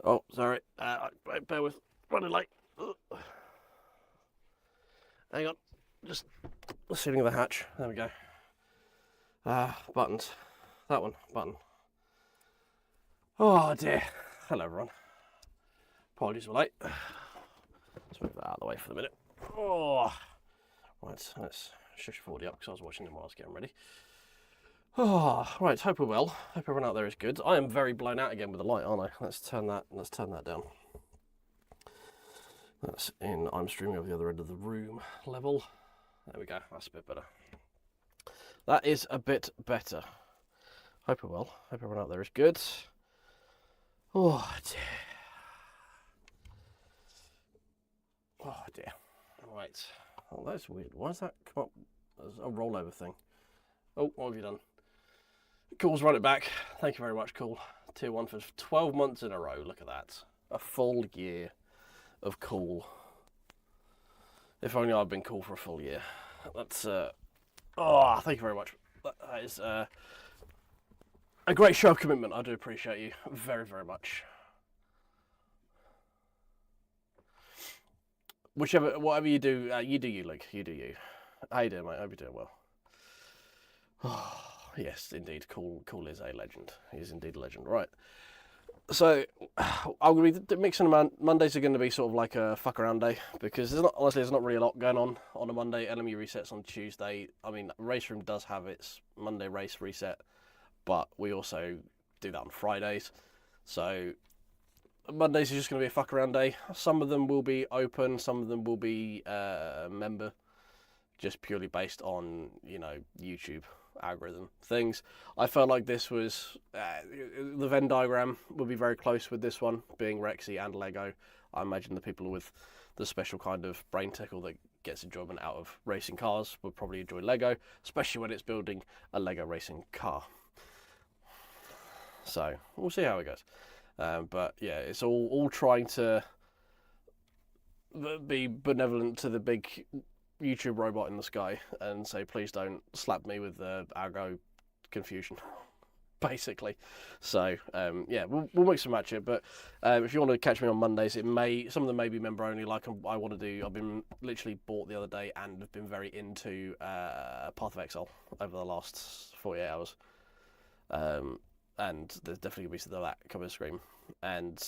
Oh, sorry. Bear with. Running late. Hang on. Just sealing the hatch. There we go. Buttons. That one. Button. Oh dear. Hello everyone. Apologies for late. Let's move that out of the way for the minute. Oh. Right, let's shush 40 up because I was watching them while I was getting ready. Oh, right, hope we're well. Hope everyone out there is good. I am very blown out again with the light, aren't I? Let's turn that down. That's in, I'm streaming over the other end of the room level. There we go, that's a bit better. That is a bit better. Hope we're well. Hope everyone out there is good. Oh dear. Oh dear. Right. Oh, that's weird. Why does that come up as a rollover thing? Oh, what have you done? Cool's run it back. Thank you very much, Cool. Tier 1 for 12 months in a row. Look at that. A full year of Cool. If only I'd been cool for a full year. That's, oh, thank you very much. That is a great show of commitment. I do appreciate you very, very much. Whatever you do, you do you, Luke. You do you. How you doing, mate? I hope you're doing well. Oh, yes, indeed. Cool is a legend. He's indeed a legend. Right. So, I'm going to be mixing them. Mondays are going to be sort of like a fuck around day because there's not really a lot going on a Monday. LMU resets on Tuesday. I mean, Race Room does have its Monday race reset, but we also do that on Fridays. So, Mondays is just going to be a fuck around day. Some of them will be open, some of them will be member, just purely based on, YouTube algorithm things. I felt like this was the Venn diagram would be very close with this one, being Rexy and Lego. I imagine the people with the special kind of brain tickle that gets enjoyment out of racing cars would probably enjoy Lego, especially when it's building a Lego racing car. So we'll see how it goes. But yeah, it's all trying to be benevolent to the big YouTube robot in the sky and say, please don't slap me with the Argo confusion, basically. So yeah, we'll mix and match it. But if you want to catch me on Mondays, some of them may be member only. Like I want to do. I've been literally bought the other day and have been very into Path of Exile over the last 48 hours. And there's definitely going to be some of that coming to screen. And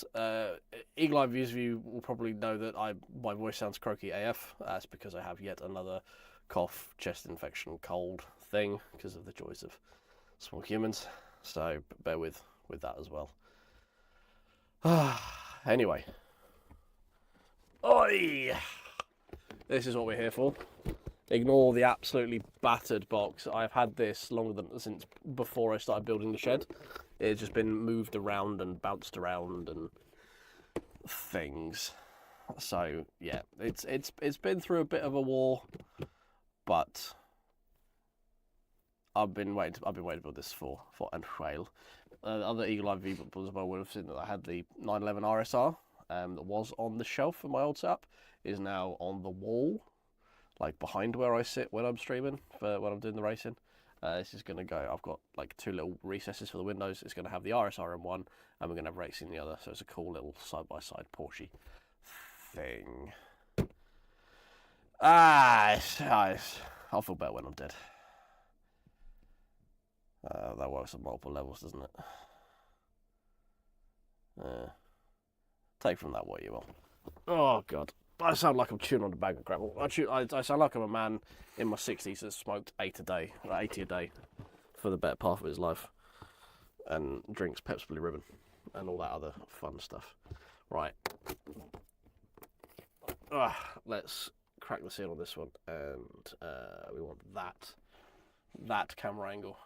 Eagle Eye Views of you will probably know that my voice sounds croaky AF. That's because I have yet another cough, chest infection, cold thing because of the joys of small humans. So bear with that as well. Anyway. Oi! This is what we're here for. Ignore the absolutely battered box. I've had this since before I started building the shed. It's just been moved around and bounced around and things. So yeah, it's been through a bit of a war, but I've been waiting to build this for a while. Other Eagle Eye V builds as well would have seen that I had the 911 RSR that was on the shelf for my old setup, is now on the wall, like behind where I sit when I'm streaming, for when I'm doing the racing. This is going to go, I've got like two little recesses for the windows. It's going to have the RSR in one, and we're going to have Rexy in the other. So it's a cool little side-by-side Porsche thing. I'll feel better when I'm dead. That works on multiple levels, doesn't it? Take from that what you will. Oh, God. I sound like I'm chewing on a bag of gravel. I sound like I'm a man in my 60s that smoked 80 a day for the better part of his life, and drinks Pepsi Blue Ribbon and all that other fun stuff. Right. Let's crack the seal on this one, and we want that camera angle.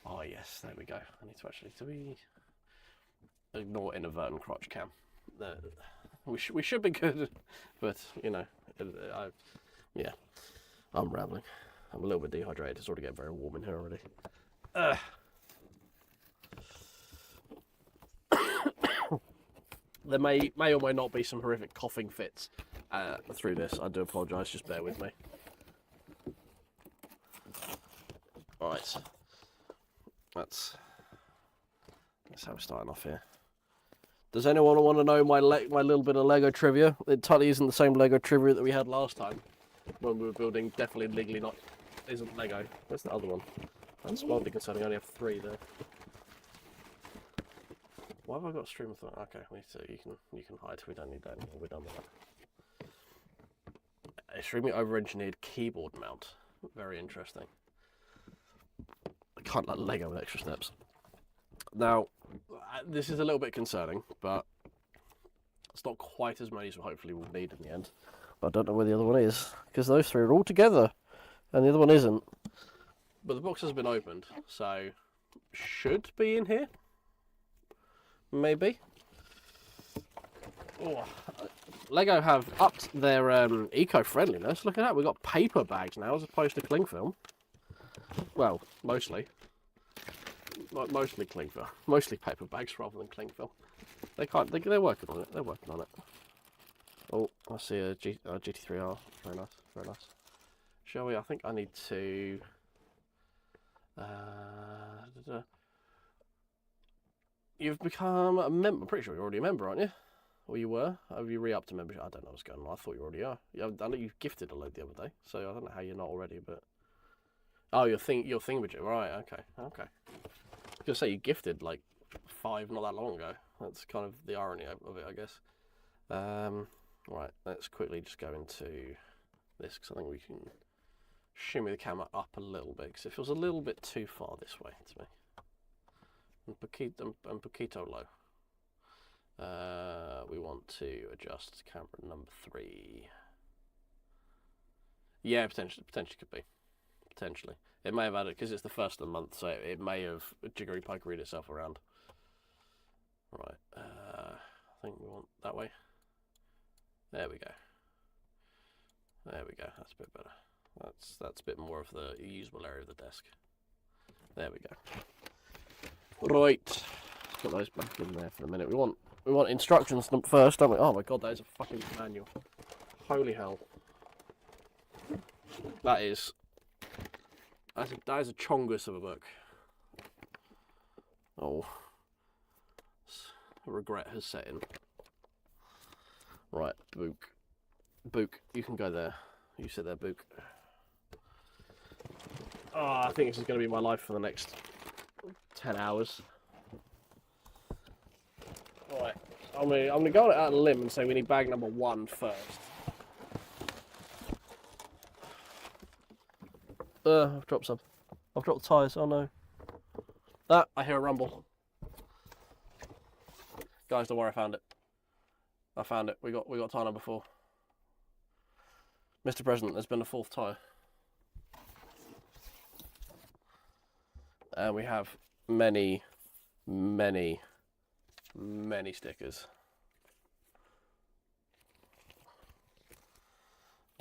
Oh yes, there we go. I need to actually ignore inadvertent crotch cam. We should be good, but yeah, I'm rambling. I'm a little bit dehydrated. It's already getting very warm in here already. There may or may not be some horrific coughing fits through this. I do apologise. Just bear with me. All right, that's how we're starting off here. Does anyone want to know my little bit of Lego trivia? It totally isn't the same Lego trivia that we had last time when we were building. Definitely legally not isn't Lego. Where's the other one? That's mildly concerning. I only have 3 there. Why have I got a stream of that? Okay, so you can hide. We don't need that anymore. We're done with that. Extremely over-engineered keyboard mount. Very interesting. I can't like Lego with extra steps. Now, this is a little bit concerning, but it's not quite as many as hopefully we'll need in the end. But I don't know where the other one is, because those 3 are all together, and the other one isn't. But the box has been opened, so should be in here. Maybe. Oh, Lego have upped their eco-friendliness. Look at that, we've got paper bags now as opposed to cling film. Well, mostly. Mostly cling film. Mostly paper bags rather than cling film. They're working on it. They're working on it. Oh, I see a GT3R. Very nice. Very nice. Shall we? I think I need to. You've become a member. I'm pretty sure you're already a member, aren't you? Or you were? Have you re-upped a membership? I don't know what's going on. I thought you already are. I know you gifted a load the other day, so I don't know how you're not already, but. Oh, your thingamajig. Right, okay. I was going to say you gifted like 5 not that long ago. That's kind of the irony of it, I guess. Right, let's quickly just go into this, because I think we can shimmy the camera up a little bit, because it feels a little bit too far this way to me. And poquito low. We want to adjust camera number 3. Yeah, potentially could be. Potentially. It may have added, because it's the first of the month, so it may have jiggery pokeryed itself around. Right, I think we want that way. There we go. There we go, that's a bit better. That's a bit more of the usable area of the desk. There we go. Right, put those back in there for a minute. We want instructions first, don't we? Oh my god, that is a fucking manual. Holy hell. That is a chongus of a book. Oh, regret has set in. Right, Book, you can go there. You sit there, Book. Oh, I think this is going to be my life for the next 10 hours. Right, I'm gonna go out on a limb and say we need bag number 1 first. I've dropped some. I've dropped the tyres. Oh no. I hear a rumble. Guys, don't worry, I found it. I found it. We got tyre number 4. Mr. President, there's been a 4th tyre. And we have many stickers.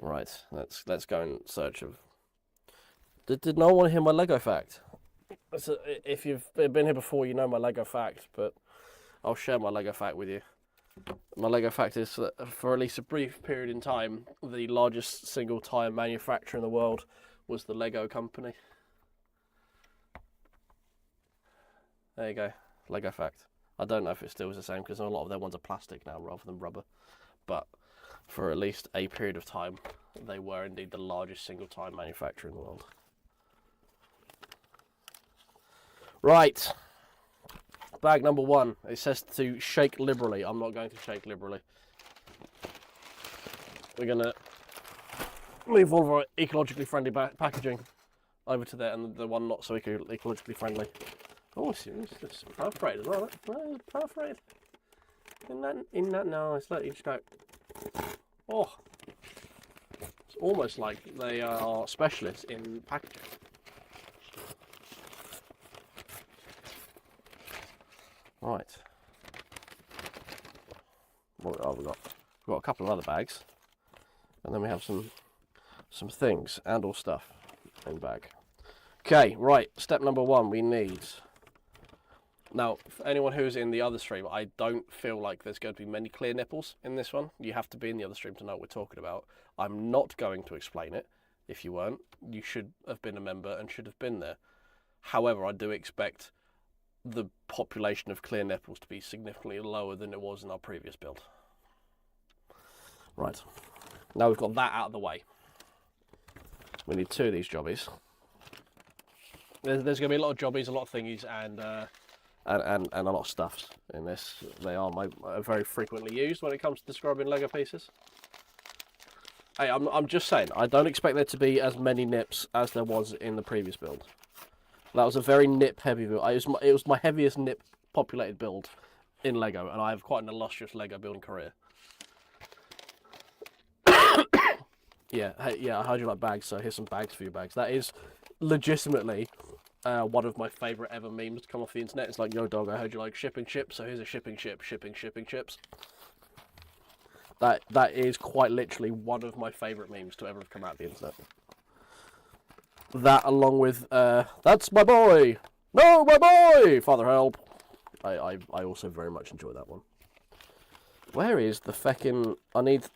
Right, let's go in search of. Did no one hear my Lego fact? So if you've been here before, you know my Lego fact, but I'll share my Lego fact with you. My Lego fact is that for at least a brief period in time, the largest single tyre manufacturer in the world was the Lego company. There you go, Lego fact. I don't know if it still is the same, because a lot of their ones are plastic now rather than rubber. But for at least a period of time, they were indeed the largest single tyre manufacturer in the world. Right, bag number 1. It says to shake liberally. I'm not going to shake liberally. We're going to move all of our ecologically friendly packaging over to there, and the one not so ecologically friendly. Oh, it's perforated as well. No, perforated. In that, no, it's let you just go. Oh, it's almost like they are specialists in packaging. Right. What we've got a couple of other bags, and then we have some things and all stuff in bag. Okay, right. Step number 1, we need. Now, for anyone who's in the other stream, I don't feel like there's going to be many clear nipples in this one. You have to be in the other stream to know what we're talking about. I'm not going to explain it. If you weren't, you should have been a member and should have been there. However, I do expect the population of clear nipples to be significantly lower than it was in our previous build. Right, now we've got that out of the way. We need 2 of these jobbies. There's going to be a lot of jobbies, a lot of thingies, and a lot of stuffs in this. They are very frequently used when it comes to describing Lego pieces. Hey, I'm just saying, I don't expect there to be as many nips as there was in the previous build. That was a very nip-heavy build. It was my heaviest nip-populated build in Lego, and I have quite an illustrious Lego building career. Yeah, hey, yeah, I heard you like bags, so here's some bags for your bags. That is legitimately one of my favourite ever memes to come off the internet. It's like, yo dog, I heard you like shipping chips, so here's a shipping chip, shipping chips. That is quite literally one of my favourite memes to ever have come out of the internet. That along with, that's my boy! No, my boy! Father help! I also very much enjoy that one. Where is the feckin'... I need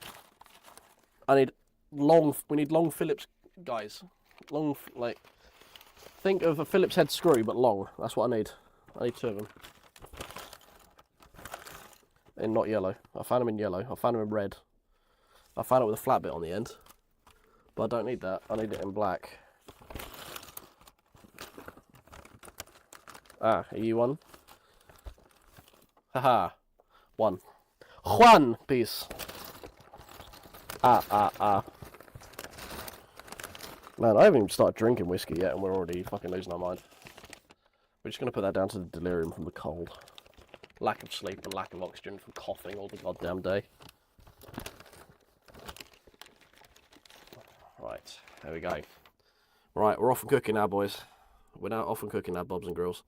long... We need long Phillips, guys. Long, like... Think of a Phillips head screw, but long. That's what I need. I need 2 of them. And not yellow. I found them in yellow. I found them in red. I found it with a flat bit on the end. But I don't need that. I need it in black. Ah, are you one? Haha. 1. Juan, peace. Ah. Man, I haven't even started drinking whiskey yet and we're already fucking losing our mind. We're just going to put that down to the delirium from the cold. Lack of sleep and lack of oxygen from coughing all the goddamn day. Right, there we go. Right, we're off and cooking now, boys. We're now off and cooking now, Bobs and Grills.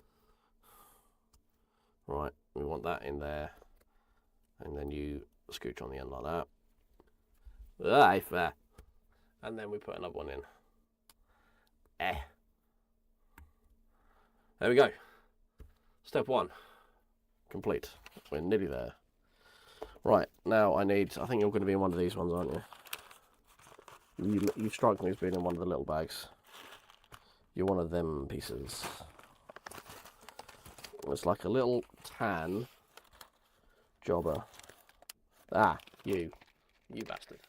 Right, we want that in there. And then you scooch on the end like that. Aye, fair. And then we put another one in. There we go. Step 1. Complete. We're nearly there. Right, now I think you're going to be in one of these ones, aren't you? You strike me as being in one of the little bags. You're one of them pieces. It's like a little tan jobber. Ah, you bastard.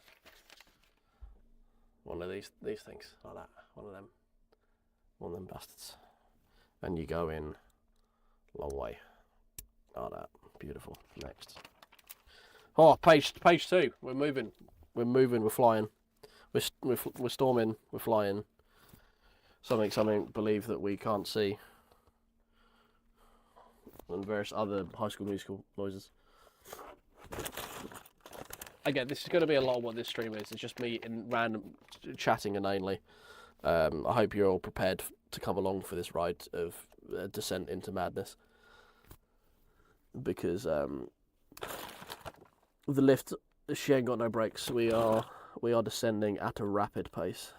One of these things, like that. One of them bastards. And you go in long way. Oh, that beautiful. Next. Oh, page 2. We're moving. We're flying. We're storming. We're flying. Something. Believe that we can't see. And various other High School Musical noises. Again, this is going to be a lot of what this stream is. It's just me in random chatting inanely. I hope you're all prepared to come along for this ride of descent into madness. Because the lift, she ain't got no brakes. We are descending at a rapid pace.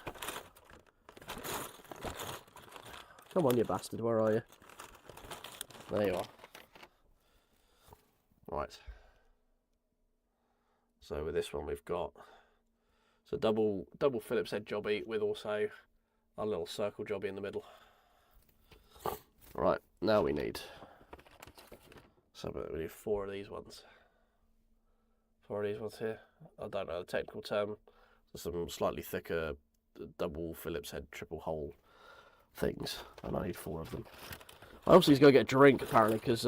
Come on, you bastard. Where are you? There you are. Right. So with this one we've got double Phillips head jobby with also a little circle jobby in the middle. Right, now we need 4 of these ones. 4 of these ones here. I don't know the technical term. Some slightly thicker double Phillips head triple hole things, and I need 4 of them. I also need to go get a drink apparently because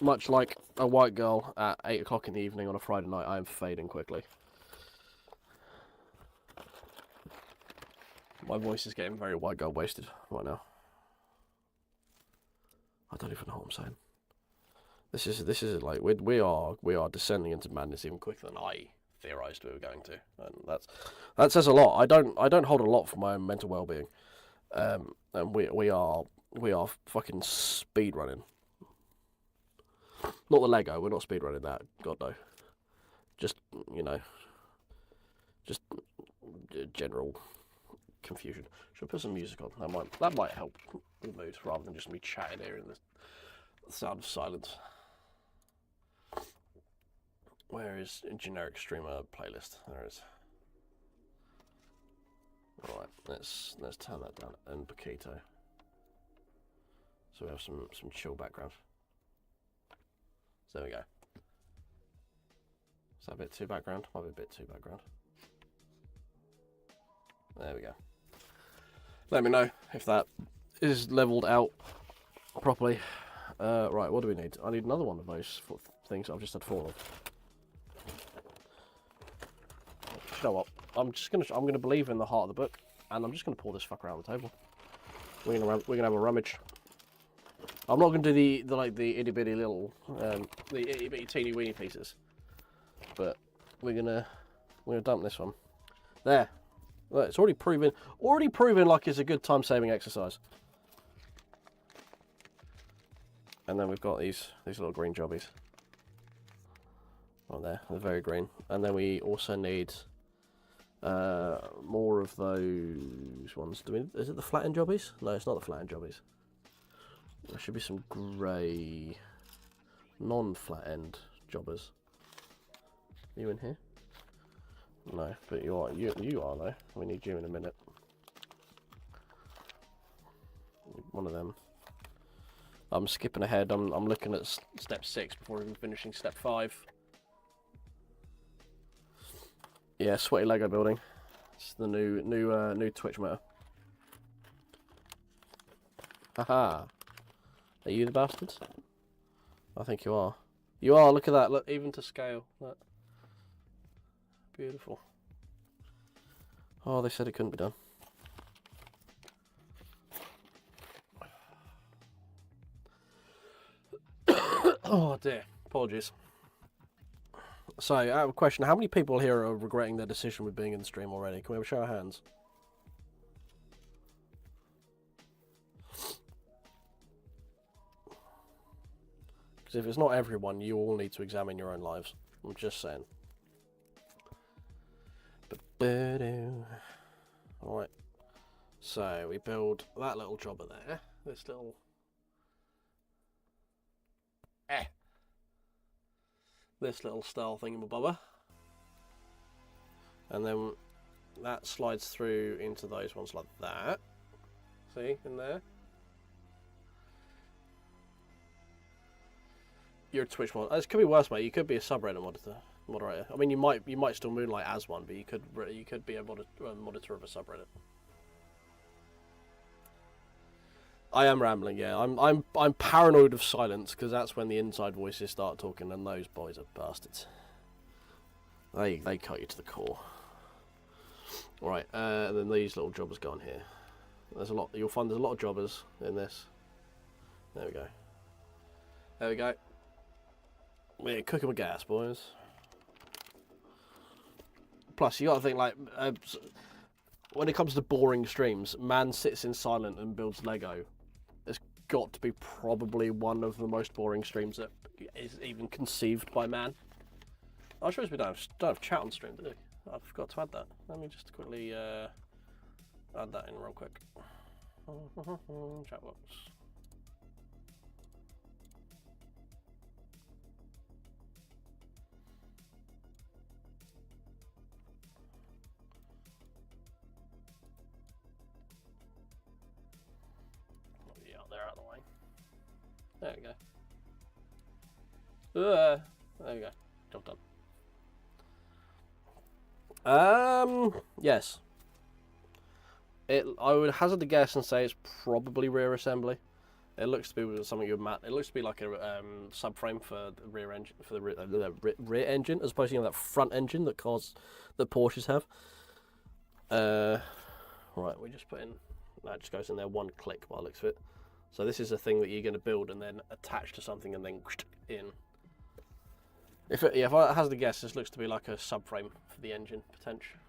much like a white girl at 8 o'clock in the evening on a Friday night, I am fading quickly. My voice is getting very white girl wasted right now. I don't even know what I'm saying. This is like we are descending into madness even quicker than I theorised we were going to, and that says a lot. I don't hold a lot for my own mental well-being, and we are fucking speed running. Not the Lego. We're not speed running that. God no. Just just general confusion. Should I put some music on? That might help the mood rather than just me chatting here in the sound of silence. Where is a generic streamer playlist? There it is. Alright, let's turn that down. And Paquito. So we have some chill background. So there we go. Is that a bit too background? Might be a bit too background. There we go. Let me know if that is leveled out properly. Right, what do we need? I need another one of those things I've just had 4 of. You know what? I'm gonna believe in the heart of the book, and I'm just gonna pour this fucker around the table. We're gonna have a rummage. I'm not gonna do the itty bitty little the itty bitty teeny weeny pieces, but we're gonna dump this one. There. Look, it's already proven like it's a good time saving exercise. And then we've got these little green jobbies. Right there, they're very green. And then we also need more of those ones. Is it the flat end jobbies? No, it's not the flat end jobbies. There should be some grey, non-flat end jobbers. Are you in here? No, but you are though. We need you in a minute. One of them. I'm skipping ahead. I'm looking at step 6 before even finishing step 5. Yeah, sweaty Lego building. It's the new Twitch meta. Haha. Are you the bastards? I think you are. You are. Look at that. Look, even to scale. Look. Beautiful. Oh, they said it couldn't be done. Oh dear. Apologies. So, I have a question. How many people here are regretting their decision with being in the stream already? Can we have a show of hands? Because if it's not everyone, you all need to examine your own lives. I'm just saying. Alright. So, we build that little jobber there. This little... This little style thingamabobber. And then that slides through into those ones like that. See, in there? You're a Twitch mod. This could be worse, mate. You could be a subreddit moderator. I mean, you might still moonlight as one, but you could be a monitor of a subreddit. I am rambling, yeah. I'm paranoid of silence because that's when the inside voices start talking, and those boys are bastards. They cut you to the core. All right, and then these little jobbers go on here. There's a lot. You'll find there's a lot of jobbers in this. There we go. There we go. We're cooking with gas, boys. Plus, you got to think like when it comes to boring streams, man sits in silent and builds Lego. It's got to be probably one of the most boring streams that is even conceived by man. I suppose we don't have chat on stream, do we? I forgot to add that. Let me just quickly add that in real quick. Chat box. There we go. There we go. Job done. Yes. I would hazard a guess and say it's probably rear assembly. It looks to be something you would It looks to be like a subframe for the rear engine, for the rear engine, as opposed to that front engine that Porsches have. Right, we just put in. That just goes in there one click by the looks of it. So this is a thing that you're going to build and then attach to something and then in. If I hazard a guess, this looks to be like a subframe for the engine potential.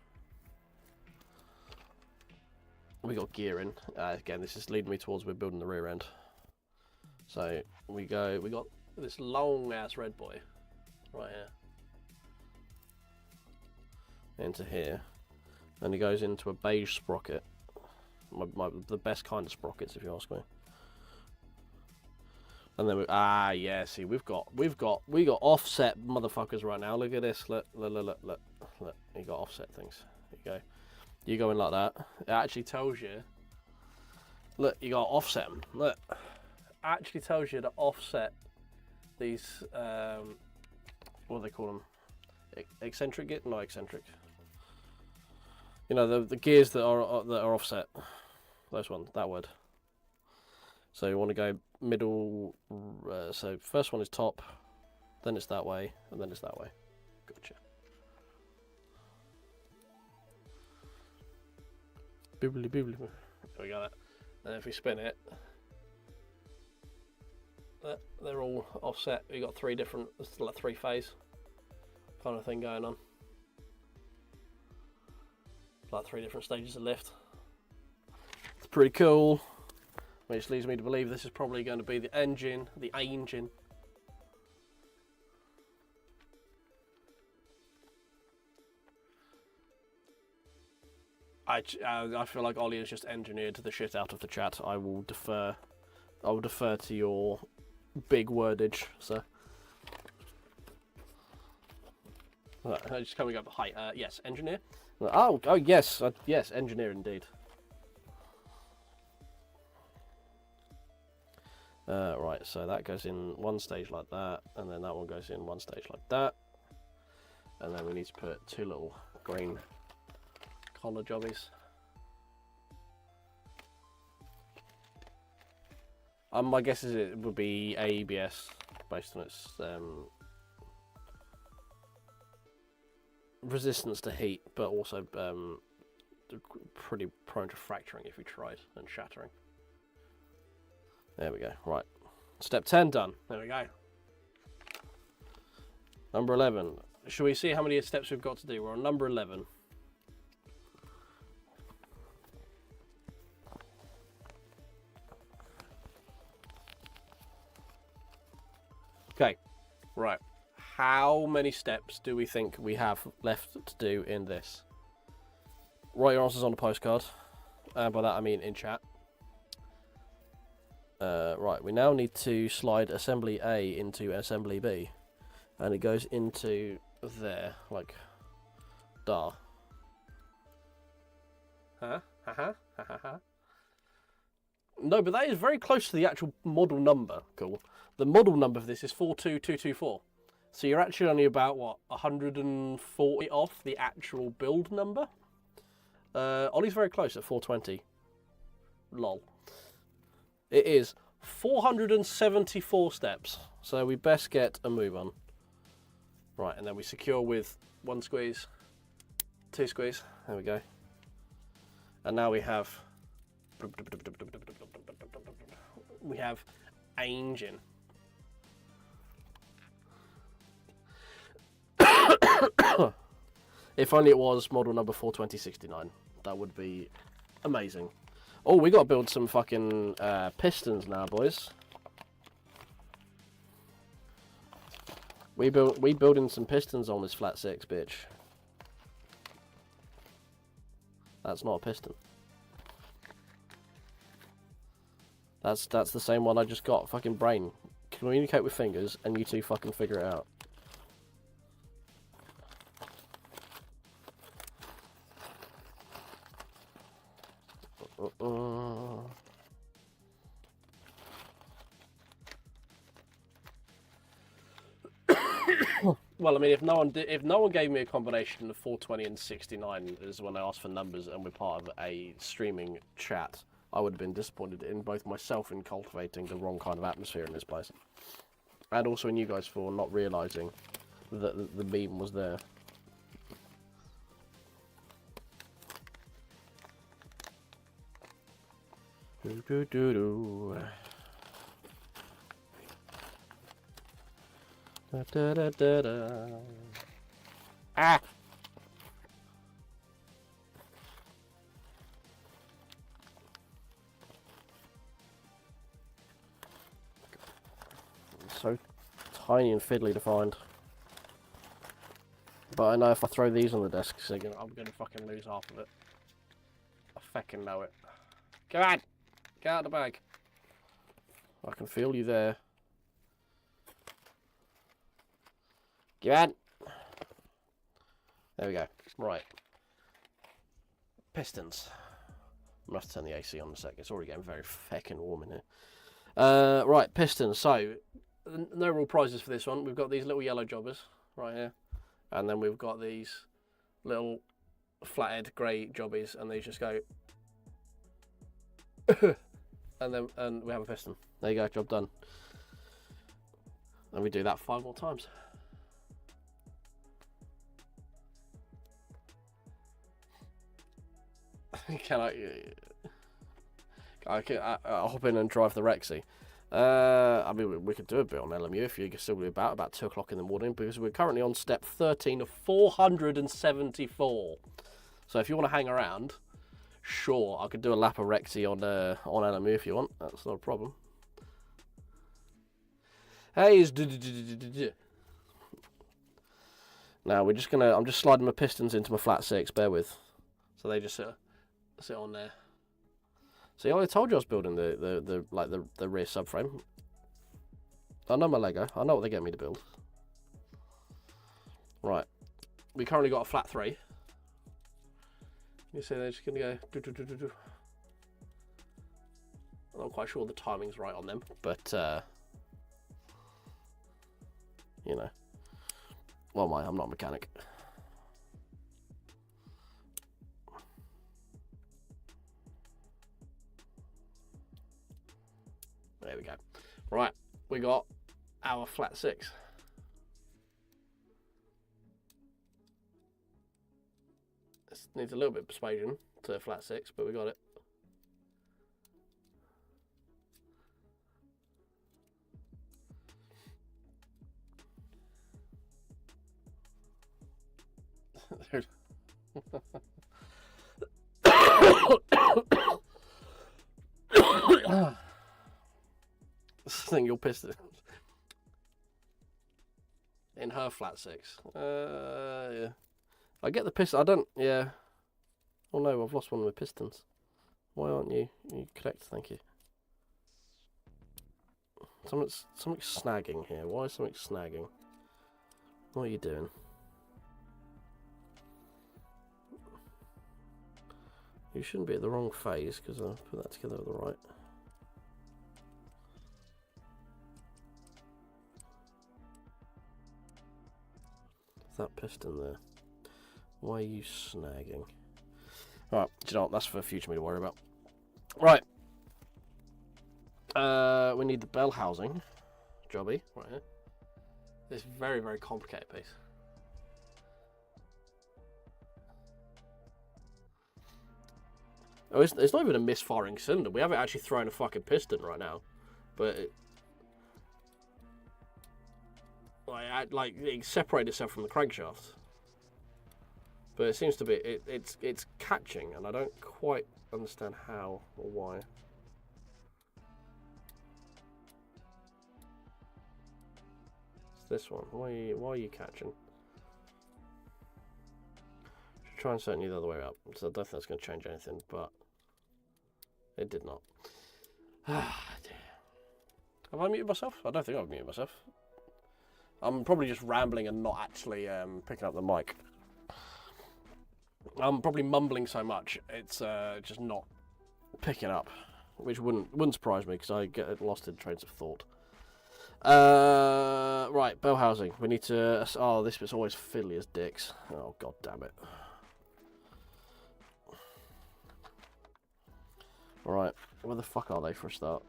We got gear in. Again, this is leading me towards we're building the rear end. So we got this long ass red boy right here into here, and it goes into a beige sprocket. The best kind of sprockets, if you ask me. And then see, we've got offset motherfuckers right now. Look at this. Look. You got offset things. There you go. You go in like that. It actually tells you. Look, you got to offset them. Look. actually tells you to offset these, what do they call them? Eccentric gear? Not eccentric. You know, the gears that are offset. Those ones, that word. So you want to go middle, so first one is top, then it's that way, and then it's that way. Gotcha. Boobly boobly. There we go. And if we spin it, they're all offset. We've got three different, it's like three phase kind of thing going on. Like three different stages of lift. It's pretty cool. Which leads me to believe this is probably going to be the engine, the engine. I feel like Ollie has just engineered the shit out of the chat. I will defer to your big wordage, so. Just coming up. Hi, yes, engineer. Oh yes, yes, engineer indeed. Right, so that goes in one stage like that, and then that one goes in one stage like that, and then we need to put two little green collar jobbies. My guess is it would be ABS based on its resistance to heat, but also pretty prone to fracturing if we tried, and shattering. There we go. Right. Step 10 done. There we go. Number 11. Shall we see how many steps we've got to do? We're on number 11. Okay. Right. How many steps do we think we have left to do in this? Write your answers on a postcard. By that I mean in chat. Right, we now need to slide assembly A into assembly B, and it goes into there, like, da. Huh? No, but that is very close to the actual model number. Cool. The model number for this is 42224. So you're actually only about, what, 140 off the actual build number? Ollie's very close at 420. Lol. It is 474 steps, so we best get a move on. Right, and then we secure with one squeeze, two squeeze, there we go. And now we have engine. If only it was model number 42069, that would be amazing. Oh, we got to build some fucking pistons now, boys. We building some pistons on this flat six, bitch. That's not a piston. That's the same one I just got. Fucking brain. Communicate with fingers, and you two fucking figure it out. Well, I mean, if no one gave me a combination of 420 and 69 is when I asked for numbers, and we're part of a streaming chat, I would have been disappointed in both myself in cultivating the wrong kind of atmosphere in this place, and also in you guys for not realising that the meme was there. Da, da, da, da. Ah! It's so tiny and fiddly to find. But I know if I throw these on the desk, I'm gonna fucking lose half of it. I fucking know it. Come on! Get out of the bag. I can feel you there. Get on! There we go. Right. Pistons. I must turn the AC on in a sec. It's already getting very feckin' warm in here. Right, pistons. So, no real prizes for this one. We've got these little yellow jobbers right here. And then we've got these little flathead grey jobbies, and they just go... and we have a piston. There you go, job done. And we do that 5 more times. Can I hop in and drive the Rexy? I mean, we could do a bit on LMU if you can still be about 2 o'clock in the morning, because we're currently on step 13 of 474. So if you want to hang around, sure, I could do a lap of Rexy on LMU if you want. That's not a problem. Hey, now we're just gonna. I'm just sliding my pistons into my flat 6. Bear with. So they just sit on there. See, I told you I was building the rear subframe. I know my Lego. I know what they get me to build. Right. We currently got a flat 3. You see, they're just gonna go. I'm not quite sure the timing's right on them, but you know. Well, I'm not a mechanic. There we go. Right, we got our flat 6. This needs a little bit of persuasion to flat 6, but we got it. Single piston in her flat 6. Yeah. I get the piston. I don't. Yeah. Oh no, I've lost one of my pistons. Why aren't you? You correct. Thank you. Something's snagging here. Why is something snagging? What are you doing? You shouldn't be at the wrong phase, because I put that together at the right. That piston there. Why are you snagging? Right, do you know what? That's for future me to worry about. Right. We need the bell housing jobby right here. This very, very complicated piece. Oh, it's not even a misfiring cylinder. We haven't actually thrown a fucking piston right now, but it separated itself from the crankshaft. But it seems to be it's catching, and I don't quite understand how or why. It's this one. Why are you catching? Should try and certainly the other way up. So I don't think that's going to change anything, but it did not. Ah, dear. Have I muted myself? I don't think I've muted myself. I'm probably just rambling and not actually picking up the mic. I'm probably mumbling so much it's just not picking up, which wouldn't surprise me because I get lost in trains of thought. Right, bell housing. We need to. Oh, this bit's always fiddly as dicks. Oh, god damn it. Right, where the fuck are they for a start?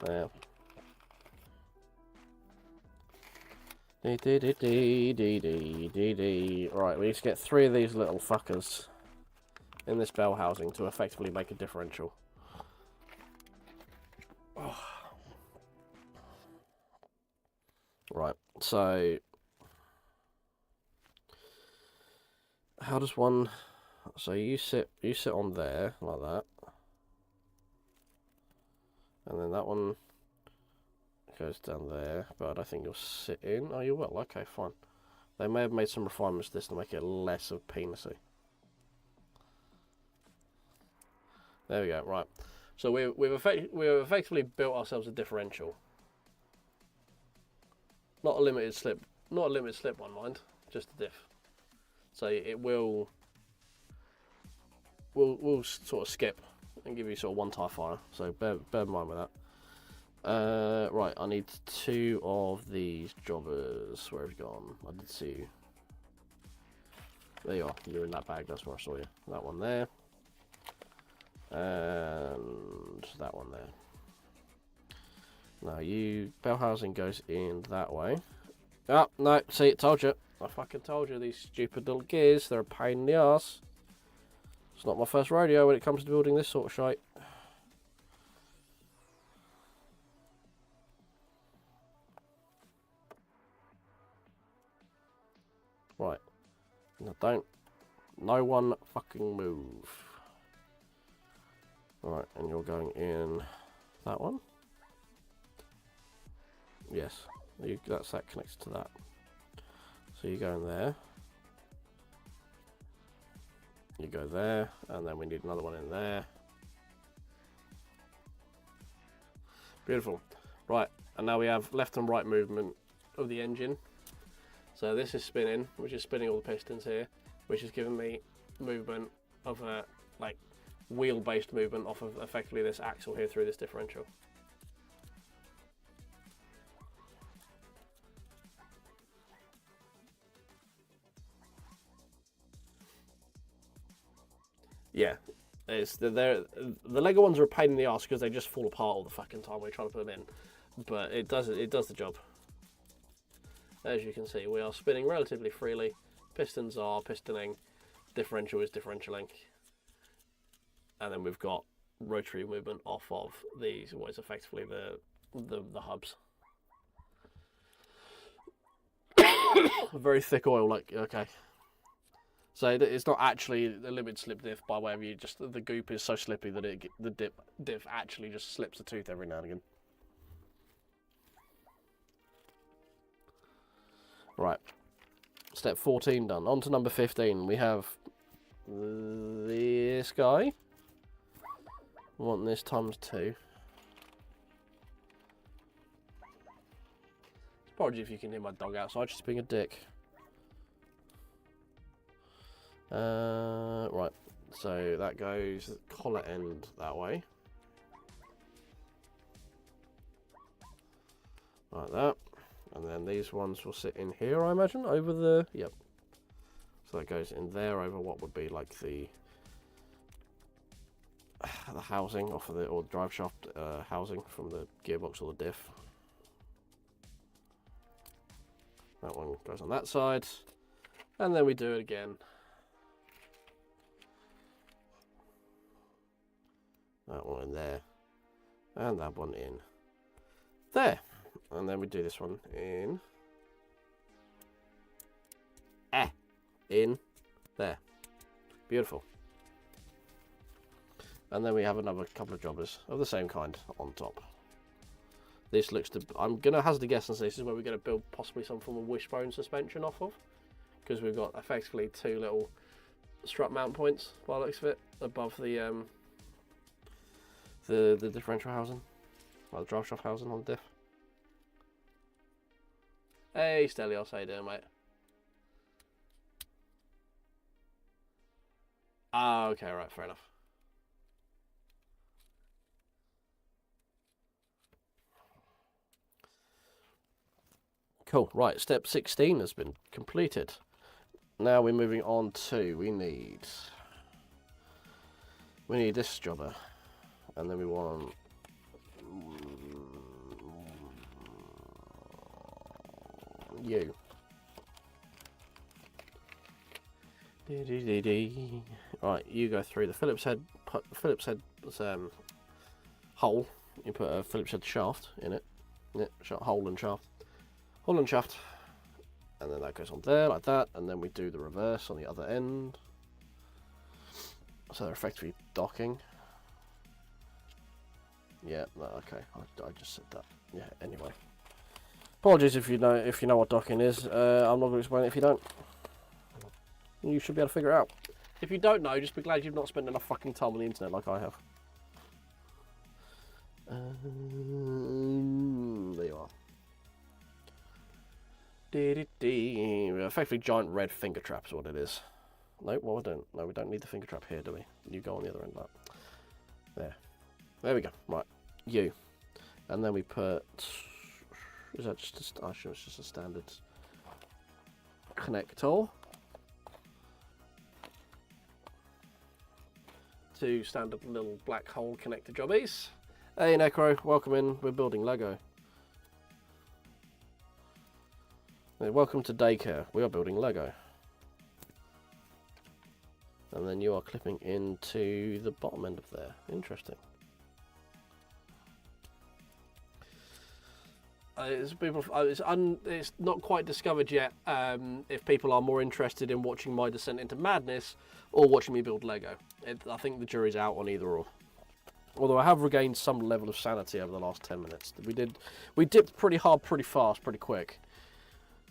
There. Right, we need to get 3 of these little fuckers in this bell housing to effectively make a differential. Oh. Right, so how does one? So you sit on there like that, and then that one goes down there, but I don't think you'll sit in. Oh, you will. Okay, fine. They may have made some refinements to this to make it less of penisy. There we go. Right. So we've effectively built ourselves a differential. Not a limited slip. Not a limited slip one, mind. Just a diff. So it will sort of skip and give you sort of one tyre fire. So bear in mind with that. Right, I need 2 of these jobbers. Where have you gone? I did see you. There you are. You're in that bag. That's where I saw you. That one there. And that one there. Now you bell housing goes in that way. Oh no, see, told you. I fucking told you, these stupid little gears, they're a pain in the ass. It's not my first rodeo when it comes to building this sort of shite. Right. No, no one fucking move. Alright, and you're going in that one? Yes. That connects to that. So you go in there. You go there, and then we need another one in there. Beautiful. Right, and now we have left and right movement of the engine. So this is spinning, which is spinning all the pistons here, which is giving me movement of a like wheel-based movement off of effectively this axle here through this differential. Yeah, the Lego ones are a pain in the ass because they just fall apart all the fucking time when you're trying to put them in. But it does the job. As you can see, we are spinning relatively freely. Pistons are pistoning, differential is differentialing, and then we've got rotary movement off of these. What is effectively the hubs. Very thick oil, like okay. So it's not actually the limited slip diff by way of you. Just the goop is so slippy that the diff actually just slips the tooth every now and again. Right, step 14 done. On to number 15. We have this guy. We want this times 2. Apologies if you can hear my dog outside, just being a dick. Right, so that goes collar end that way. Like that. And then these ones will sit in here, I imagine, over the... Yep. So that goes in there over what would be like the housing off of the, or drive shaft housing from the gearbox or the diff. That one goes on that side. And then we do it again. That one in there. And that one in there. And then we do this one in there. Beautiful. And then we have another couple of jobbers of the same kind on top. This looks to... I'm going to hazard a guess and say this is where we're going to build possibly some form of wishbone suspension off of. Because we've got effectively 2 little strut mount points, by the looks of it, above the differential housing. Well, the drive shaft housing on the diff. Hey, Stelios, how you doing, mate? Ah, okay, right, fair enough. Cool, right, step 16 has been completed. Now we're moving on to, we need this jobber. And then we want... you. Right, you go through the Phillips head hole. You put a Phillips head shaft in it. Yeah, hole and shaft. Hole and shaft. And then that goes on there like that. And then we do the reverse on the other end. So they're effectively docking. Yeah, no, okay. I just said that. Yeah, anyway. Apologies if you know what docking is. I'm not going to explain it if you don't. You should be able to figure it out. If you don't know, just be glad you've not spent enough fucking time on the internet like I have. There you are. Effectively giant red finger traps is what it is. No, well, we don't need the finger trap here, do we? You go on the other end of that. There we go. Right, you. And then we put... Is that just a... I assume it's just a standard connector. 2 standard little black hole connector jobbies. Hey Necro, welcome in. We're building Lego. Hey, welcome to daycare. We are building Lego. And then you are clipping into the bottom end of there. Interesting. It's not quite discovered yet if people are more interested in watching my descent into madness or watching me build Lego. I think the jury's out on either or. Although I have regained some level of sanity over the last 10 minutes. We dipped pretty hard, pretty fast, pretty quick.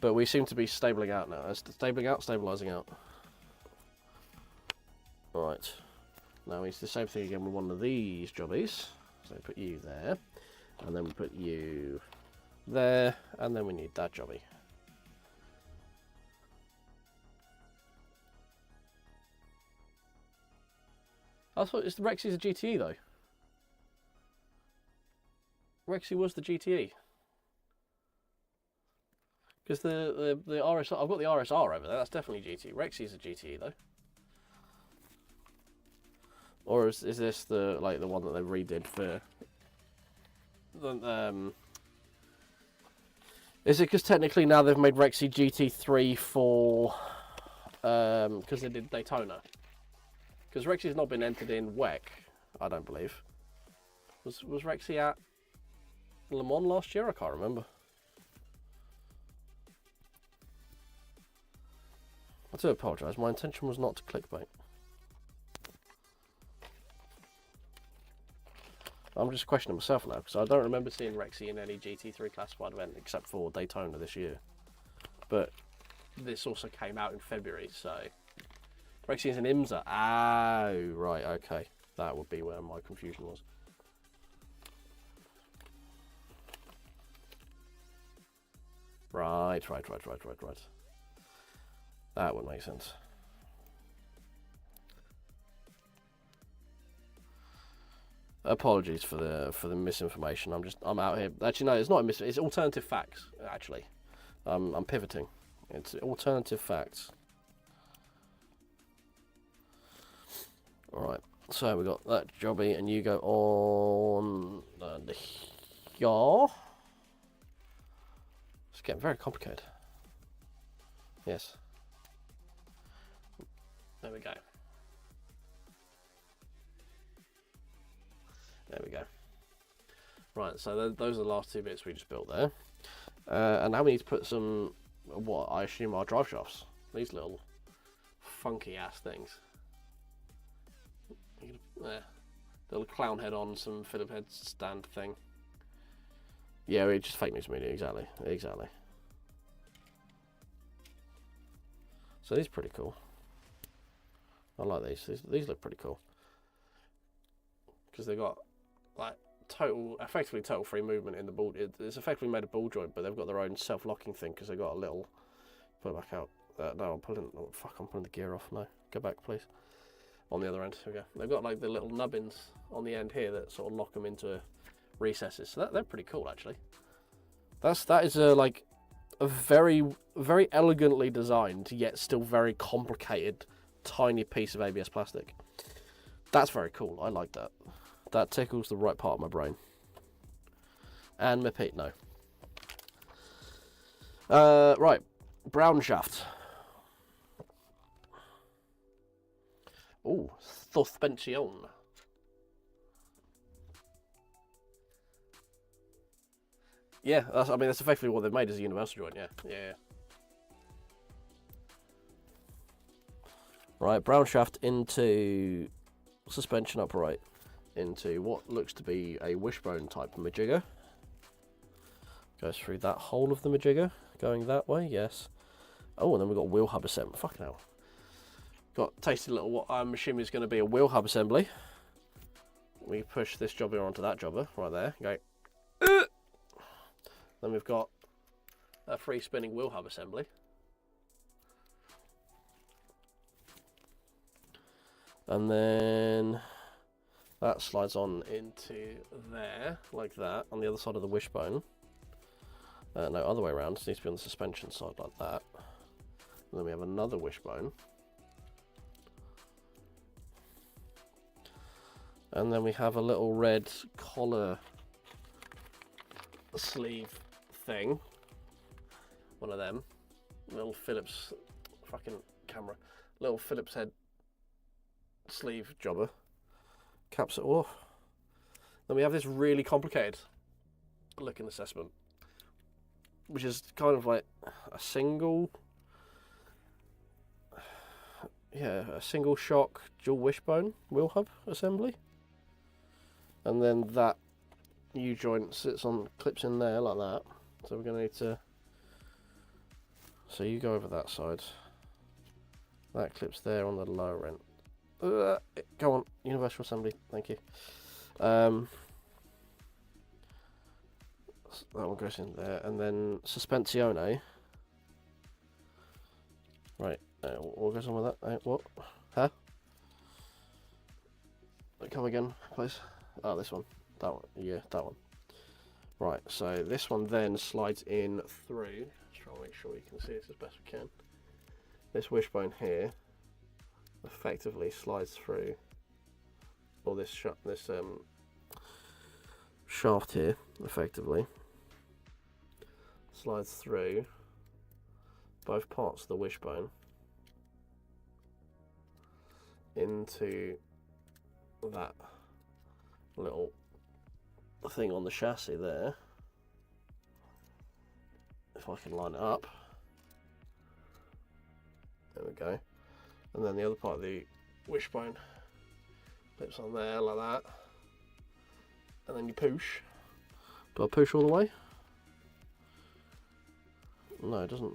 But we seem to be stabling out now. Stabilizing out. Alright. Now it's the same thing again with one of these jobbies. So we put you there. And then we put you there. And then we need that jobby. I thought Rexy's a GTE though. Rexy was the GTE. Because the RSR, I've got the RSR over there, that's definitely GTE. Rexy's a GTE though. Or is this the one that they redid for the is it because technically now they've made Rexy GT3 for because they did Daytona? Because Rexy's not been entered in WEC, I don't believe. Was Rexy at Le Mans last year? I can't remember. I do apologise, my intention was not to clickbait. I'm just questioning myself now, because I don't remember seeing Rexy in any GT3 classified event except for Daytona this year. But this also came out in February, so... Rexy is an IMSA. Oh, right, okay. That would be where my confusion was. Right. That would make sense. Apologies for the misinformation. I'm out here. Actually, no, it's not a mis. It's alternative facts. Actually, I'm pivoting. It's alternative facts. All right. So we got that jobby, and you go on here. It's getting very complicated. Yes. There we go. There we go. Right, so those are the last 2 bits we just built there. And now we need to put some, what I assume are drive shafts. These little funky ass things. There. Little clown head on some Phillip head stand thing. Yeah, it's just fake news media, exactly. So these are pretty cool. I like these. These look pretty cool. Because they've got like effectively total free movement in the ball. It's effectively made of ball joint, but they've got their own self-locking thing because they've got a little. Put it back out. No, I'm pulling. Oh, fuck! I'm pulling the gear off. No, go back, please. On the other end. There we go. They've got like the little nubbins on the end here that sort of lock them into recesses. So they're pretty cool, actually. That is like a very elegantly designed yet still very complicated tiny piece of ABS plastic. That's very cool. I like that. That tickles the right part of my brain. And my Pete, no. Right, brown shaft. Oh, suspension. Yeah, that's effectively what they've made as a universal joint. Yeah. Right, brown shaft into suspension upright into what looks to be a wishbone type majigger. Goes through that hole of the majigger, going that way, yes. Oh, and then we've got wheel hub assembly. Fucking hell. Got tasty little what I'm assuming is going to be a wheel hub assembly. We push this jobber onto that jobber right there. Go. Then we've got a free spinning wheel hub assembly. And then That slides on into there, like that, on the other side of the wishbone. No, other way around. It needs to be on the suspension side, like that. And then we have another wishbone. And then we have a little red collar sleeve thing. One of them. Little Phillips fucking camera. Little Phillips head sleeve jobber. Caps it all off. Then we have this really complicated looking assessment, which is kind of like a single shock dual wishbone wheel hub assembly. And then that U-joint clips in there like that. So we're going to need to, so you go over that side. That clips there on the lower end. Go on, universal assembly, thank you. That one goes in there, and then suspensione. Right, what goes on with that? What? Huh? Come again, please. Oh, this one. That one. Yeah, that one. Right, so this one then slides in through. Just try to make sure you can see this as best we can. This wishbone here effectively slides through, or this shaft here effectively slides through both parts of the wishbone into that little thing on the chassis there. If I can line it up, there we go. And then the other part of the wishbone clips on there like that, and then you push. Do I push all the way? No, it doesn't.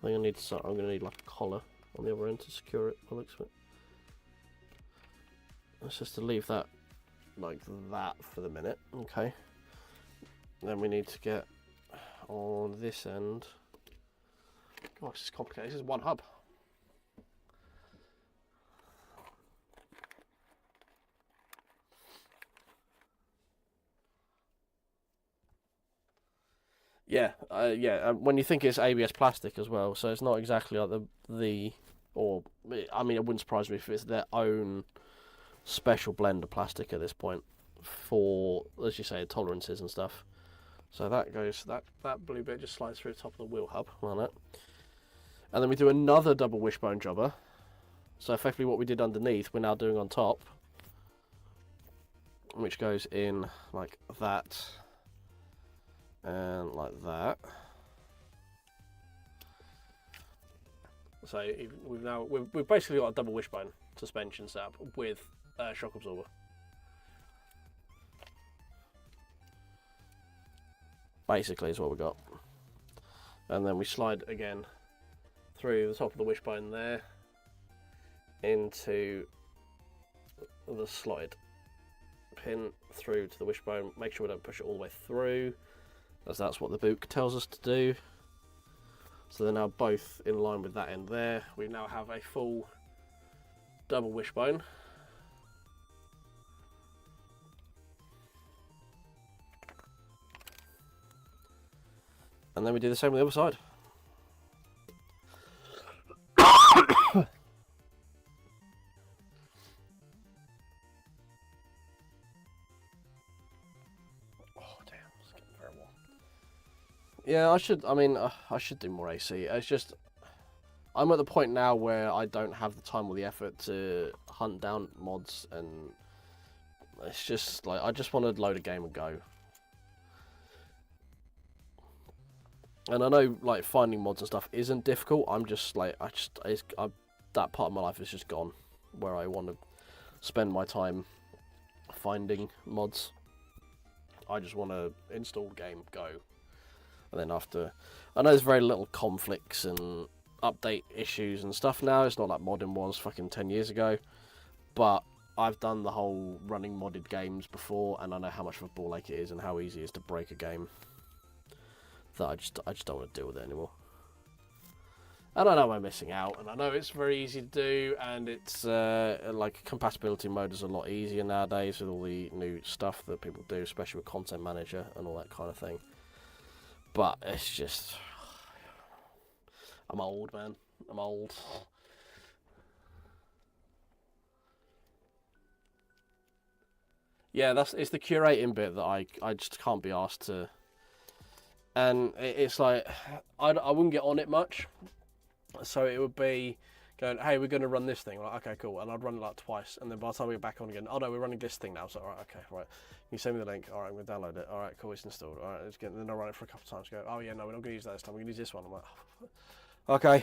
I think I'm going to need like a collar on the other end to secure it. By the looks of it. That's just to leave that like that for the minute. Okay. Then we need to get on this end. Gosh, this is complicated. This is one hub. Yeah, when you think it's ABS plastic as well, so it's not exactly like or I mean, it wouldn't surprise me if it's their own special blend of plastic at this point for, as you say, tolerances and stuff. So that goes, that blue bit just slides through the top of the wheel hub, like that. And then we do another double wishbone jobber. So effectively what we did underneath, we're now doing on top, which goes in like that. And like that. So we've basically got a double wishbone suspension setup with a shock absorber. Basically is what we got. And then we slide again through the top of the wishbone there into the slide pin through to the wishbone. Make sure we don't push it all the way through, as that's what the book tells us to do. So they're now both in line with that end there. We now have a full double wishbone. And then we do the same with the other side. Yeah, I should do more AC. It's just, I'm at the point now where I don't have the time or the effort to hunt down mods, and it's just like, I just want to load a game and go. And I know like finding mods and stuff isn't difficult. I'm just like, that part of my life is just gone, where I want to spend my time finding mods. I just want to install game, go. And then after, I know there's very little conflicts and update issues and stuff now. It's not like modding was fucking 10 years ago. But I've done the whole running modded games before, and I know how much of a ball ache it is and how easy it is to break a game. That I just don't want to deal with it anymore. And I know I'm missing out, and I know it's very easy to do, and it's like compatibility mode is a lot easier nowadays with all the new stuff that people do, especially with Content Manager and all that kind of thing. But it's just, I'm old, man. I'm old. Yeah, it's the curating bit that I just can't be asked to. And it's like, I wouldn't get on it much. So it would be going, hey, we're going to run this thing. Like, okay, cool. And I'd run it like twice. And then by the time we get back on again, oh no, we're running this thing now. So, all right, okay, right. You send me the link. All right, I'm going to download it. All right, cool, it's installed. All right, let's get. Then I'll run it for a couple of times. Go, oh yeah, no, we're not going to use that this time. We're going to use this one. I'm like, oh, okay.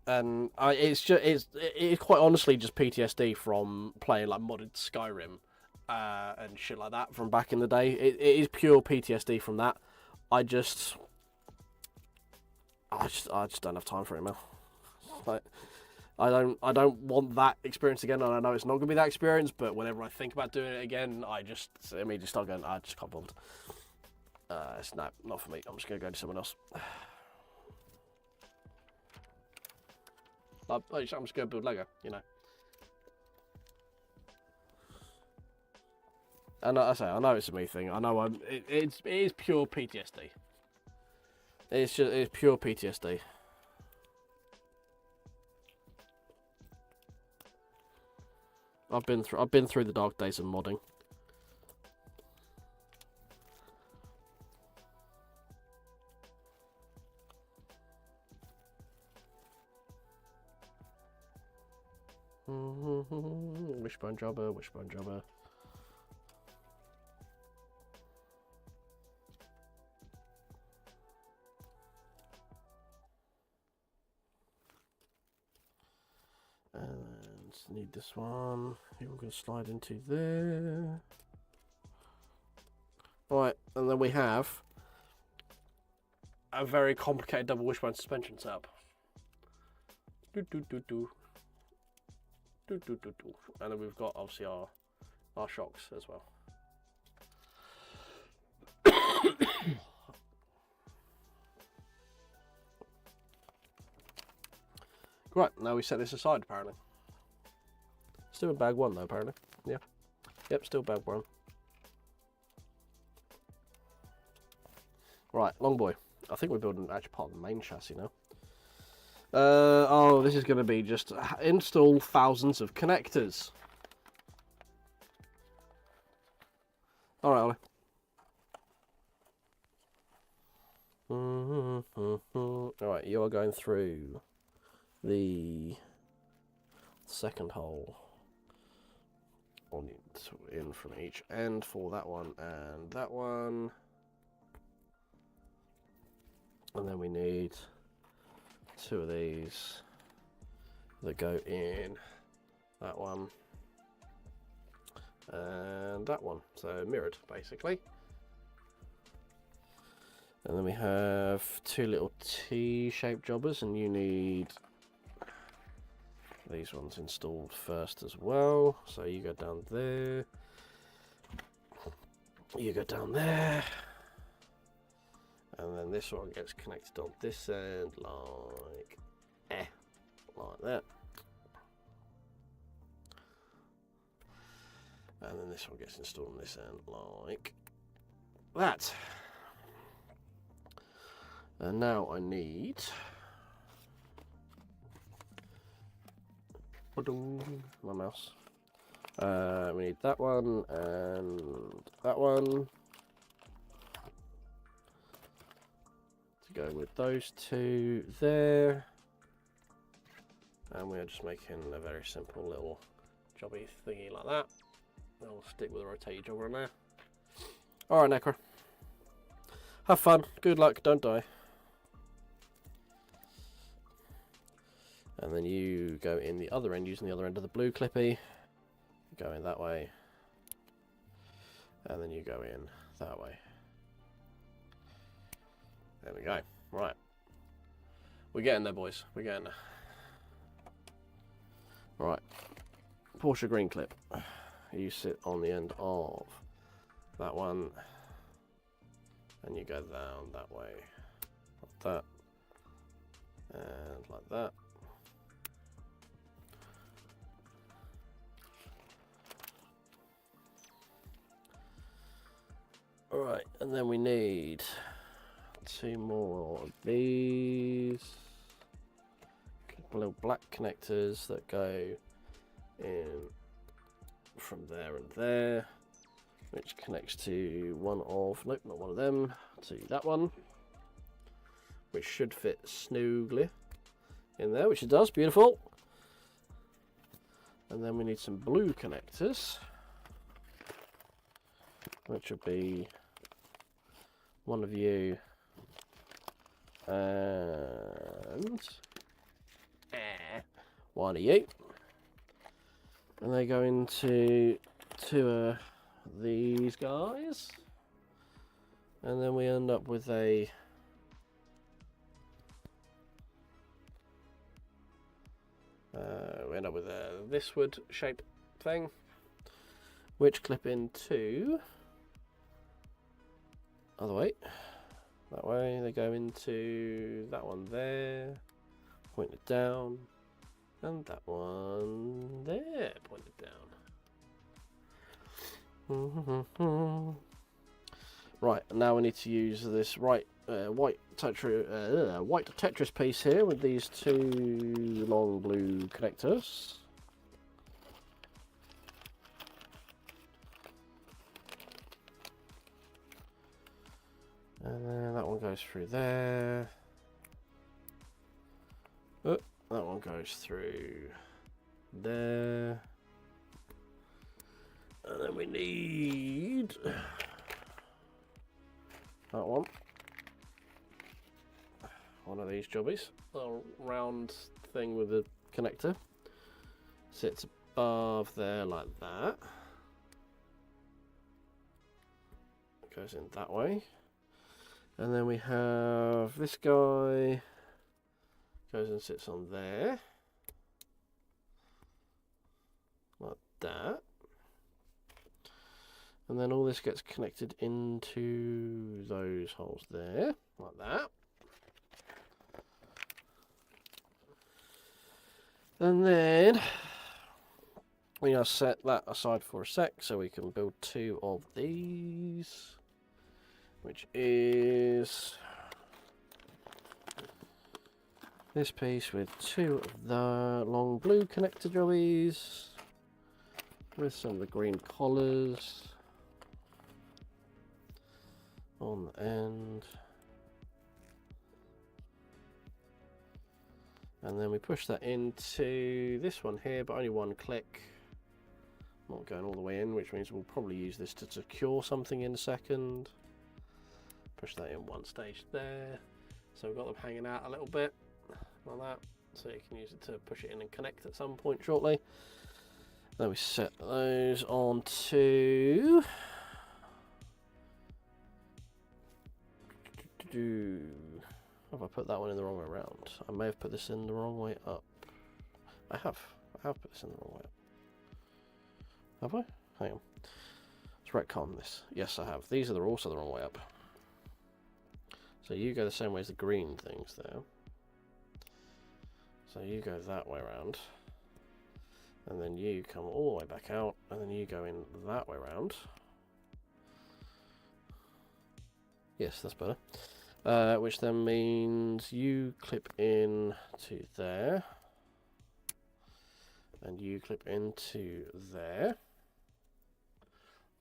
And it's quite honestly just PTSD from playing like modded Skyrim and shit like that from back in the day. It is pure PTSD from that. I just don't have time for it, man. Like, I don't want that experience again, and I know it's not gonna be that experience. But whenever I think about doing it again, I immediately start going, I just can't bother. It's not for me. I'm just gonna go to someone else. I'm just gonna build Lego, you know. And I know it's a me thing. I know it is pure PTSD. It's pure PTSD. I've been through the dark days of modding. Wishbone jobber, wishbone jobber. And need this one. Here we're going to slide into there. Right, and then we have a very complicated double wishbone suspension setup. And then we've got obviously our shocks as well. Right, now we set this aside apparently. Still bag one though apparently. Yeah. Yep, still bag one. Right, long boy. I think we're building actually part of the main chassis now. Oh, this is going to be just install thousands of connectors. All right, Ollie. All right, you are going through the second hole in from each end for that one and that one, and then we need two of these that go in that one and that one, so mirrored basically. And then we have two little T-shaped jobbers, and you need these ones installed first as well. So you go down there, you go down there, and then this one gets connected on this end like that. And then this one gets installed on this end like that. And now I need my mouse. We need that one and that one to go with those two there. And we're just making a very simple little jobby thingy like that. I'll stick with a rotating jobber in there. Alright, Necro. Have fun, good luck, don't die. And then you go in the other end using the other end of the blue clippy. Go in that way. And then you go in that way. There we go. Right. We're getting there, boys. We're getting there. Right. Porsche green clip. You sit on the end of that one. And you go down that way. Like that. And like that. Alright, and then we need 2 more of these little black connectors that go in from there and there, which connects to one of, nope, not one of them, to that one, which should fit snugly in there, which it does, beautiful. And then we need some blue connectors, which would be one of you and one of you, and they go into 2 these guys, and then we end up with a this wood shape thing, which clip into other way. That way they go into that one there, pointed down, and that one there, pointed down. Right, now we need to use this white Tetris piece here with these 2 long blue connectors. And then that one goes through there. Oh, that one goes through there. And then we need that one. One of these jobbies. A little round thing with a connector. Sits above there like that. Goes in that way. And then we have this guy, goes and sits on there, like that. And then all this gets connected into those holes there, like that. And then we now set that aside for a sec so we can build 2 of these, which is this piece with 2 of the long blue connector jobbies with some of the green collars on the end. And then we push that into this one here, but only 1 click. Not going all the way in, which means we'll probably use this to secure something in a second. Push that in 1 stage there. So we've got them hanging out a little bit like that. So you can use it to push it in and connect at some point shortly. Then we set those onto have I put that one in the wrong way around? I may have put this in the wrong way up. I have put this in the wrong way up. Have I? Hang on. Let's retcon this. Yes, I have. These are also the wrong way up. So you go the same way as the green things there. So you go that way around. And then you come all the way back out. And then you go in that way around. Yes, that's better. Which then means you clip in to there. And you clip into there.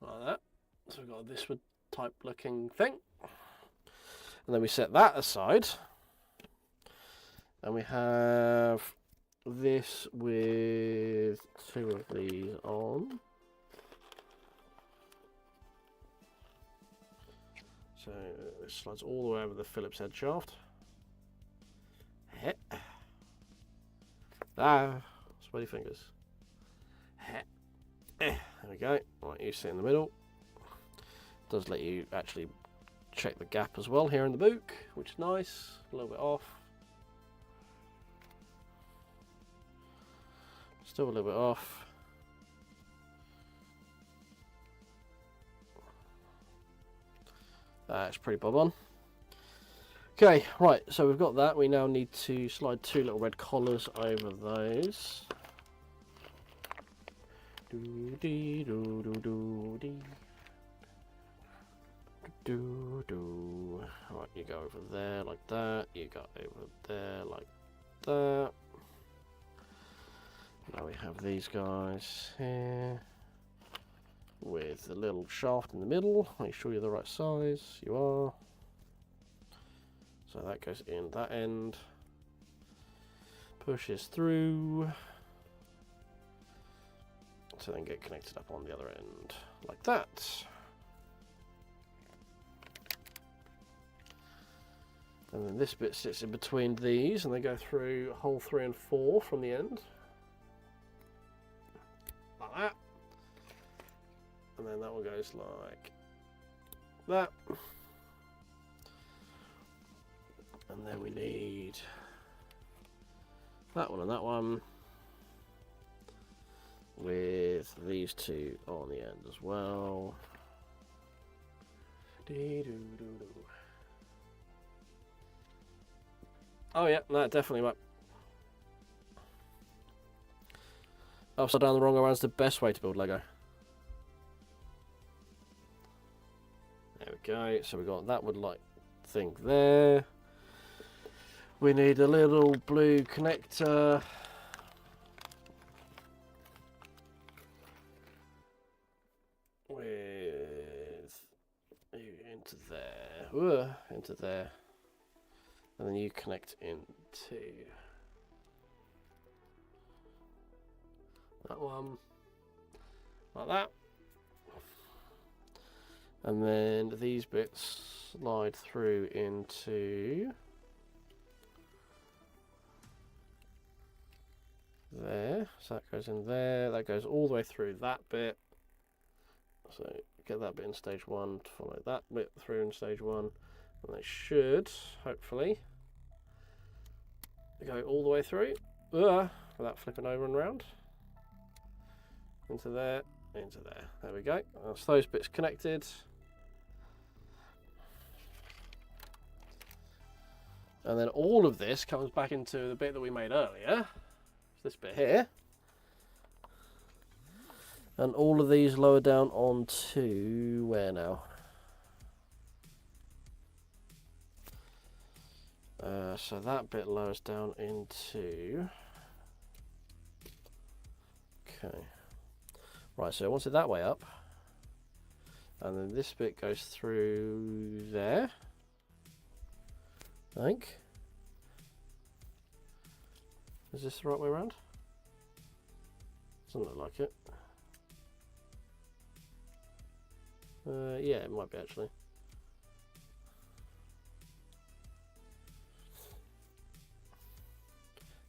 Like that. So we've got this wood type looking thing. And then we set that aside. And we have this with 2 of these on. So it slides all the way over the Phillips head shaft. Sweaty fingers. There we go. Right, you sit in the middle. Does let you actually check the gap as well here in the book, which is nice. A little bit off. Still a little bit off. That's pretty bob on. Okay, right, so we've got that. We now need to slide 2 little red collars over those. Doo-dee, doo-doo-doo-dee. Doo-doo. Right, you go over there like that. You go over there like that. Now we have these guys here with the little shaft in the middle. Make sure you're the right size. You are. So that goes in that end. Pushes through. To then get connected up on the other end like that. And then this bit sits in between these, and they go through hole 3 and 4 from the end. Like that. And then that one goes like that. And then we need that one and that one. With these 2 on the end as well. Dee-doo-doo-doo. Oh yeah, that definitely might. Upside down the wrong way around is the best way to build Lego. There we go. So we got that wood light thing there. We need a little blue connector. With into there. Into there. And then you connect into that one, like that. And then these bits slide through into there. So that goes in there, that goes all the way through that bit. So get that bit in stage 1, follow that bit through in stage 1, and they should, hopefully, go all the way through without flipping over and round. Into there, into there. There we go. That's those bits connected. And then all of this comes back into the bit that we made earlier. This bit here. And all of these lower down onto where now? So that bit lowers down into. Okay. Right, so I want it that way up. And then this bit goes through there. I think. Is this the right way around? Doesn't look like it. Yeah, it might be actually.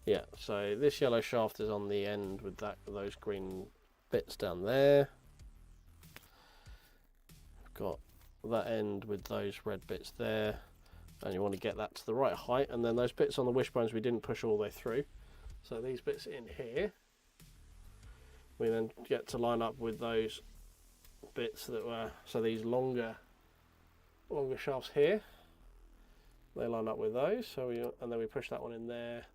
Yeah, so this yellow shaft is on the end with those green bits down there. We've got that end with those red bits there, and you want to get that to the right height, and then those bits on the wishbones we didn't push all the way through. So these bits in here, we then get to line up with those bits that were, so these longer shafts here, they line up with those. So and then we push that one in there,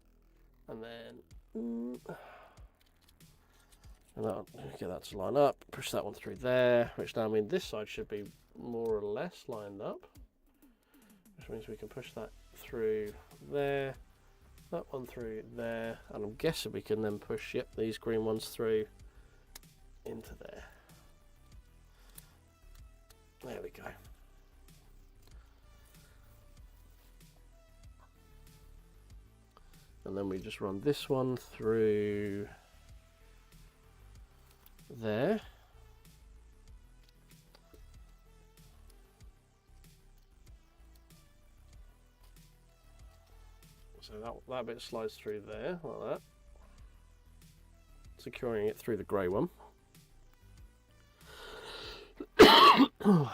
and then get that to line up, push that one through there, which now means this side should be more or less lined up, which means we can push that through there, that one through there, and I'm guessing we can then push these green ones through into there. There we go. And then we just run this one through there. So that bit slides through there, like that. Securing it through the grey one. And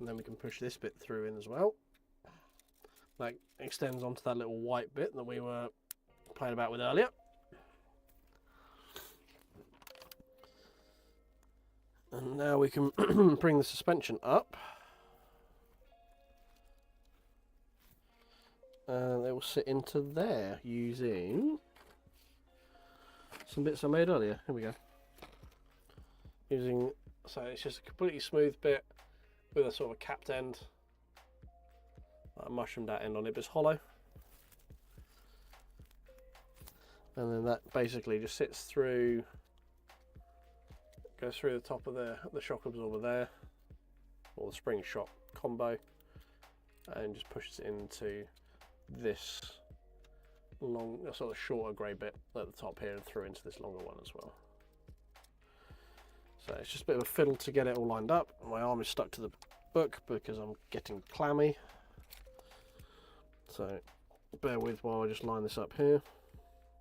then we can push this bit through in as well. That extends onto that little white bit that we were playing about with earlier. And now we can bring the suspension up. and they will sit into there using some bits I made earlier. Here we go. So it's just a completely smooth bit with a sort of a capped end, like a mushroomed out end on it, but it's hollow. And then that basically just sits through, goes through the top of the shock absorber there, or the spring shock combo, and just pushes it into this long, sort of shorter grey bit at the top here, and through into this longer one as well. So it's just a bit of a fiddle to get it all lined up. My arm is stuck to the book because I'm getting clammy. So bear with while I just line this up here.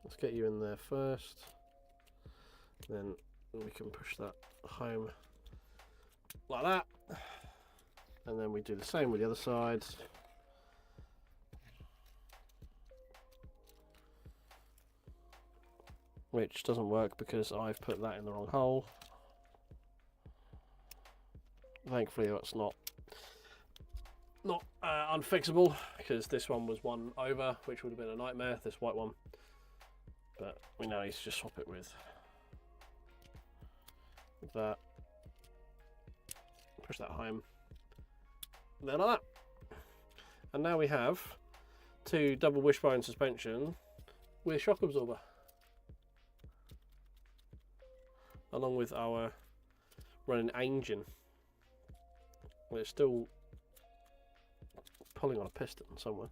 Let's get you in there first. Then we can push that home like that. And then we do the same with the other side. Which doesn't work because I've put that in the wrong hole. Thankfully that's not unfixable, because this one was one over, which would have been a nightmare, this white one. But we now need to just swap it with that. Push that home. There like that. And now we have two double wishbone suspension with shock absorber, along with our running engine. Well, it's still pulling on a piston somewhere.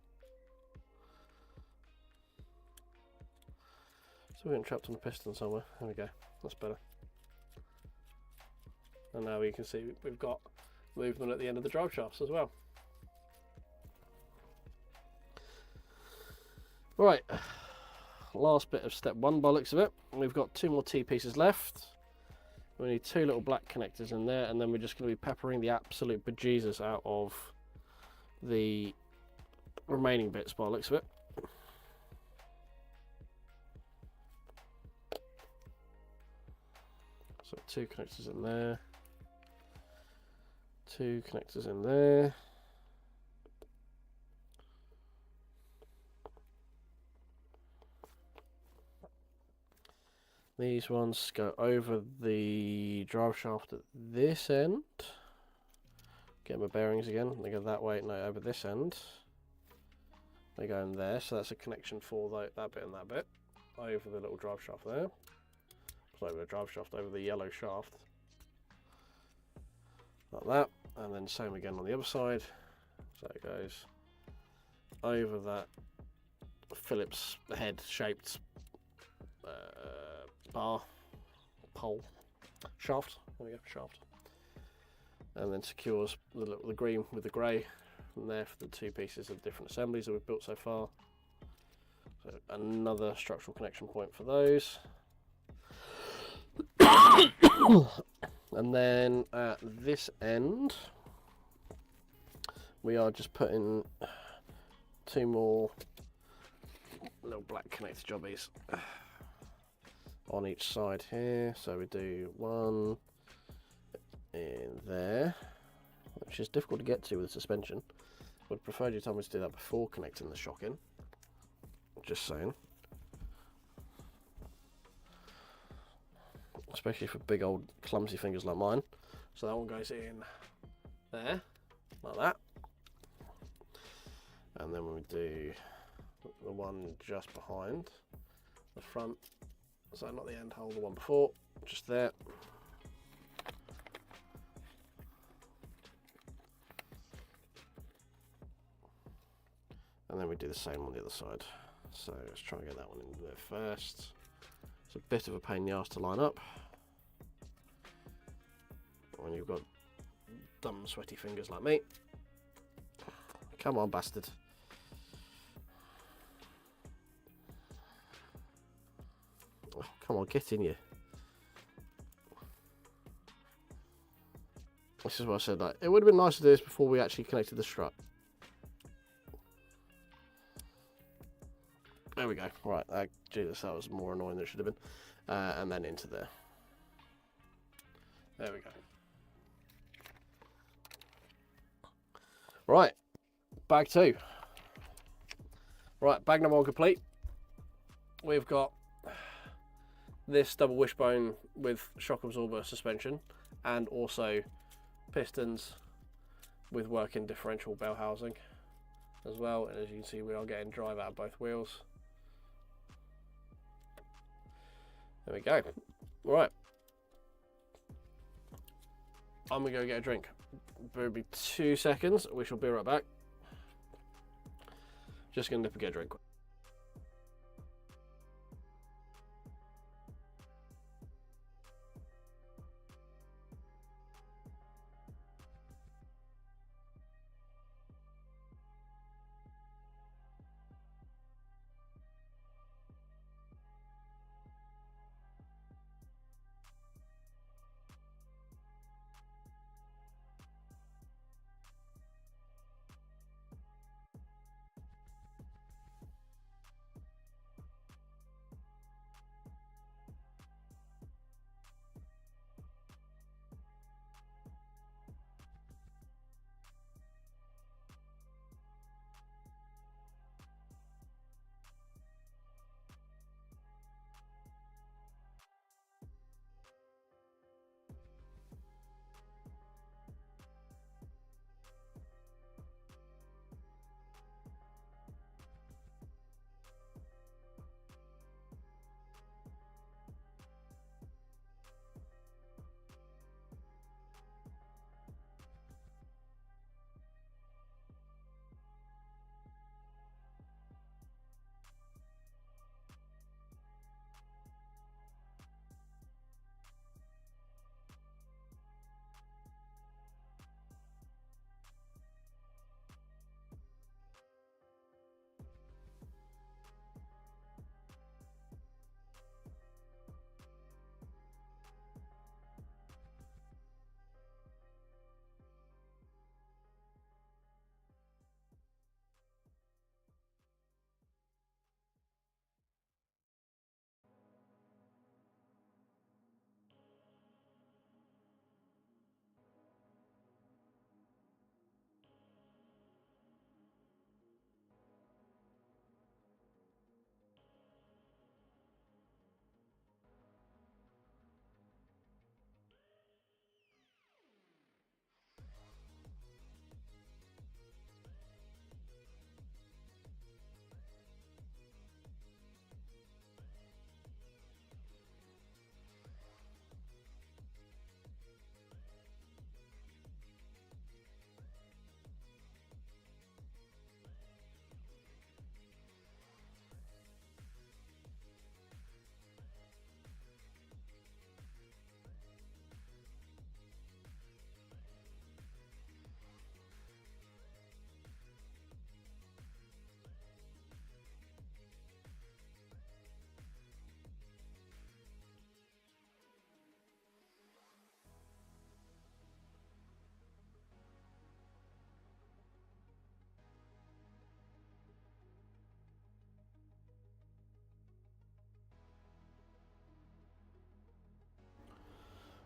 So we're getting trapped on a piston somewhere. There we go. That's better. And now you can see we've got movement at the end of the drive shafts as well. Right. Last bit of step one by the looks of it. We've got two more T-pieces left. We need two little black connectors in there, and then we're just going to be peppering the absolute bejesus out of the remaining bits by the looks of it. So two connectors in there, two connectors in there. These ones go over the drive shaft at this end. Get my bearings again. They go that way, no, over this end. They go in there, so that's a connection for that bit and that bit. Over the little drive shaft there. So over the drive shaft, over the yellow shaft. Like that. And then same again on the other side. So it goes over that Phillips head shaped pole shaft. There we go, shaft. And then secures the green with the grey from there for the two pieces of different assemblies that we've built so far. So another structural connection point for those. And then at this end we are just putting two more little black connector jobbies on each side here. So we do one in there, which is difficult to get to with the suspension. Would prefer you told me to do that before connecting the shock in. Just saying. Especially for big old clumsy fingers like mine. So that one goes in there, like that. And then we do the one just behind the front. So not the end hole, the one before, just there. And then we do the same on the other side. So let's try and get that one in there first. It's a bit of a pain in the arse to line up when you've got dumb sweaty fingers like me. Come on, bastard. Oh, come on, get in here. This is what I said, like, it would have been nice to do this before we actually connected the strut. There we go. Right, Jesus, that was more annoying than it should have been. And then into there. There we go. Right, bag two. Right, bag number 1 complete. We've got this double wishbone with shock absorber suspension, and also pistons with working differential bell housing as well. And as you can see, we are getting drive out of both wheels. There we go. Right, I'm gonna go get a drink. It'll be 2 seconds. We shall be right back. Just gonna nip and get a drink.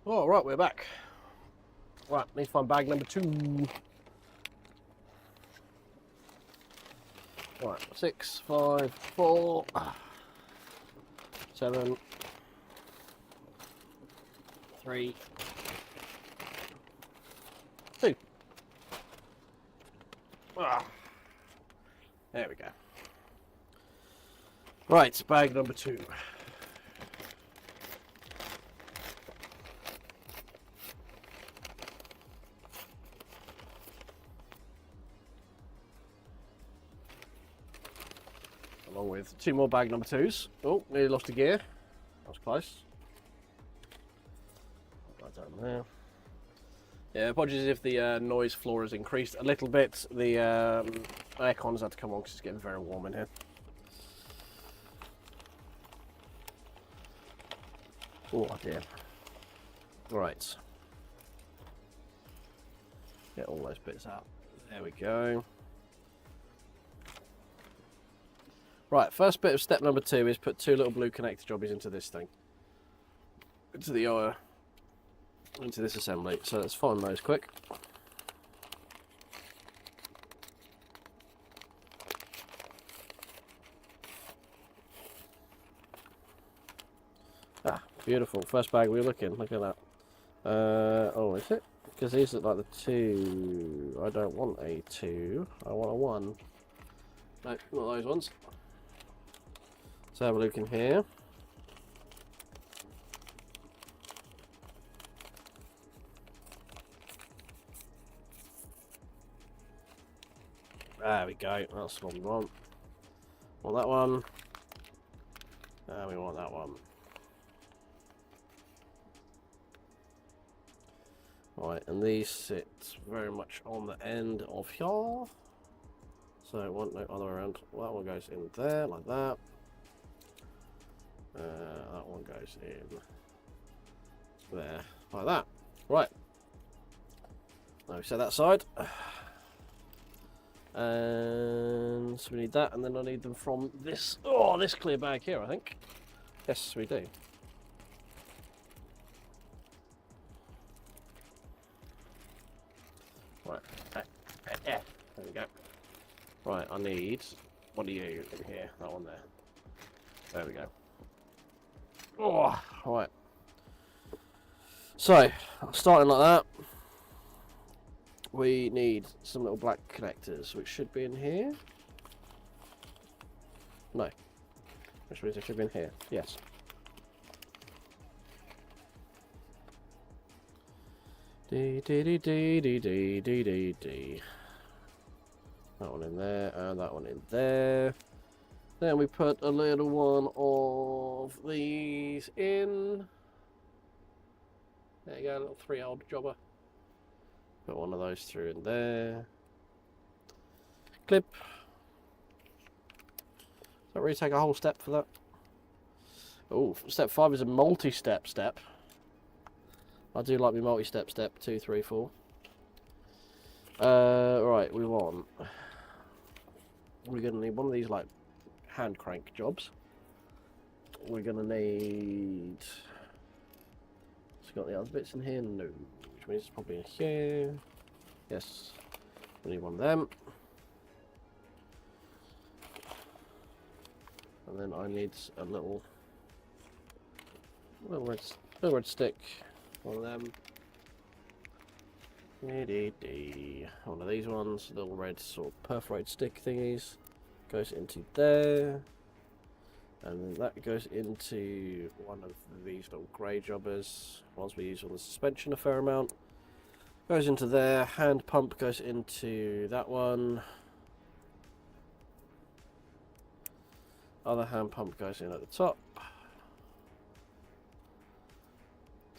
All right, we're back. Right, need to find bag number 2. Right, 6, 5, 4, 7, 3, 2. There we go. Right, bag number 2. Along with 2 more bag number 2s. Oh, nearly lost a gear. That was close. Right down there. Yeah, apologies if the noise floor has increased a little bit. The aircon's had to come on because it's getting very warm in here. Oh dear. Right. Get all those bits out. There we go. Right, first bit of step number 2 is put 2 little blue connector jobbies into this thing. Into the into this assembly. So let's find those quick. Ah, beautiful. First bag we were looking. Look at that. Oh, is it? Because these look like the 2. I don't want a 2. I want a 1. No, not those ones. Let's have a look in here. There we go. That's what we want. Want that one. And we want that one. Right, and these sit very much on the end of here. So it won't no other way around. That one goes in there, like that. That one goes in there, like that. Right. Now we set that aside. And so we need that, and then I need them from this, this clear bag here, I think. Yes, we do. Right, there we go. Right, I need, what are you in here? That one there. There we go. Oh, right. So, starting like that, we need some little black connectors, which should be in here. No. Which means they should be in here. Yes. That one in there, and that one in there. Then we put a little one of these in. There you go, a little 3-old jobber. Put one of those through in there. Clip. Don't really take a whole step for that. Oh, step 5 is a multi-step step. I do like my multi-step step 2, 3, 4. Right, we're gonna need one of these like hand crank jobs. We're gonna need. It's got the other bits in here. No, which means it's probably in here. Yes, we need one of them. And then I need a little red stick. One of them. One of these ones, little red sort of perforated stick thingies, goes into there, and then that goes into one of these little grey jobbers. Ones we use on the suspension a fair amount. Goes into there. Hand pump goes into that one. Other hand pump goes in at the top.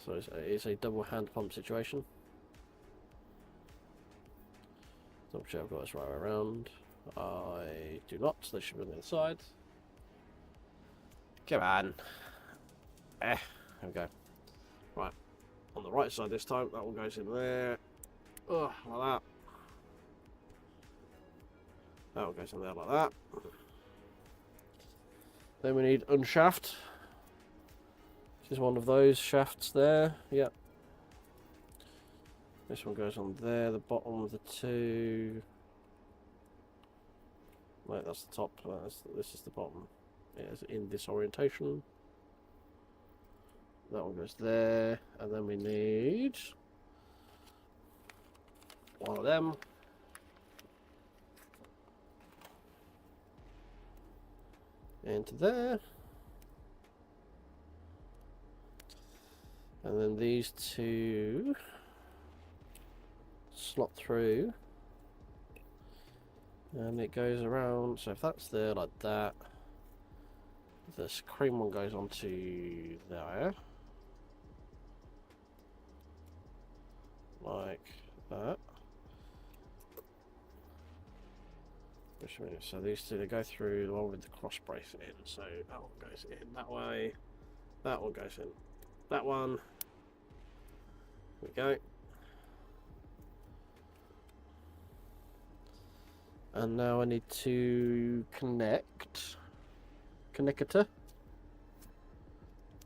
So it's a double hand pump situation. Double check I've got this right way around. I do not, so they should be on the other side. Come on. There we go. Right. On the right side this time, that one goes in there. Oh, like that. That one goes in there like that. Then we need unshaft. This is one of those shafts there. Yep. This one goes on there, the bottom of the 2. Right, that's the top. This is the bottom. It's in this orientation. That one goes there, and then we need one of them. Into there. And then these 2 slot through, and it goes around. So if that's there like that, this cream one goes onto there, like that. So these 2, they go through the one with the cross brace in. So that one goes in that way, that one goes in that one. There we go. And now I need to connect connector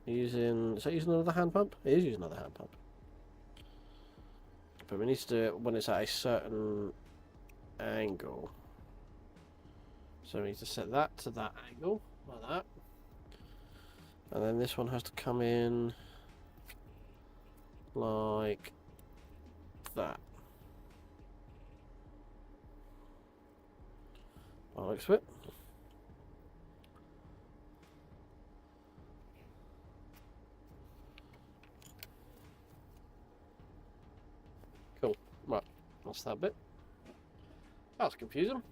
using, is that using another hand pump? It is using another hand pump, but we need to do it when it's at a certain angle. So we need to set that to that angle like that, And then this one has to come in like that. That looks it. Cool. Right, that's that bit. That's confusing.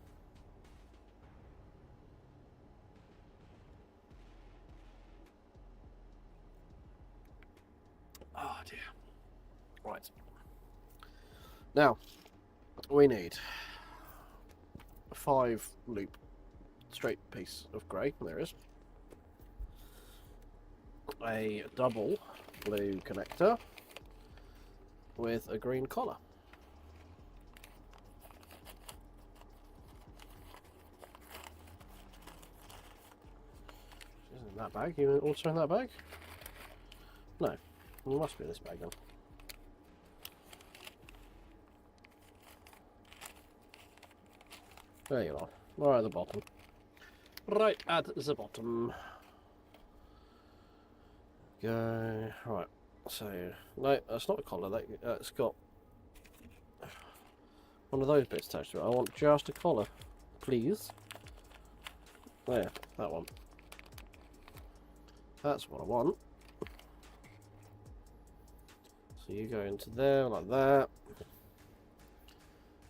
Oh dear. Right. Now, we need a 5-loop straight piece of grey. There is. A double blue connector with a green collar. Isn't in that bag? You also in that bag? No. It must be in this bag then. There you are. Right at the bottom. Right at the bottom. Go. Right. So, no, that's not a collar. That's got one of those bits attached to it. I want just a collar, please. There, that one. That's what I want. So you go into there like that.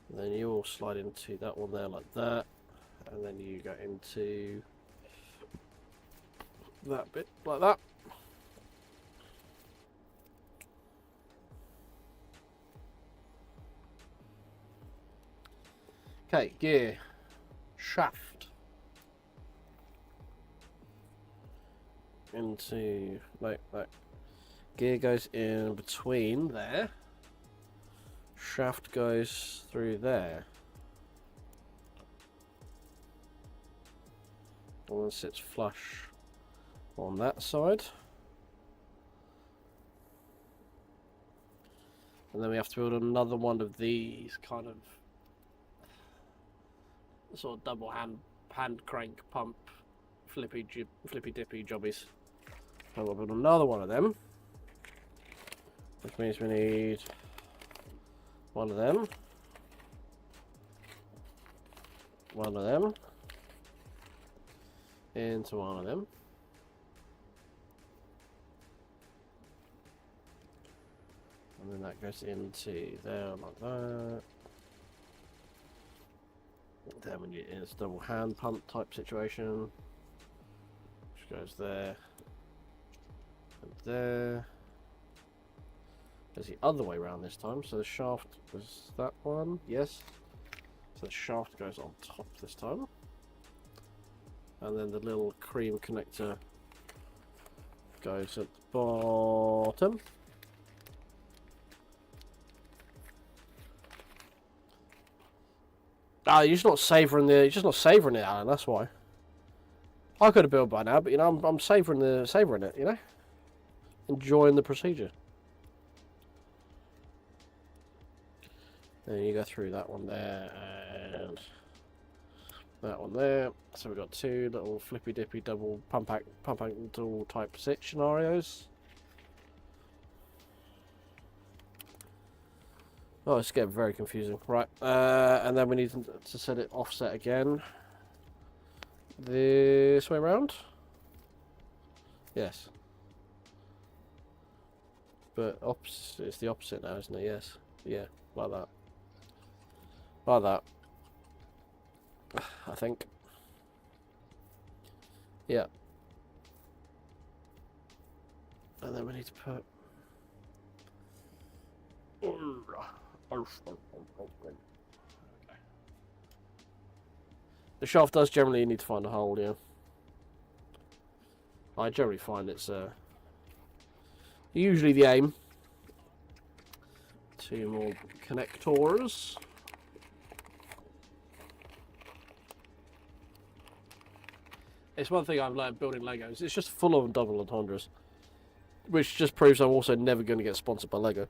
And then you all slide into that one there like that. And then you go into that bit like that. Okay, gear, shaft, into, no, gear goes in between there, shaft goes through there, and then sits flush on that side, and then we have to build another one of these kind of sort of double hand crank pump flippy dippy jobbies. So we'll build another one of them, which means we need one of them, into one of them, and then that goes into there like that. Then when it's a double hand pump type situation, which goes there and there. There's the other way around this time, so the shaft was that one, yes. So the shaft goes on top this time, and then the little cream connector goes at the bottom. Ah, you're just not savouring it, Alan. That's why. I could have built by now, but you know, I'm savouring it. You know, enjoying the procedure. Then you go through that one there and that one there. So we've got two little flippy dippy double pump ankle type scenarios. Oh, it's getting very confusing. Right, and then we need to set it offset again. This way around? Yes. But it's the opposite now, isn't it? Yes. Yeah, like that. Like that. I think. Yeah. And then we need to put... Okay. The shaft does generally need to find a hole, yeah. I generally find it's usually the aim. Two more connectors. It's one thing I've learned building Legos. It's just full of double entendres, which just proves I'm also never going to get sponsored by Lego.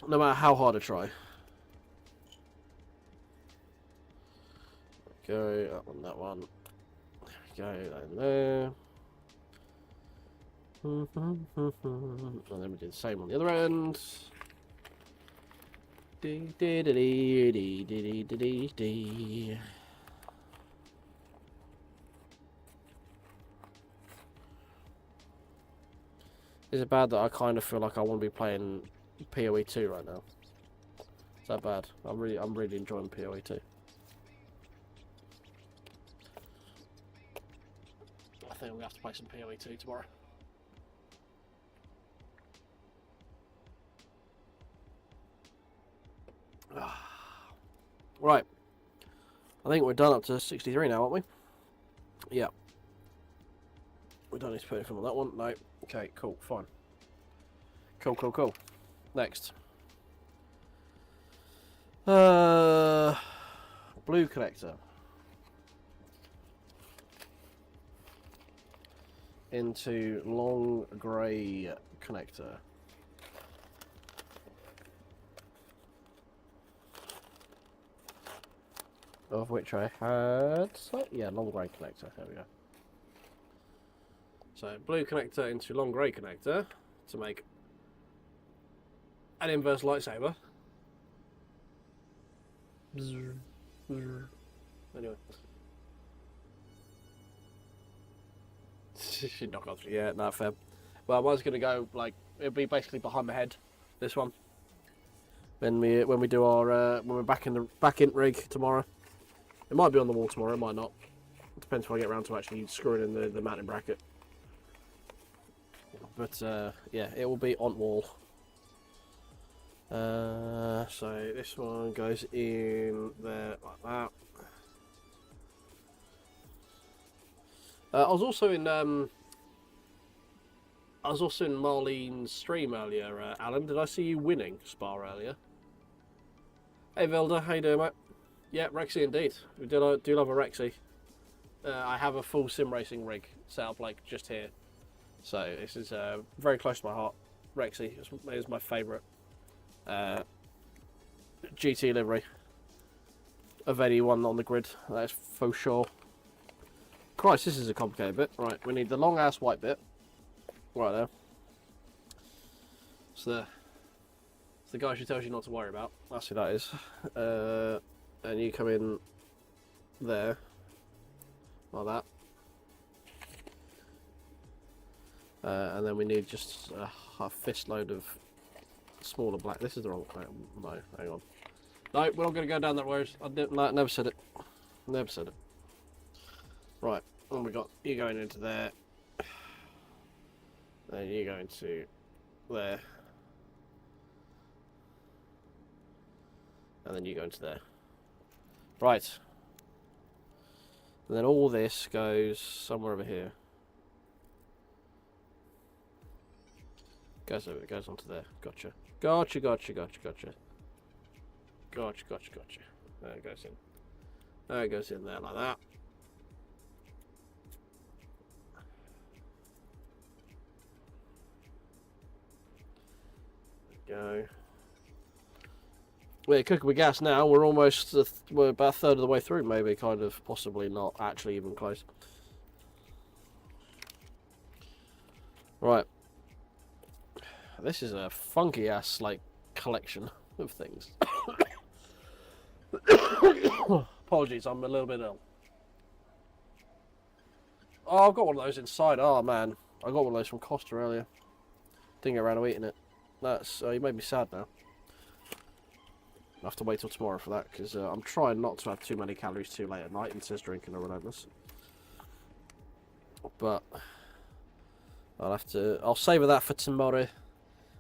No matter how hard I try. Go up on that one. There we go there. And then we do the same on the other end. Is it bad that I kind of feel like I want to be playing PoE 2 right now? Is that bad? I'm really enjoying PoE 2. I think we'll have to play some PoE 2 tomorrow. Right. I think we're done up to 63 now, aren't we? Yeah. We don't need to put anything on that one. No. Okay, cool, fine. Cool. Next. Blue connector. Into long grey connector. Of which I had... yeah, long grey connector. There we go. So, blue connector into long grey connector to make an inverse lightsaber. Anyway. Should knock off. Yeah, no, fair. Well, I was going to go, like, it'll be basically behind my head, this one. When we do our, when we're back in rig tomorrow. It might be on the wall tomorrow, it might not. It depends if I get around to actually screwing in the mounting bracket. But, yeah, it will be on wall. So this one goes in there like that. I was also in Marlene's stream earlier, Alan. Did I see you winning Spa earlier? Hey Velda, how you doing, mate? Yeah, Rexy indeed. We do love a Rexy. I have a full sim racing rig set up like just here. So this is very close to my heart. Rexy is my favourite GTE livery of anyone on the grid. That's for sure. Christ, this is a complicated bit. Right, we need the long ass white bit. Right there. So it's the guy who tells you not to worry about. That's who that is. And you come in there like that. And then we need just a fist load of smaller black. This is the wrong. No, hang on. No, we're not going to go down that road. I never said it. Never said it. Right, and we got you going into there. Then you go into there. And then you go into there. Right. And then all this goes somewhere over here. Goes onto there. Gotcha. Gotcha. There it goes in. There it goes in there like that. Go. We're cooking with gas now. We're almost we're about a third of the way through, maybe, kind of, possibly not, actually even close. Right. This is a funky ass like collection of things. Apologies, I'm a little bit ill. Oh, I've got one of those inside. Oh man, I got one of those from Costa earlier. Didn't get around to eating it. That's you made me sad now. I'll have to wait till tomorrow for that because I'm trying not to have too many calories too late at night and says drinking are relentless. But I'll savour that for tomorrow.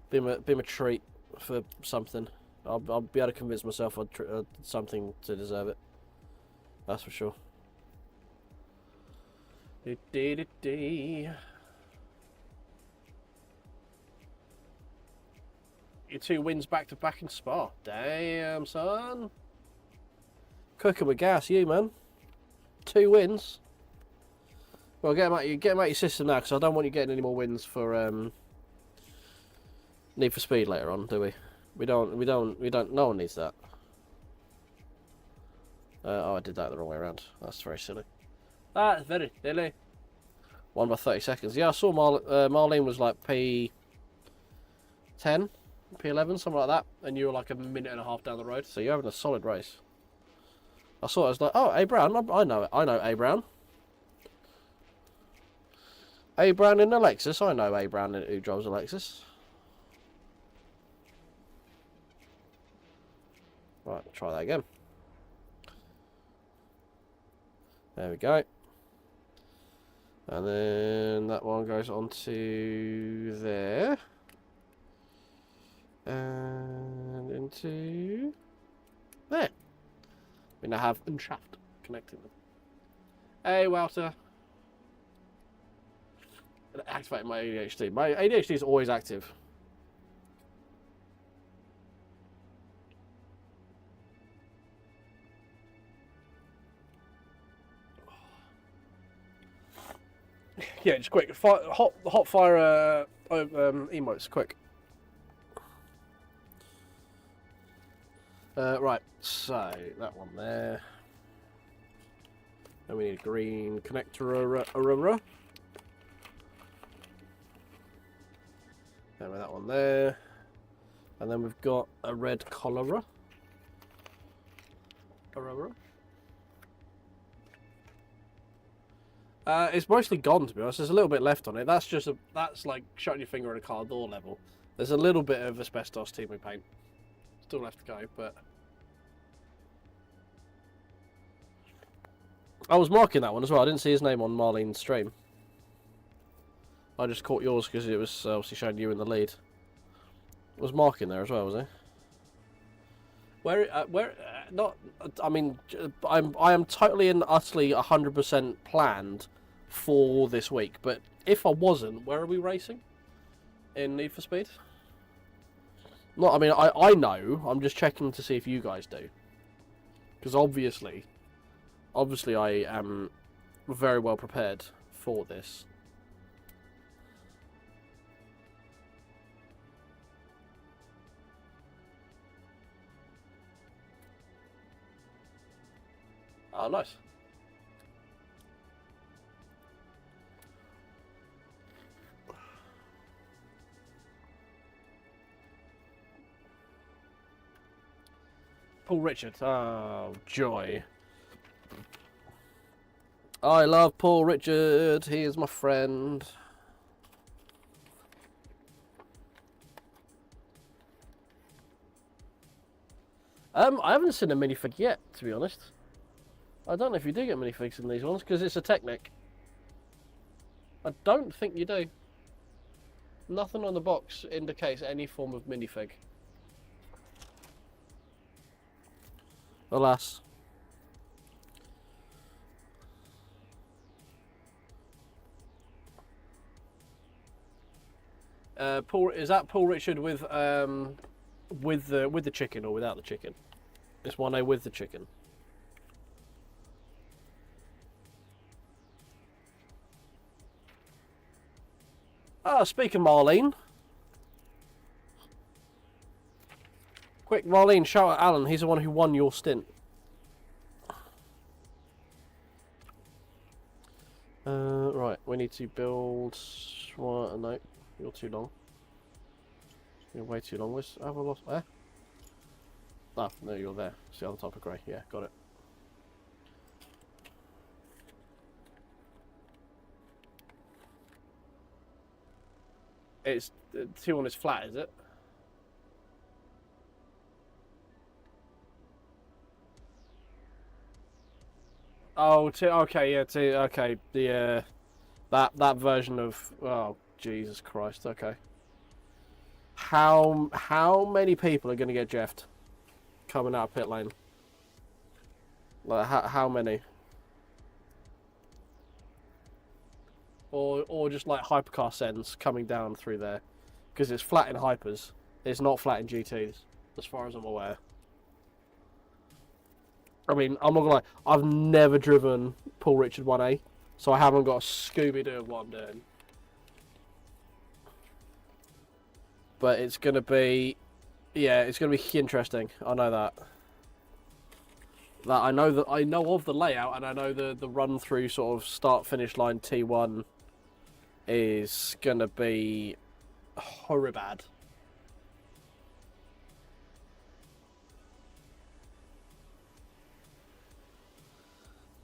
Be my treat for something. I'll be able to convince myself I'd something to deserve it. That's for sure. Your 2 wins back to back in Spa. Damn, son. Cooking with gas, you man. 2 wins. Well, get them out your system now, because I don't want you getting any more wins for Need for Speed later on, do we? We don't. No one needs that. Oh, I did that the wrong way around. That's very silly. That's very silly. Won by 30 seconds. Yeah, I saw Marlene was like P10, P11, something like that. And you were like a minute and a half down the road. So you're having a solid race. I saw it, I was like, oh, A. Brown, I know A. Brown. A. Brown in a Lexus, I know A. Brown who drives a Lexus. Right, try that again. There we go. And then that one goes on to there. And into there. We now have unshaft connecting them. Hey, Walter. Activating my ADHD. My ADHD is always active. Yeah, just quick. Hot fire emotes, quick. Right, so that one there. Then we need a green connector aurora. Then with that one there. And then we've got a red cholera. Aurora. It's mostly gone, to be honest. There's a little bit left on it. That's just that's like shutting your finger at a car door level. There's a little bit of asbestos teaming paint still left to go, but I was marking that one as well. I didn't see his name on Marlene's stream. I just caught yours because it was obviously showing you in the lead. Was marking there as well, was he? Not. I mean, I am totally and utterly 100% planned for this week. But if I wasn't, where are we racing? In Need for Speed? No, I mean, I know. I'm just checking to see if you guys do. Because obviously I am very well prepared for this. Oh, nice. Paul Richard. Oh, joy. I love Paul Richard. He is my friend. I haven't seen a minifig yet, to be honest. I don't know if you do get minifigs in these ones, because it's a Technic. I don't think you do. Nothing on the box indicates any form of minifig. Alas. Paul, is that Paul Richard with the chicken or without the chicken? It's 1A with the chicken. Ah, speaking of Marlene. Quick, Marlene, shout out Alan. He's the one who won your stint. Right, we need to build... Well, no, you're too long. You're way too long. Have I lost... There? Ah, no, you're there. It's the other type of grey. Yeah, got it. It's 2 on is flat, is it? Oh, okay, yeah, okay, the that version of, oh Jesus Christ, okay. How many people are going to get jeffed coming out of pit lane? Like how many? Or just like hypercar sends coming down through there, because it's flat in hypers. It's not flat in GTs, as far as I'm aware. I mean, I'm not gonna lie, I've never driven Paul Richard 1A, so I haven't got a Scooby-Doo of what I'm doing. But it's gonna be, yeah, it's gonna be interesting. I know that. That I know of the layout, and I know the run through sort of start finish line T1 is gonna be horribad.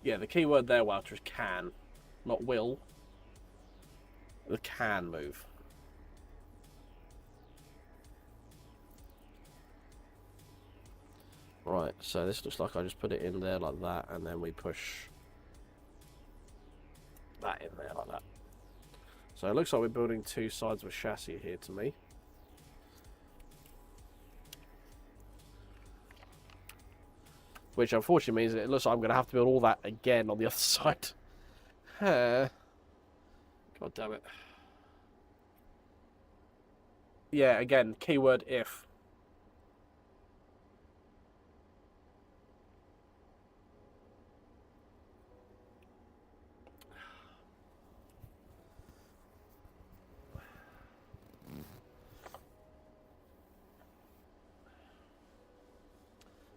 Yeah, the key word there, Walter, is can, not will. The can move. Right, so this looks like I just put it in there like that, and then we push that in there like that. So it looks like we're building two sides of a chassis here to me. Which unfortunately means it looks like I'm going to have to build all that again on the other side. God damn it. Yeah, again, keyword if.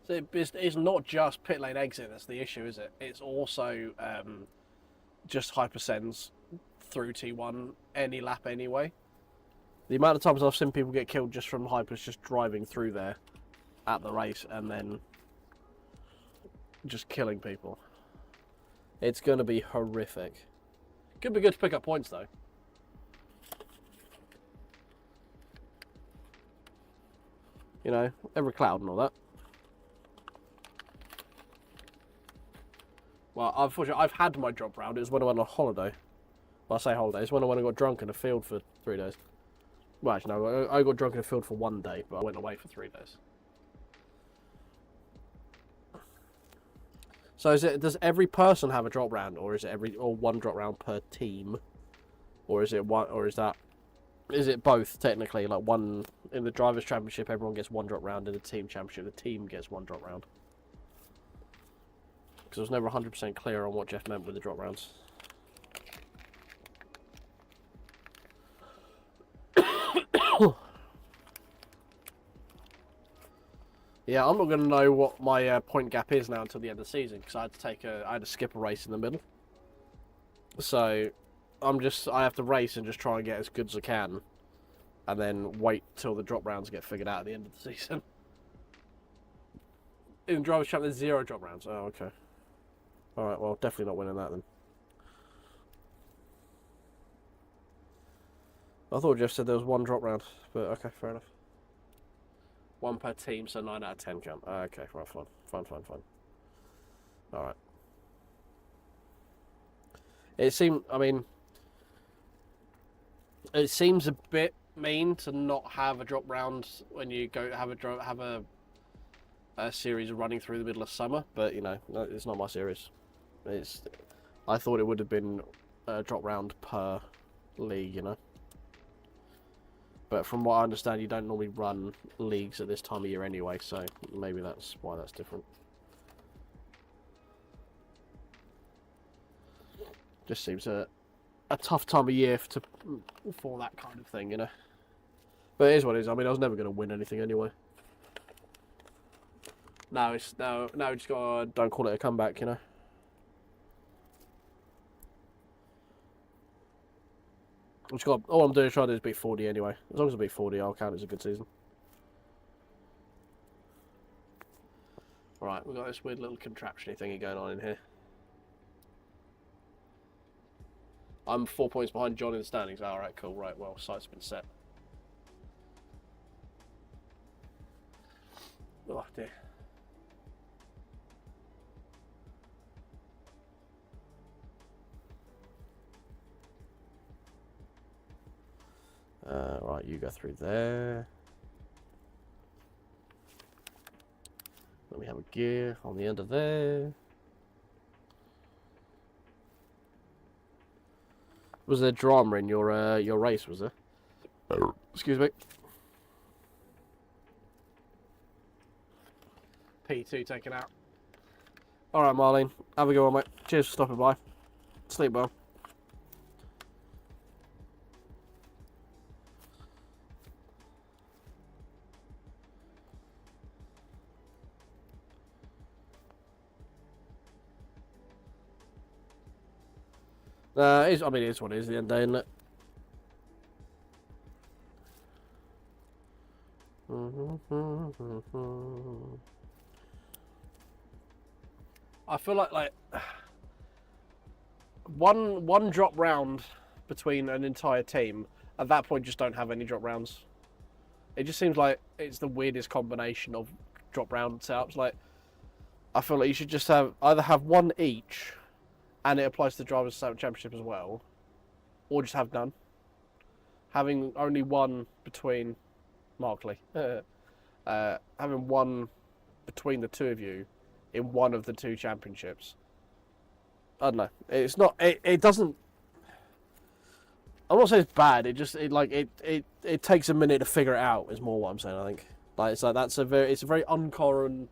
So it's not just pit lane exit that's the issue, is it? It's also just hypersends through T1 any lap anyway. The amount of times I've seen people get killed just from hypers just driving through there at the race and then just killing people. It's going to be horrific. Could be good to pick up points though. You know, every cloud and all that. Well, unfortunately, I've had my drop round. It was when I went on holiday. Well, I say holiday. It's when I went and got drunk in a field for 3 days. Well, actually, no, I got drunk in a field for 1 day, but I went away for 3 days. So is it? Does every person have a drop round, or is it one drop round per team, or is it one, or is it both technically? Like one in the drivers' championship, everyone gets one drop round. In the team championship, the team gets one drop round. Because I was never 100% clear on what Jeff meant with the drop rounds. Yeah, I'm not going to know what my point gap is now until the end of the season because I had to skip a race in the middle. So I have to race and just try and get as good as I can, and then wait till the drop rounds get figured out at the end of the season. In the Drivers' Champ, there's 0 drop rounds. Oh, okay. Alright, well, definitely not winning that then. I thought Jeff said there was 1 drop round, but okay, fair enough. 1 per team, so 9 out of 10 count. Okay, right, fine. Alright. It seems a bit mean to not have a drop round when you go have a series running through the middle of summer, but you know, it's not my series. I thought it would have been a drop round per league, you know. But from what I understand, you don't normally run leagues at this time of year anyway, so maybe that's why that's different. Just seems a tough time of year for that kind of thing, you know. But it is what it is. I mean, I was never going to win anything anyway. No, just gotta don't call it a comeback, you know. All I'm doing is trying to do is beat 40 anyway. As long as I beat 40, I'll count it as a good season. Right, we've got this weird little contraption-y thingy going on in here. I'm 4 points behind John in the standings. Alright, cool. Right, well, sight's been set. Oh, dear. Right, you go through there. Let me have a gear on the end of there. Was there drama in your race, was there? Excuse me. P2 taken out. Alright, Marlene. Have a good one, mate. Cheers for stopping by. Sleep well. I mean, it's what it is at the end of the day, isn't it? I feel like one drop round between an entire team at that point just don't have any drop rounds. It just seems like it's the weirdest combination of drop round setups. Like, I feel like you should just either have one each, and it applies to the Drivers' Championship as well, or just have none. Having only one between Markley, having one between the two of you in one of the two championships. I don't know. It's not. It doesn't. I'm not saying it's bad. It takes a minute to figure it out. Is more what I'm saying. I think. Like, it's like it's a very uncommon,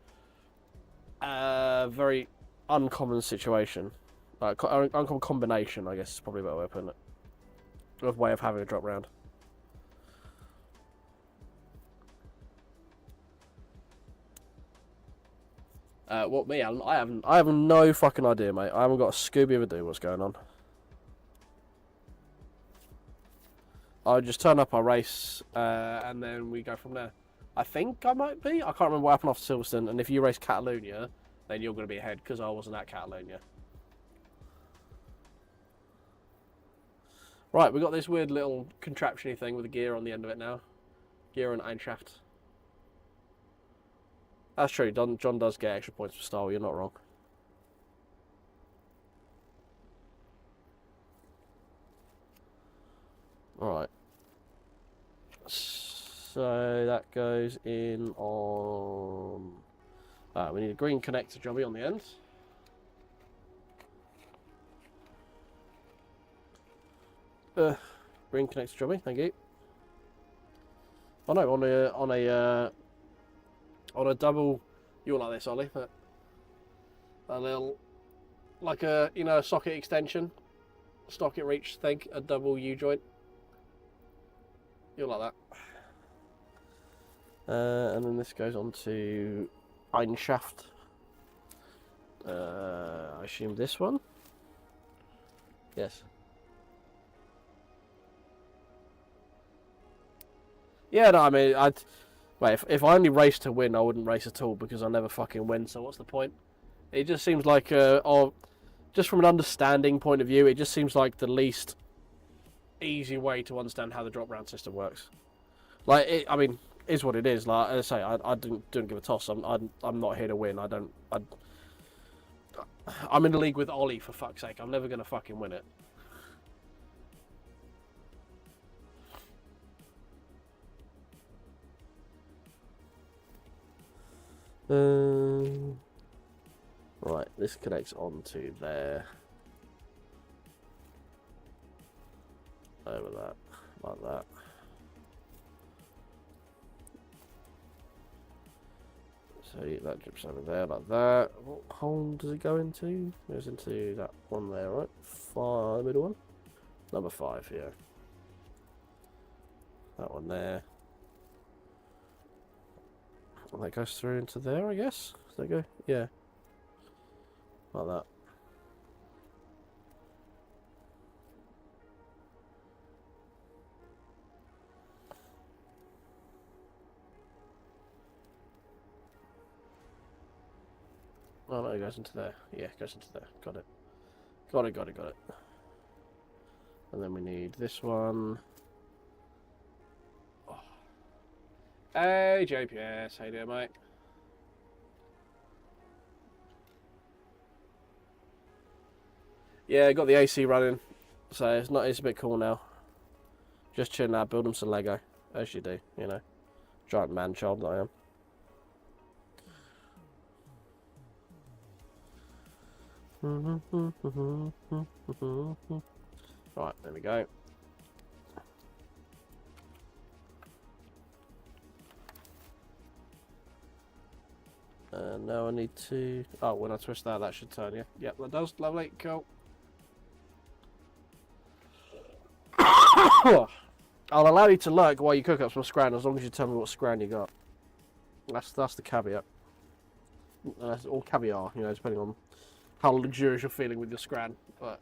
very uncommon situation. Like, uncommon combination, I guess is probably a better way of putting it. Of way of having a drop round. What me? I have no fucking idea, mate. I haven't got a Scooby of a do what's going on. I just turn up our race, and then we go from there. I think I might be. I can't remember what happened off Silverstone. And if you race Catalunya, then you're going to be ahead because I wasn't at Catalunya. Right, we've got this weird little contraption-y thing with a gear on the end of it now. Gear and Einschaft. That's true. John does get extra points for style. You're not wrong. Alright. So that goes in on... we need a green connector jobby on the end. Green connector jobby, thank you. Oh no, on a double, you're like this, Ollie, but a little, like a, you know, a socket extension, socket reach thing, a double U-joint. You're like that. And then this goes on to Einschaft. I assume this one? Yes. Yeah, no, I mean, wait, if I only raced to win, I wouldn't race at all because I never fucking win, so what's the point? It just seems like, just from an understanding point of view, it just seems like the least easy way to understand how the drop round system works. Like, I mean, is what it is. Like I say, I don't give a toss. I'm not here to win. I'm in the league with Ollie, for fuck's sake. I'm never gonna fucking win it. Right, this connects onto there. Over that, like that. So that drips over there like that. What hole does it go into? It goes into that one there, right? The middle one? Number 5, yeah. That one there. And that goes through into there, I guess. Does that go? Yeah. Like that. Oh no, it goes into there. Yeah, it goes into there. Got it. Got it. And then we need this one. Oh. Hey, JPS. How you doing, mate? Yeah, got the AC running. So it's a bit cool now. Just chilling out, building some Lego. As you do, you know. Giant man-child that I am. Right, there we go. And now I need to... Oh, when I twist that should turn, yeah. Yep, that does. Lovely, cool. I'll allow you to lurk while you cook up some scran, as long as you tell me what scran you got. That's the caveat. Or caviar, you know, depending on how luxurious you're feeling with your scran. But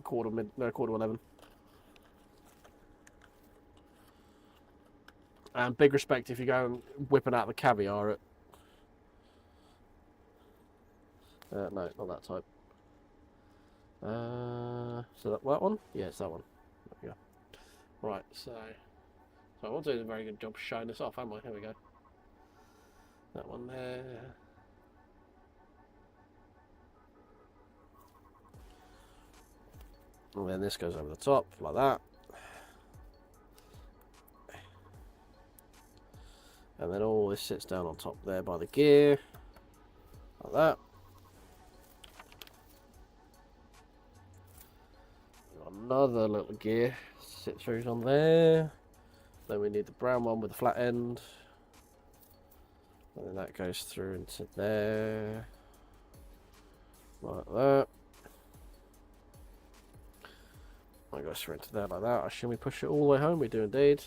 quarter 11. And big respect if you go and whipping out the caviar at... no, not that type. So that one? Yeah, it's that one. There we go. Right, so I'm not doing a very good job showing this off, am I? Here we go. That one there. And then this goes over the top, like that. And then all this sits down on top there by the gear, like that. Another little gear sits through on there. Then we need the brown one with the flat end. And then that goes through into there, like that. That goes through into there like that. I assume we push it all the way home. We do indeed.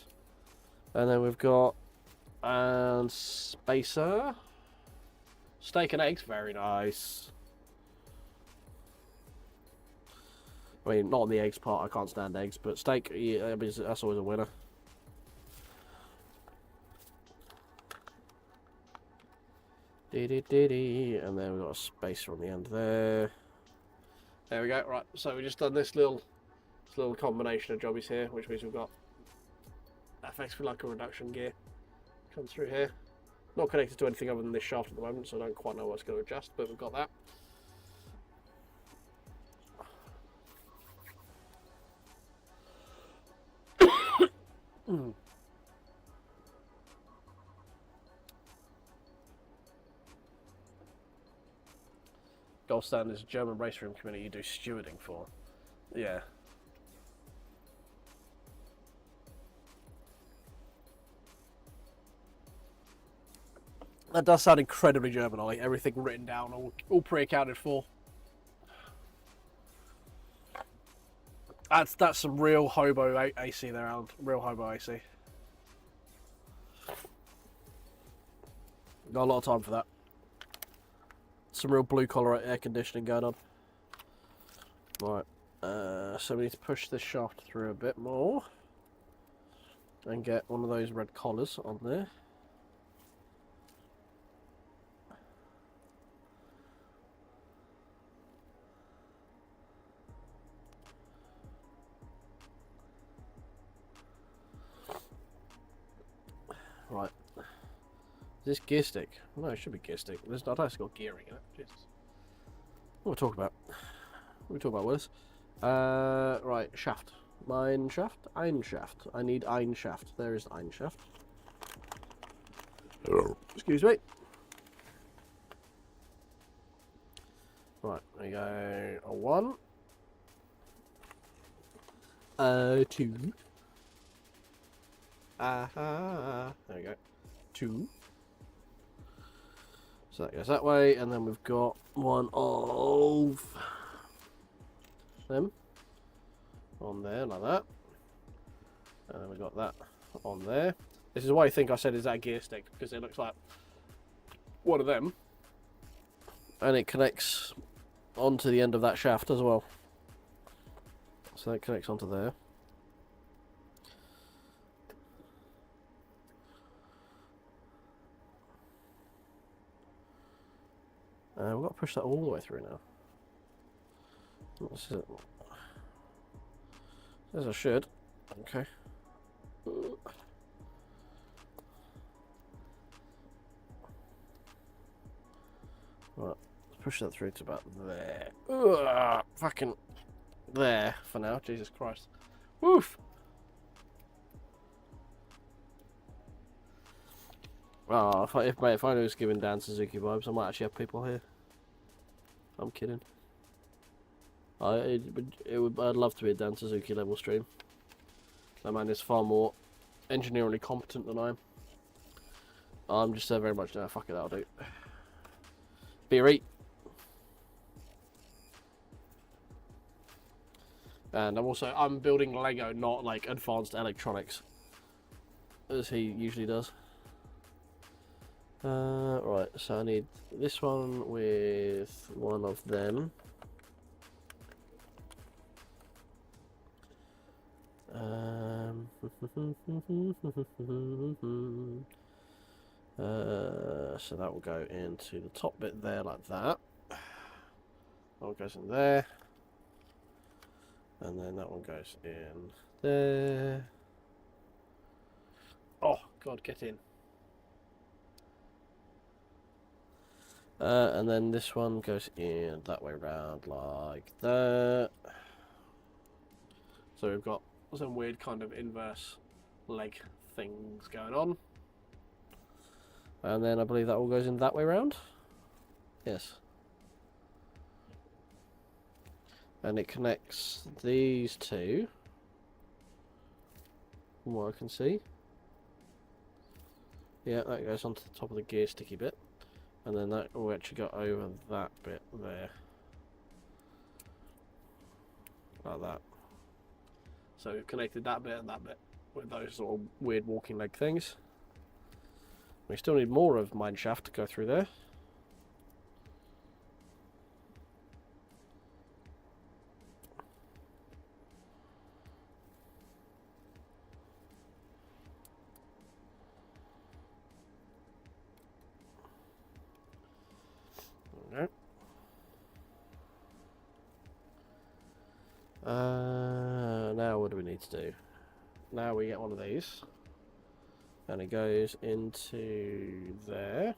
And then we've got and spacer, steak and eggs, very nice. I mean, not on the eggs part, I can't stand eggs, but steak, yeah, that's always a winner. And then we've got a spacer on the end there. There we go. Right, so we've just done this little combination of jobbies here, which means we've got effectively like a reduction gear. Comes through here. Not connected to anything other than this shaft at the moment, so I don't quite know what's going to adjust, but we've got that. Gold standard is a German race room community you do stewarding for. Yeah. That does sound incredibly German, Ollie. Everything written down, all pre-accounted for. That's some real hobo AC there, Alan. Real hobo AC. Got a lot of time for that. Some real blue collar air conditioning going on. Right. So we need to push this shaft through a bit more and get one of those red collars on there. Right. Is this gear stick? No, it should be gear stick. There's not actually got gearing in it. Jesus. What are we talking about? What are we talking about, Willis? Right, shaft. Mine shaft? Ein shaft. I need ein shaft. There is ein shaft. Excuse me. Right, there you go. A 1. 2. There we go. 2. So that goes that way, and then we've got one of them on there, like that. And then we've got that on there. This is why I think I said is that a gear stick, because it looks like one of them. And it connects onto the end of that shaft as well. So that connects onto there. We've got to push that all the way through now. This is it. As I should. Okay. Right, let's push that through to about there. Fucking there for now. Jesus Christ. Woof! Oh, if I was giving Dan Suzuki vibes, I might actually have people here. I'm kidding. I'd love to be a Dan Suzuki level stream. That man is far more engineeringly competent than I am. I'm just very much no, fuck it, that'll do. Beer eat. And I'm building Lego, not like advanced electronics, as he usually does. Right, so I need this one with one of them. So that will go into the top bit there like that. That one goes in there. And then that one goes in there. Oh, God, get in. And then this one goes in that way round like that. So we've got some weird kind of inverse leg things going on. And then I believe that all goes in that way round. Yes. And it connects these two, from what I can see. Yeah, that goes onto the top of the gear sticky bit. And then that will actually go over that bit there. Like that. So we've connected that bit and that bit with those sort of weird walking leg things. We still need more of mineshaft to go through there. Okay. Now what do we need to do? Now we get one of these. And it goes into there.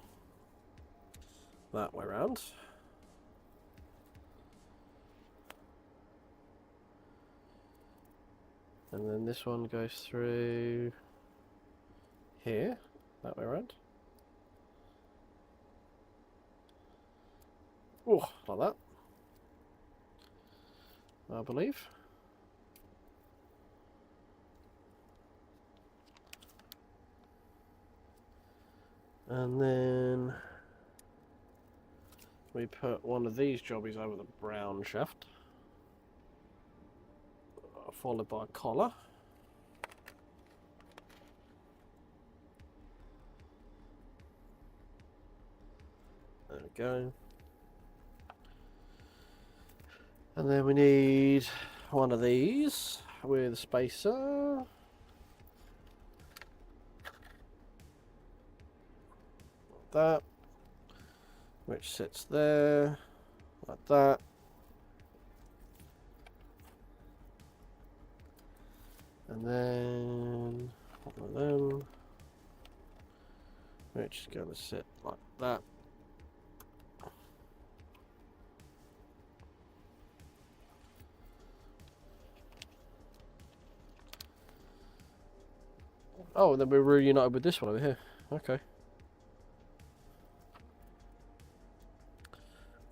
That way around. And then this one goes through here. That way around. Oh, like that. I believe. And then we put one of these jobbies over the brown shaft, followed by a collar. There we go. And then we need one of these with a spacer. Like that. Which sits there. Like that. And then one of them. Which is going to sit like that. Oh, and then we're reunited with this one over here. Okay.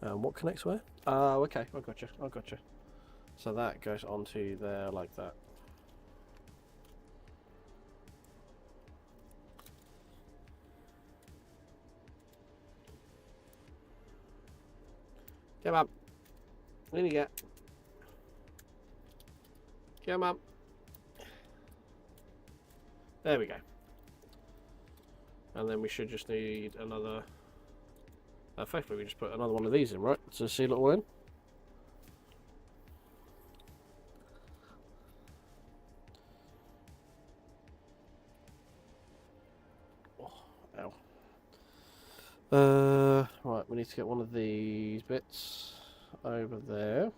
What connects where? Oh, okay. I gotcha. I gotcha. So that goes onto there like that. Come up. In you get. Come up. There we go. And then we should just need another. Effectively, we just put another one of these in, right? To seal it all in. Oh, ow. Right, we need to get one of these bits over there.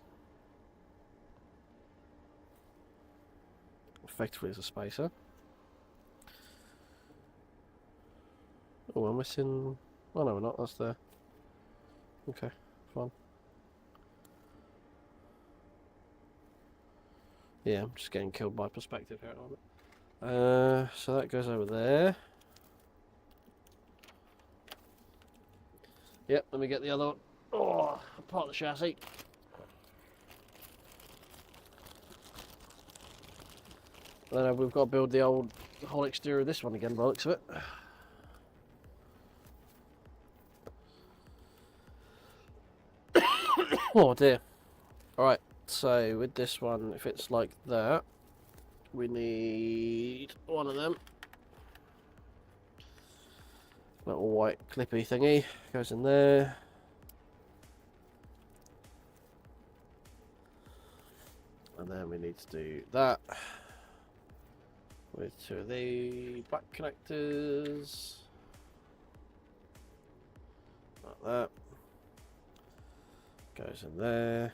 Effectively, as a spacer. Oh, I'm missing. Oh no, we're not. That's there. Okay, fine. Yeah, I'm just getting killed by perspective here at the moment. So that goes over there. Yep, let me get the other one. Oh, part of the chassis. Then we've got to build the whole exterior of this one again by the looks of it. Oh dear. Alright, so with this one, if it's like that, we need one of them. Little white clippy thingy goes in there. And then we need to do that. with two of the back connectors. Like that. Goes in there.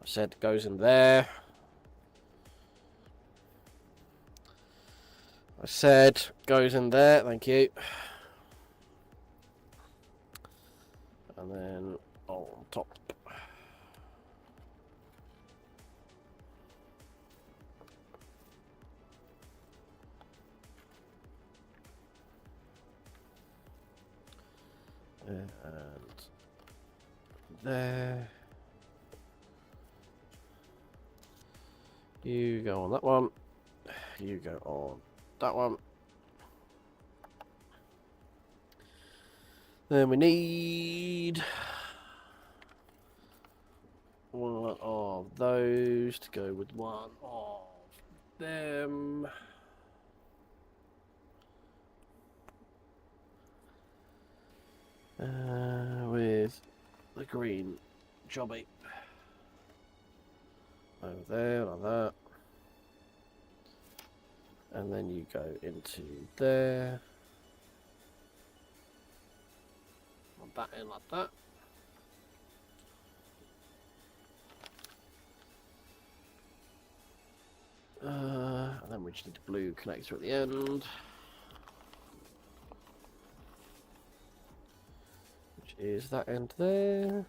I said goes in there. I said goes in there, thank you. And then on top. And there. You go on that one. You go on that one. Then we need one of those to go with one of them. With the green jobby over there like that, and then you go into there, put that in like that. And then we just need a blue connector at the end. Is that end there?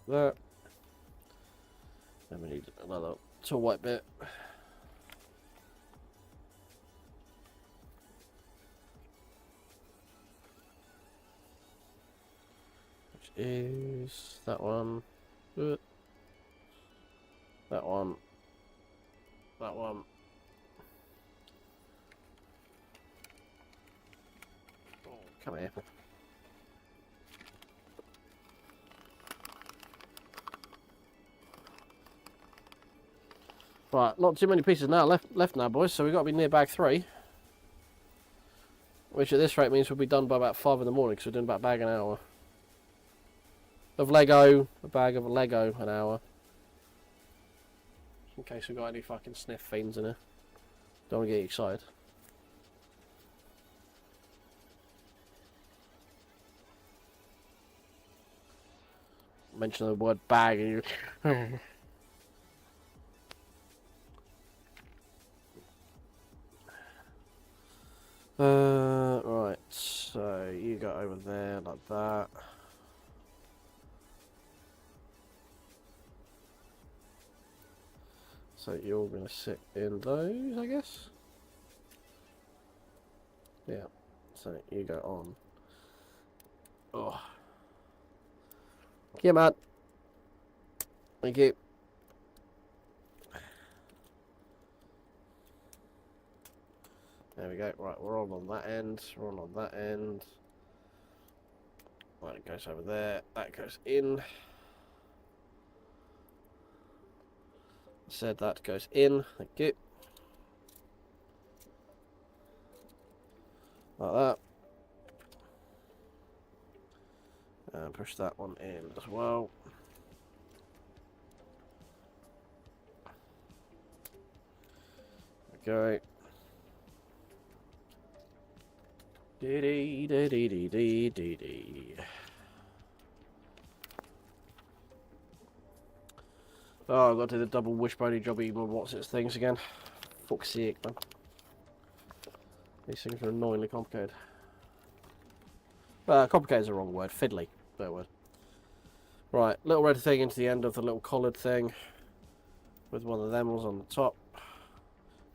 That. Then we need another tall white bit. Which is that one. That one. That one. Come here. Right, not too many pieces now left now, boys. So we've got to be near bag 3, which at this rate means we'll be done by about 5 in the morning, because we're doing about a bag an hour of Lego, a bag of Lego an hour. In case we've got any fucking sniff fiends in here. Don't want to get you excited. Mention the word bag and you right, so you go over there like that. So you're gonna sit in those, I guess. Yeah. So you go on. Oh. Yeah, man. Thank you. There we go. Right, we're on that end. We're on that end. Right, it goes over there. That goes in. Said that goes in. Thank you. Like that. And push that one in as well. There we go. Dee dee dee dee dee dee dee. Oh, I've got to do the double wishbone jobby, what's its things again? Fuck's sake, man. These things are annoyingly complicated. Complicated is the wrong word. Fiddly. Better word. Right, little red thing into the end of the little collared thing. With one of them ones on the top.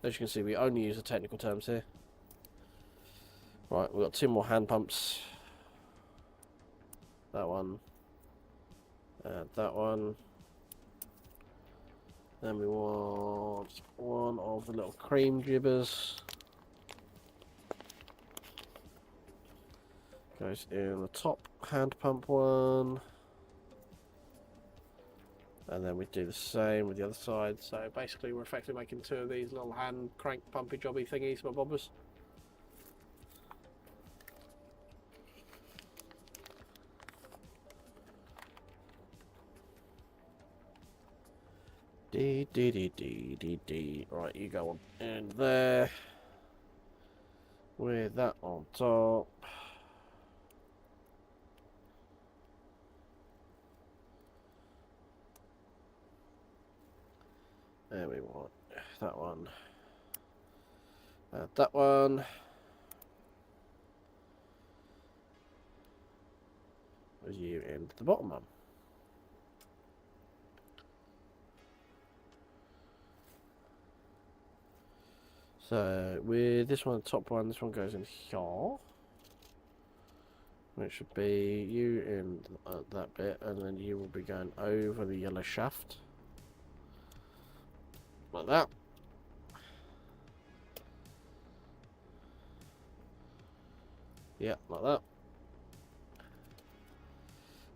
As you can see, we only use the technical terms here. Right, we've got 2 more hand pumps. That one. And that one. Then we want one of the little cream jibbers. Goes in the top hand pump one. And then we do the same with the other side. So basically we're effectively making 2 of these little hand crank pumpy jobby thingies for bobbers. Right, you go on in there with that on top. There we want that one. That one. With you in the bottom one. So with this one, the top one, this one goes in here. Which should be you in that bit, and then you will be going over the yellow shaft. Like that. Yeah, like that.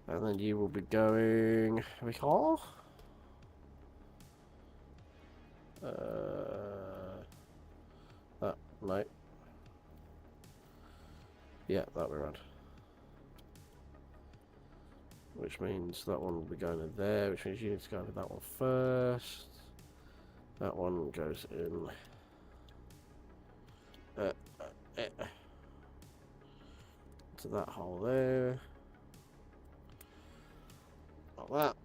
And then you will be going over here. That, no. Yeah, that way around. Which means that one will be going in there, which means you need to go with that one first. That one goes in. To that hole there. Like that.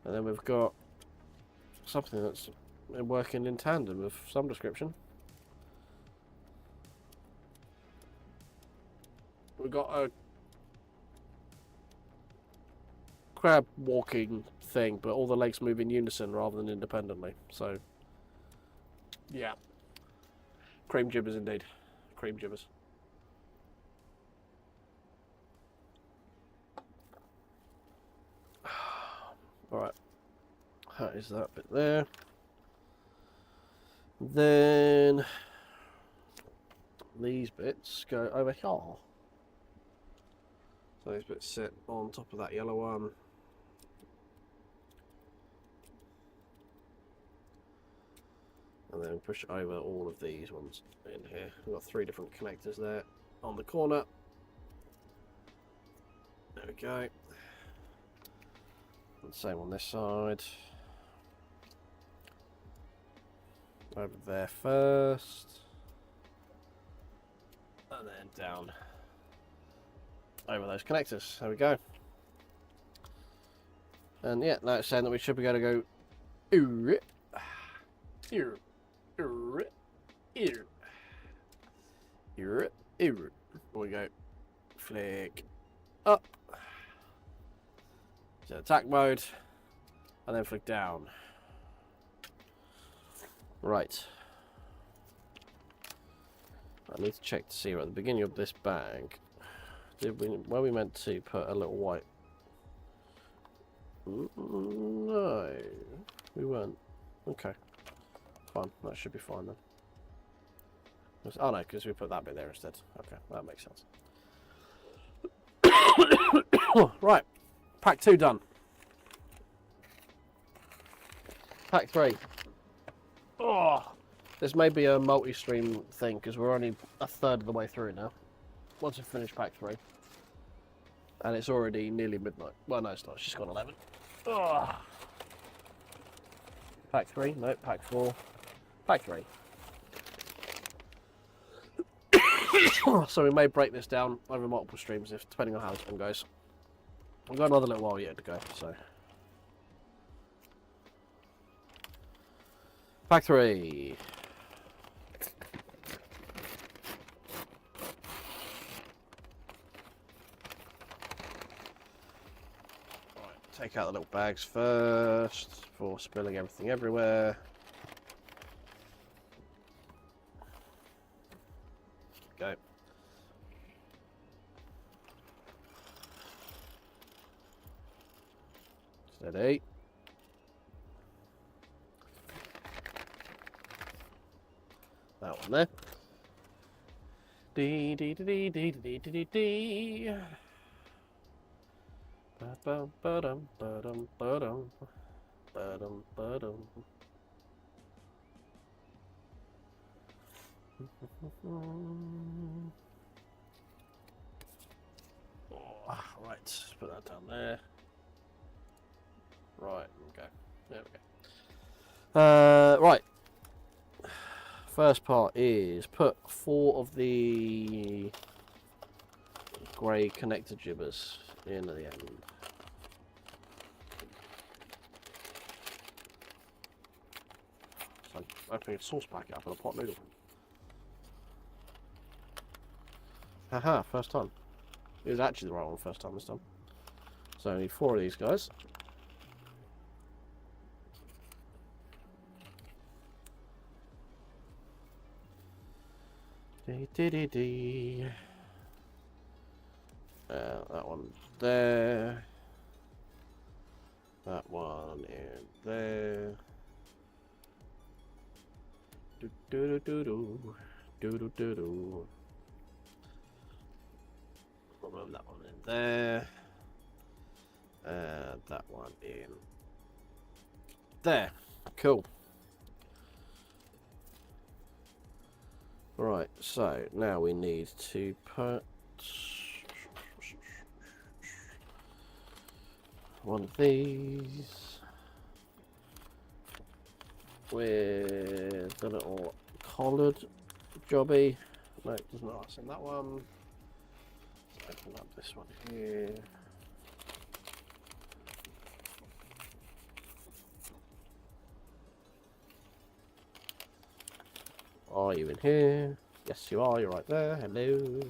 And then we've got something that's working in tandem of some description. We've got a crab walking thing, but all the legs move in unison rather than independently. So, yeah. Cream gibbers indeed. Cream gibbers. Alright. That is that bit there. Then these bits go over here. So these bits sit on top of that yellow one. And then push over all of these ones in here. We've got 3 different connectors there on the corner. There we go. And same on this side. Over there first. And then down over those connectors. There we go. And yeah, now it's saying that we should be going to go here. We go flick up to attack mode and then flick down. Right. I need to check to see at the beginning of this bag were we meant to put a little white. No, we weren't. Okay. Fine, that should be fine then. Oh no, because we put that bit there instead. Okay, that makes sense. Right, pack 2 done. Pack 3. Oh, this may be a multi-stream thing because we're only a third of the way through now. Once we finish pack 3, and it's already nearly midnight. Well, no, it's not. It's just gone 11. Oh. Pack 3. No, pack 4. Pack 3. So we may break this down over multiple streams, if depending on how this one goes. We've got another little while yet to go, so. Pack 3. Right, take out the little bags first before spilling everything everywhere. Go. Steady. That one there. Dee dee dee dee dee dee dee dee. Ba ba ba dum ba dum ba dum ba dum ba dum. Oh, right, put that down there. Right, okay. There we go. Right. First part is put 4 of the grey connector gibbers in at the end. So I'm opening a sauce packet up in a pot noodle. Haha, first time. It was actually the right one first time this time. So I need 4 of these guys. That one there. That one in there. Do do do do do do do do. I'll move that one in there. That one in there. Cool. Right, so now we need to put one of these with the little collared jobby. No, it doesn't ask in that one. Let's open up this one here. Are you in here? Yes, you are. You're right there. Hello.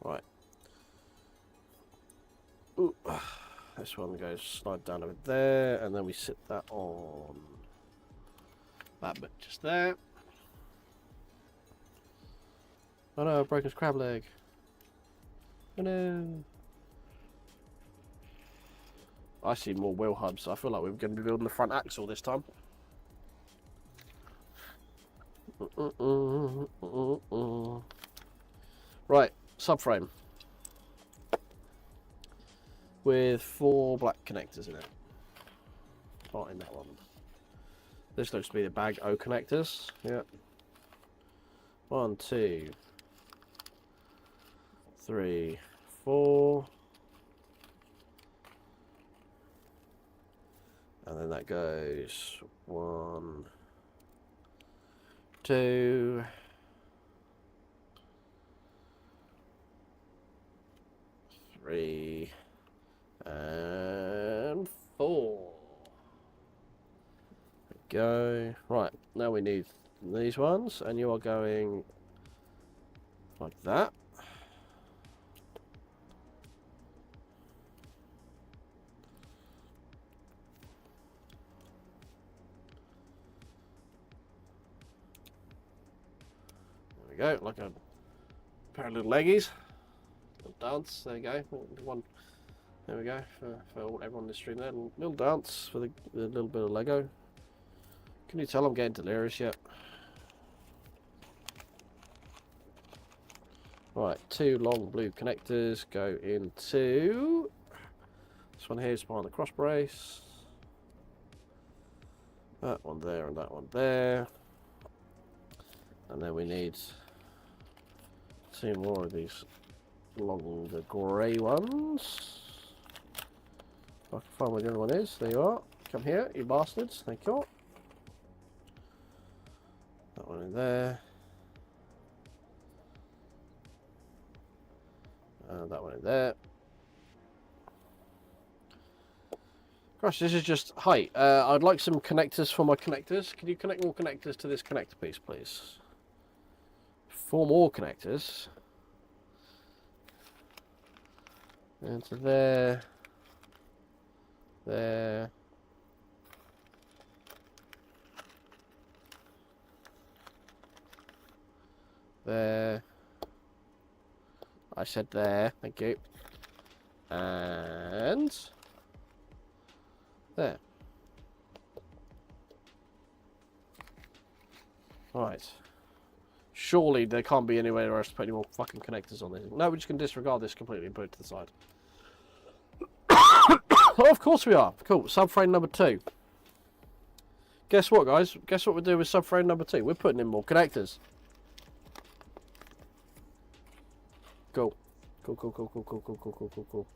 Right. Ooh. This one goes slide down over there, and then we sit that on that bit just there. Oh no, I broke his crab leg. Oh no. I see more wheel hubs. I feel like we're going to be building the front axle this time. Right, subframe with 4 black connectors in it. Not in that one. This looks to be the bag O connectors. Yeah. 1, 2, 3, 4. And then that goes 1, 2, 3, and 4. There we go. Right, now we need these ones, and you are going like that. There we go, like a pair of little leggies. Little dance, there you go. One, there we go, for everyone in the stream there. Little dance for the little bit of Lego. Can you tell I'm getting delirious yet? Right, 2 long blue connectors go into this one here is behind the cross brace. That one there and that one there. And then we need 2 more of these longer grey ones. If I can find where the other one is. There you are. Come here, you bastards. Thank you. That one in there. And that one in there. Gosh, this is just height. I'd like some connectors for my connectors. Can you connect more connectors to this connector piece, please? 4 more connectors. Into there. There. There. I said there. Thank you. And there. Right. Surely there can't be anywhere else to put any more fucking connectors on this. No, we're just going to disregard this completely and put it to the side. Oh, of course we are. Cool. Subframe number 2. Guess what, guys? Guess what we're doing with subframe number 2? We're putting in more connectors. Cool. Cool, cool, cool, cool, cool, cool, cool, cool, cool, cool.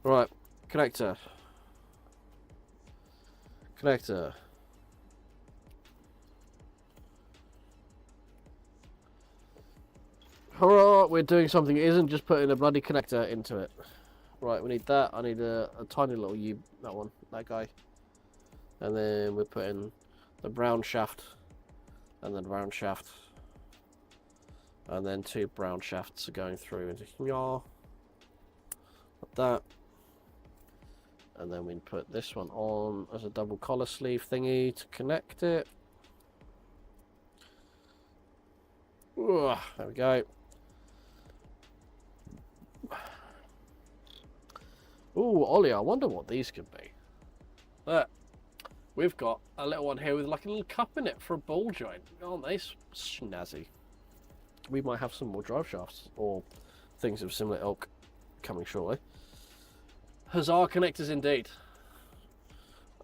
Right, connector. Connector. Hurrah, we're doing something. It isn't just putting a bloody connector into it. Right, we need that. I need a tiny little U, that one, that guy. And then we're putting the brown shaft, and then brown shaft. And then 2 brown shafts are going through into here. Like that. And then we put this one on as a double collar sleeve thingy to connect it. Ooh, there we go. Ooh, Ollie, I wonder what these could be. Look, we've got a little one here with like a little cup in it for a ball joint. Aren't they snazzy? We might have some more drive shafts or things of similar ilk coming shortly. Huzzah connectors indeed.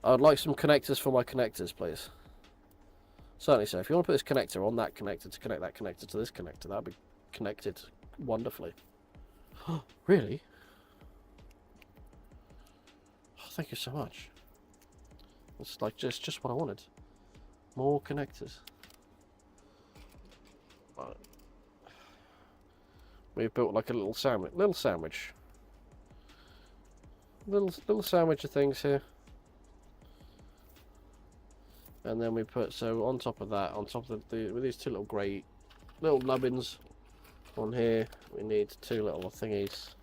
I'd like some connectors for my connectors, please. Certainly so. If you want to put this connector on that connector to connect that connector to this connector, that'd be connected wonderfully. Really? Oh, thank you so much. It's like just what I wanted. More connectors. Right. We've built like a little sandwich. Little sandwich of things here. And then we put, so on top of that, on top of with these 2 little grey little nubbins on here, we need 2 little thingies.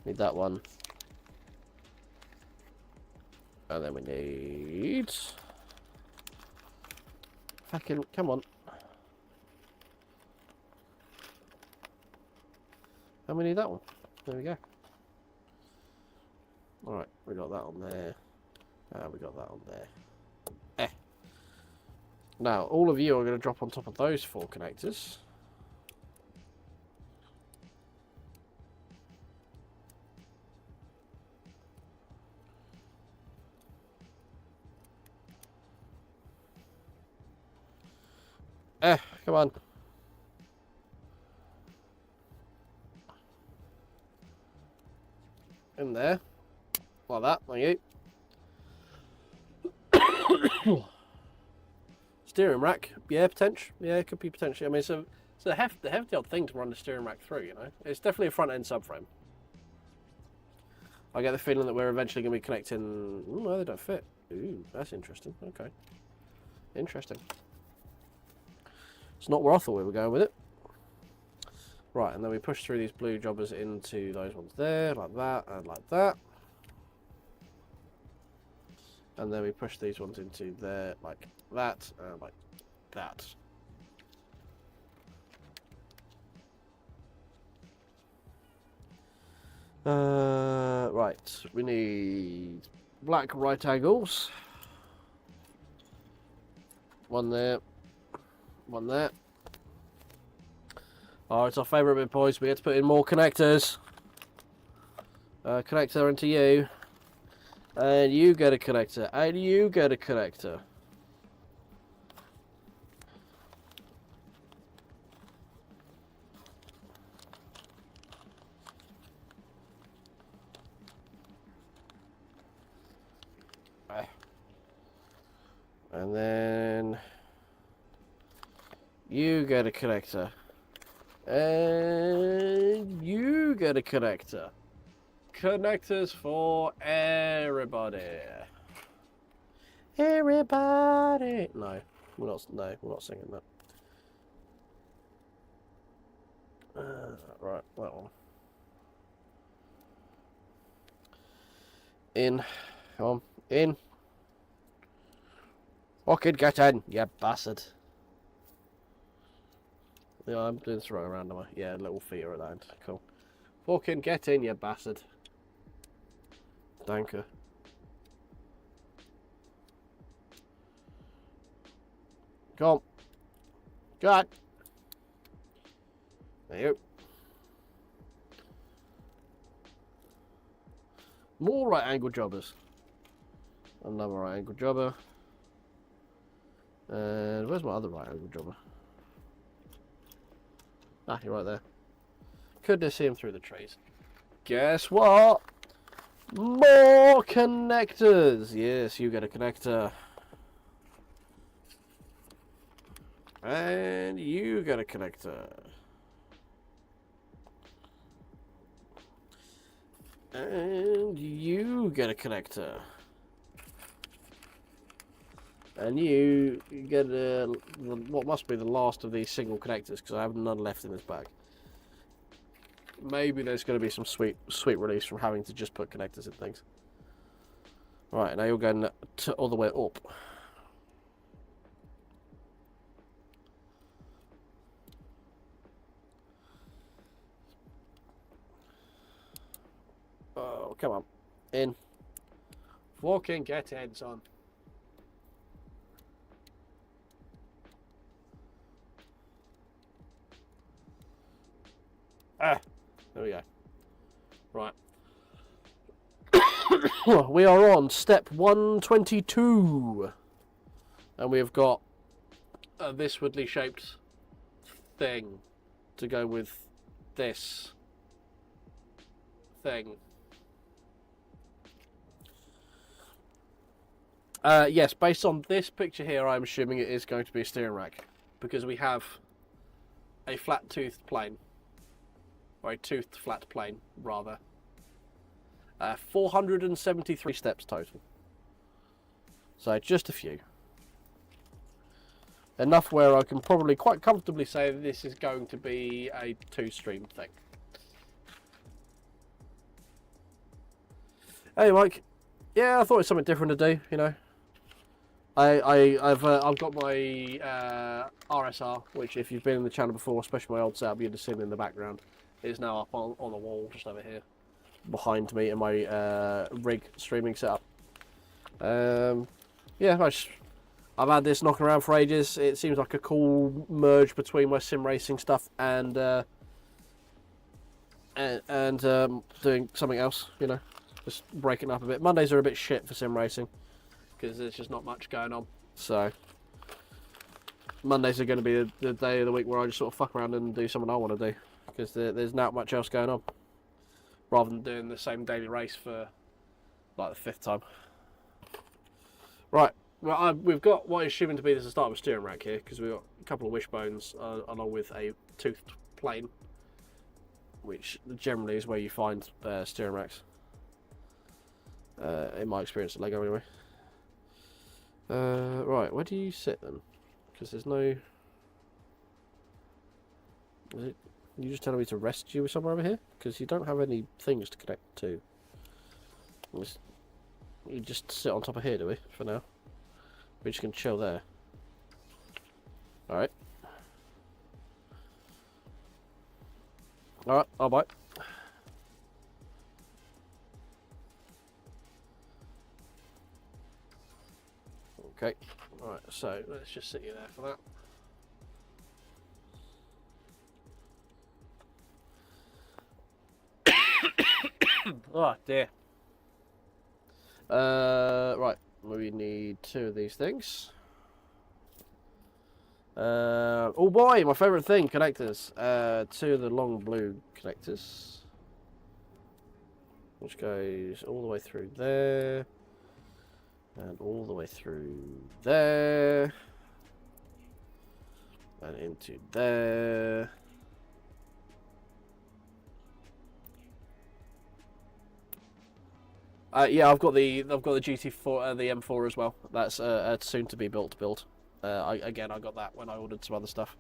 Need that one. And then we need... Fucking, come on. And we need that one. There we go. Alright, we got that on there. We got that on there. Now, all of you are going to drop on top of those 4 connectors. Come on. In there. Like that, thank you. Steering rack, yeah, potential. Yeah, it could be potentially. I mean, it's a hefty old thing to run the steering rack through, you know. It's definitely a front-end subframe. I get the feeling that we're eventually going to be connecting... Ooh, no, they don't fit. Ooh, that's interesting. Okay. Interesting. It's not where I thought we were going with it. Right, and then we push through these blue jobbers into those ones there, like that, and like that. And then we push these ones into there, like that, and like that. Right, we need black right angles. One there, one there. Oh, it's our favourite bit, boys. We had to put in more connectors. Connector into you. And you get a connector. And you get a connector. And then you get a connector. And you get a connector. Connectors for everybody. Everybody. No, we're not. No, we're not singing that. Right, that one. In. Come on, in. Fucking get in, you bastard. Yeah, I'm doing this right around, am I? Yeah, little feet are at that end. Cool. Fucking get in, you bastard. Danker. Come on. Go on. There you go. More right angle jobbers. Another right angle jobber. And where's my other right angle jobber? Ah, you're right there. Couldn't see him through the trees. Guess what? More connectors. Yes, you get a connector. And you get a connector. And you get a connector. And you get what must be the last of these single connectors, because I have none left in this bag. Maybe there's going to be some sweet release from having to just put connectors in things. Right, now you're going all the way up. Oh, come on. In. Fucking get in, son. Ah, there we go. Right. We are on step 122. And we have got this Woodley shaped thing to go with this thing. Yes, based on this picture here, I'm assuming it is going to be a steering rack, because we have a flat-toothed plane, or a toothed flat plane, rather. 473 steps total. So just a few. Enough where I can probably quite comfortably say that this is going to be a 2-stream thing. Hey Mike, yeah, I thought it was something different to do, you know. I've got my RSR, which if you've been in the channel before, especially my old setup, you'd have seen in the background. It is now up on the wall just over here, behind me in my rig streaming setup. Yeah, I've had this knocking around for ages. It seems like a cool merge between my sim racing stuff and doing something else, you know, just breaking up a bit. Mondays are a bit shit for sim racing, because there's just not much going on. So Mondays are going to be the day of the week where I just sort of fuck around and do something I want to do, because there's not much else going on, rather than doing the same daily race for like the 5th time. Right, well, we've got what is assuming to be the start of a steering rack here, because we've got a couple of wishbones along with a toothed plane, which generally is where you find steering racks, in my experience at LEGO anyway. Right, where do you sit then? Because there's no... Is it... You just telling me to rest you somewhere over here? Because you don't have any things to connect to. You just sit on top of here, do we? For now. We just can chill there. Alright. Alright, I'll bite. Okay, alright, so let's just sit you there for that. Oh dear. Right, we need 2 of these things. Oh boy, my favourite thing, connectors. 2 of the long blue connectors, which goes all the way through there. And all the way through there. And into there. Yeah, I've got the GT4, the M4 as well. That's soon to be built build. I got that when I ordered some other stuff.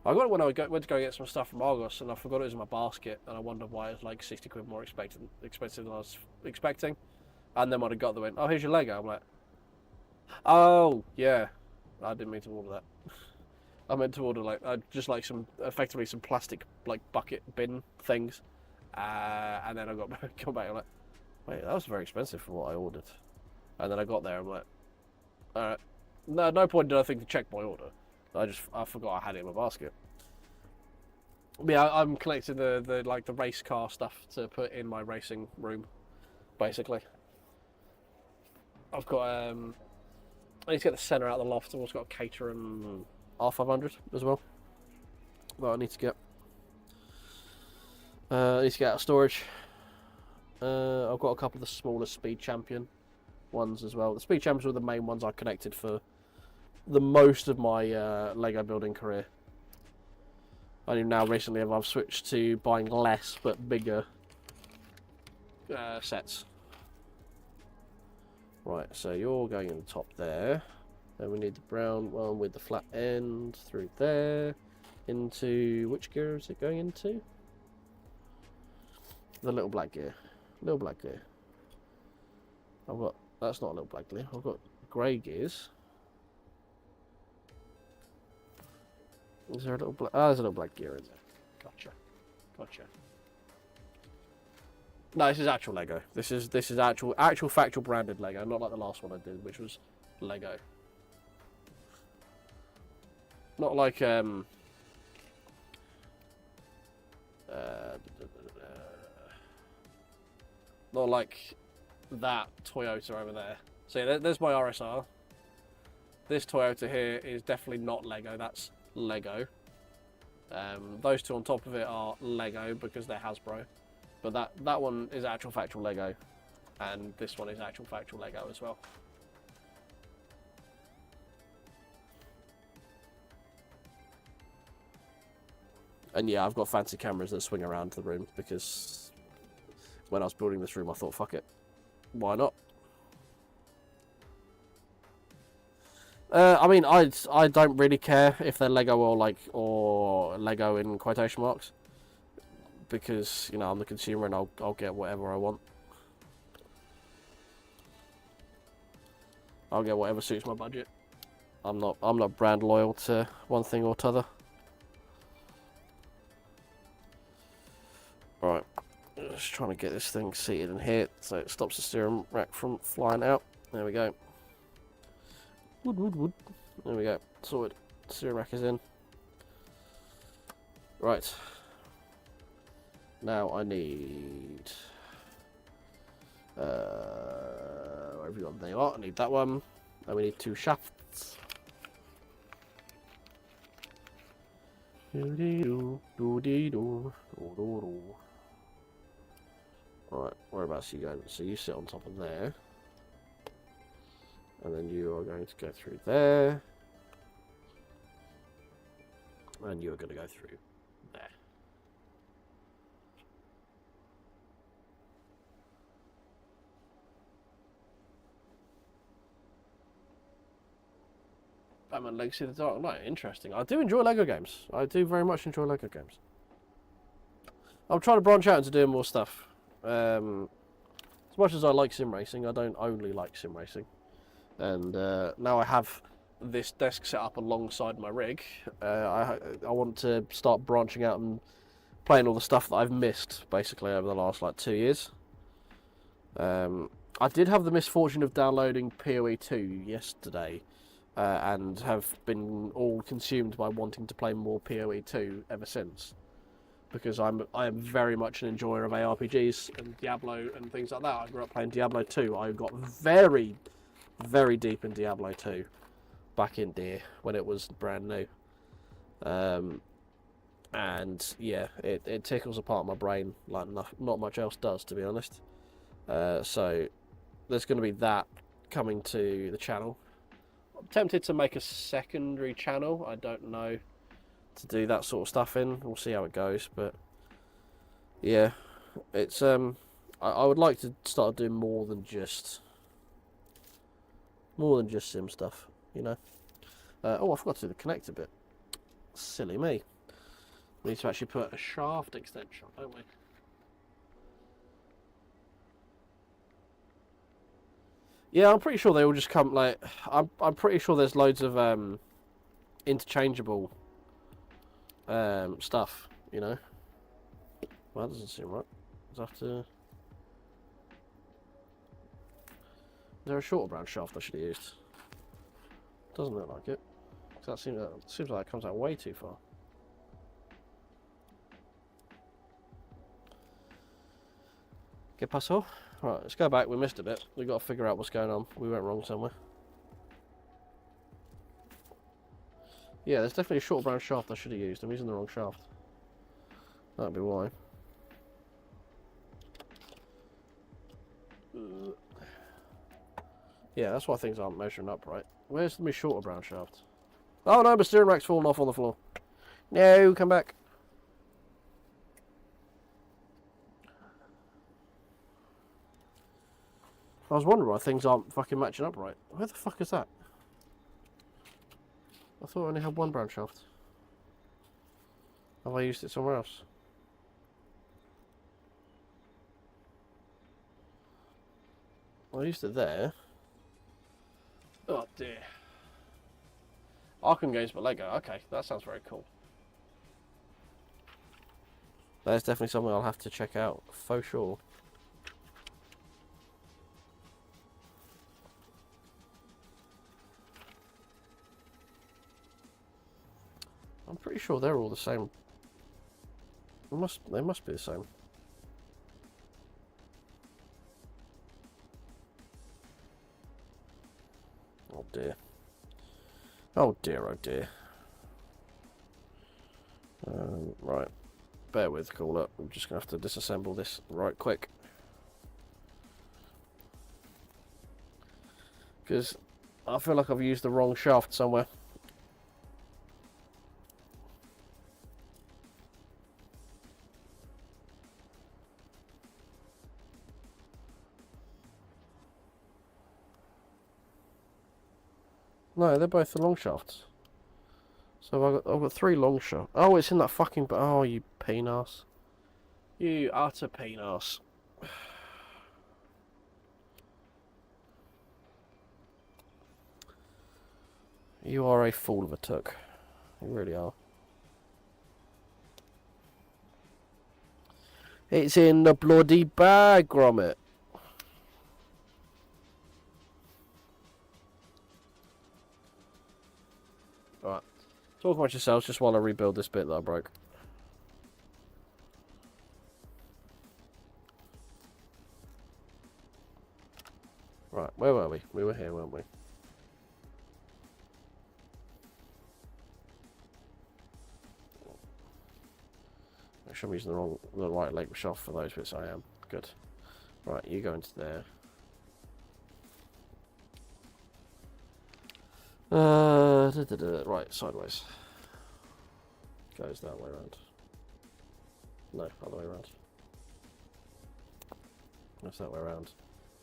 I got it when I went to go get some stuff from Argos, and I forgot it was in my basket, and I wondered why it was like 60 quid more expensive than I was expecting. And then when I got there, went, oh, here's your Lego. I'm like, oh, yeah. I didn't mean to order that. I meant to order, like, just like effectively some plastic, like, bucket bin things. And then I got back, I'm like, wait, that was very expensive for what I ordered. And then I got there, I'm like, alright. No, at no point did I think to check my order. I forgot I had it in my basket. But yeah, I'm collecting the race car stuff to put in my racing room, basically. I've got I need to get the centre out of the loft. I've also got a Caterham R500 as well that I need to get. I need to get out of storage. I've got a couple of the smaller Speed Champion ones as well. The Speed Champions were the main ones I connected for the most of my Lego building career. Only now recently I've switched to buying less but bigger sets. Right, so you're going in the top there. Then we need the brown one with the flat end through there. Into which gear is it going into? The little black gear. Little black gear. I've got, that's not a little black gear. I've got grey gears. Is there a little black? Oh, there's a little black gear in there. Gotcha. Gotcha. No, this is actual Lego. This is actual factual branded Lego, not like the last one I did, which was Lego. Not like not like that Toyota over there. So yeah, there's my RSR. This Toyota here is definitely not Lego. That's Lego. Those two on top of it are Lego because they're Hasbro. But that one is actual factual Lego, and this one is actual factual Lego as well. And yeah, I've got fancy cameras that swing around the room because when I was building this room, I thought, fuck it, why not? I mean, I don't really care if they're Lego or Lego in quotation marks. Because, you know, I'm the consumer and I'll get whatever I want. I'll get whatever suits my budget. I'm not brand loyal to one thing or t'other. Right, just trying to get this thing seated in here so it stops the steering rack from flying out. There we go. Wood. There we go. Sorted. Steering rack is in. Right. Now I need where have you got? There you are. I need that one. And we need two shafts. Right, whereabouts are you going? So you sit on top of there. And then you are going to go through there. And you are going to go through there. Batman Legacy of the Dark Knight. Interesting. I do enjoy Lego games. I do very much enjoy Lego games. I'm trying to branch out into doing more stuff. As much as I like sim racing, I don't only like sim racing. And now I have this desk set up alongside my rig. I want to start branching out and playing all the stuff that I've missed basically over the last like 2 years. I did have the misfortune of downloading PoE 2 yesterday. And have been all consumed by wanting to play more PoE 2 ever since, because I am very much an enjoyer of ARPGs and Diablo and things like that. I grew up playing Diablo 2. I got very, very deep in Diablo 2 back in there when it was brand new, and yeah, it tickles apart my brain like not much else does, to be honest. So there's going to be that coming to the channel. I'm tempted to make a secondary channel. I don't know to do that sort of stuff in. We'll see how it goes, but yeah, it's I would like to start doing more than just sim stuff, you know. Oh, I forgot to do the connector bit. Silly me. We need to actually put a shaft extension, don't we? Yeah, I'm pretty sure they all just come like I'm pretty sure there's loads of interchangeable stuff, you know. Well, that doesn't seem right. Does have to. Is there a shorter brown shaft I should have used? Doesn't look like it. That seems like it comes out way too far. ¿Qué pasó? Right, let's go back. We missed a bit. We've got to figure out what's going on. We went wrong somewhere. Yeah, there's definitely a short brown shaft I should have used. I'm using the wrong shaft. That'd be why. Yeah, that's why things aren't measuring up right. Where's my shorter brown shaft? Oh no, my steering rack's fallen off on the floor. No, come back. I was wondering why things aren't fucking matching up right. Where the fuck is that? I thought I only had one brown shaft. Have I used it somewhere else? I used it there. Oh dear. Arkham games but Lego. Okay, that sounds very cool. That's definitely something I'll have to check out, for sure. I'm pretty sure they're all the same. They must be the same. Oh dear. Oh dear, oh dear. Right. Bear with, call up. I'm just going to have to disassemble this right quick. Because I feel like I've used the wrong shaft somewhere. No, they're both the long shafts. So I've got 3 long shafts. Oh, it's in that fucking... Oh, you penis. You utter penis. You are a fool of a took. You really are. It's in the bloody bag, Gromit. Right. Talk about yourselves just while I rebuild this bit that I broke. Right, where were we? We were here, weren't we? Make sure I'm using the right leg shaft for those bits. I am. Good. Right, you go into there. Right, sideways. Goes that way around. No, other way around. That's that way around.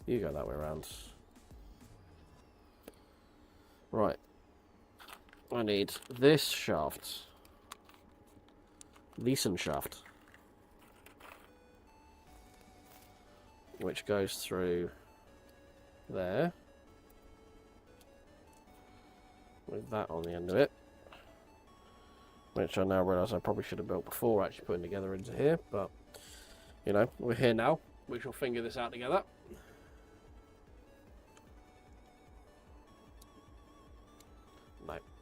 You go that way around. Right. I need this shaft. Decent shaft. Which goes through there. With that on the end of it. Which I now realise I probably should have built before actually putting together into here. But, you know, we're here now. We shall figure this out together.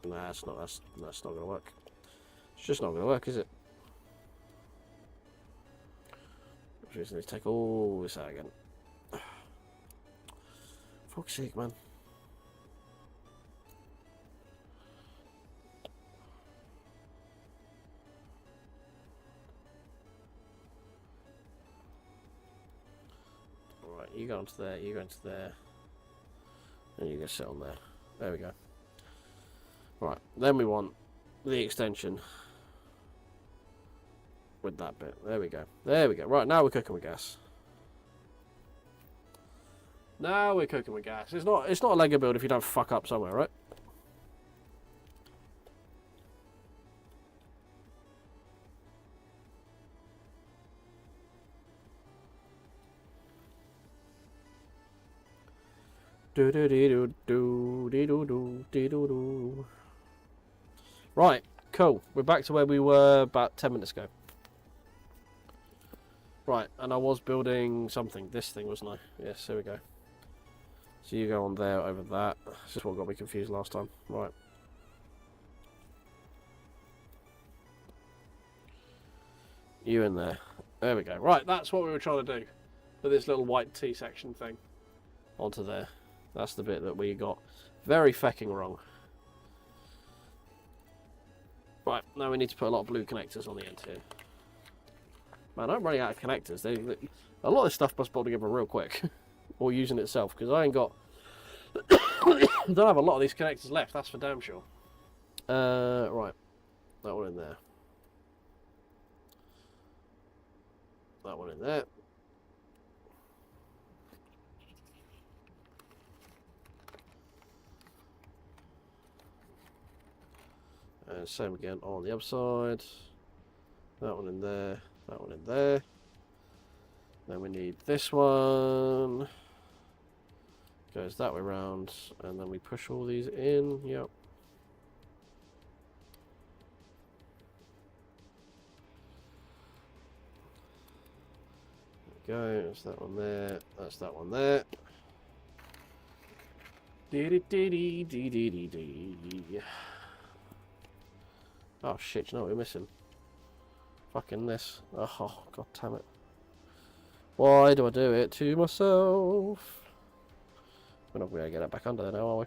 No, that's not going to work. It's just not going to work, is it? We just need to take all this out again. Fuck's sake, man. Alright, you go onto there, you go into there. And you go sit on there. There we go. Right, then we want the extension with that bit. There we go. There we go. Right, now we're cooking with gas. Now we're cooking with gas. It's not a Lego build if you don't fuck up somewhere, right? Do do do do do do do do do. Right, cool. We're back to where we were about 10 minutes ago. Right, and I was building something. This thing, wasn't I? Yes, here we go. So you go on there, over that. This is what got me confused last time. Right. You in there. There we go. Right, that's what we were trying to do. With this little white T-section thing. Onto there. That's the bit that we got very fecking wrong. Right, now we need to put a lot of blue connectors on the end here. Man, I'm running out of connectors. A lot of this stuff must pull together real quick. Or using itself, because I ain't got Don't have a lot of these connectors left, that's for damn sure. Right. That one in there. That one in there. And same again on the other side. That one in there. That one in there. Then we need this one. Goes that way round. And then we push all these in. Yep. There we go. That's that one there. That's that one there. Oh shit, you know what we're missing? Fucking this. Oh, god damn it. Why do I do it to myself? We're not going to get it back under there now, are we?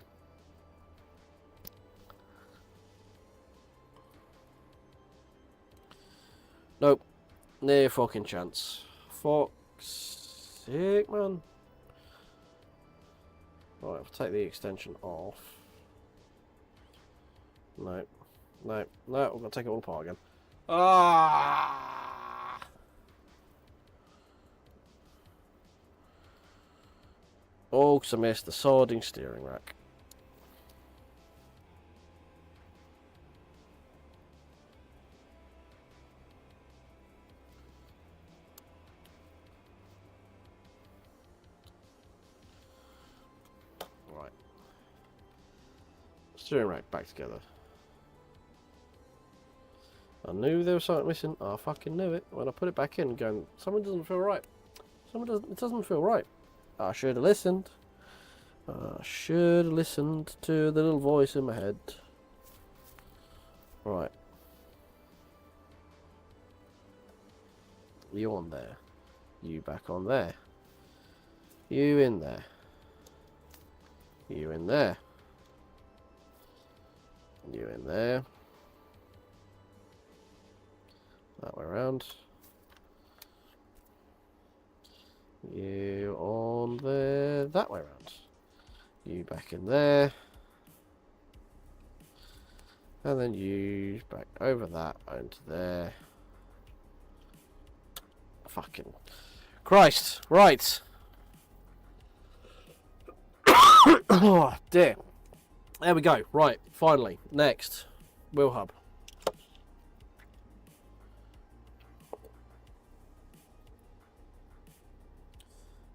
Nope. No fucking chance. Fuck's sake, man. Right, I'll take the extension off. No. No. No, we're going to take it all apart again. Ah! Oh, because I missed the soldering steering rack. Right. Steering rack back together. I knew there was something missing. I fucking knew it. When I put it back in, going, something doesn't feel right. It doesn't feel right. I should have listened. I should have listened to the little voice in my head. Right. You on there. You back on there. You in there. You in there. You in there. That way around. You on there. That way around. You back in there. And then you back over that onto there. Fucking Christ. Right. Oh dear. There we go. Right. Finally. Next. Wheel hub.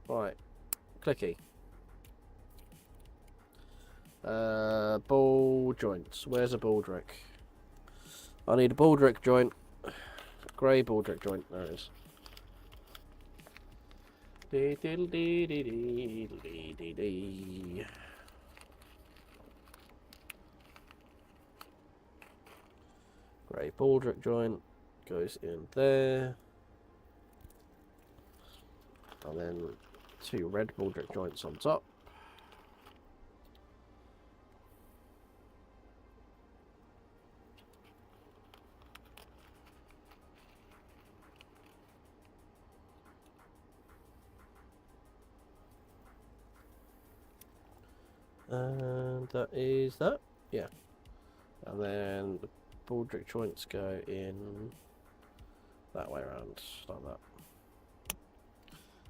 Right, clicky. Ball joints. Where's a baldrick? I need a baldrick joint. Grey baldrick joint. There it is. Grey baldrick joint goes in there. And then 2 red baldrick joints on top. And that is that. Yeah. And then the baldrick joints go in that way around, like that.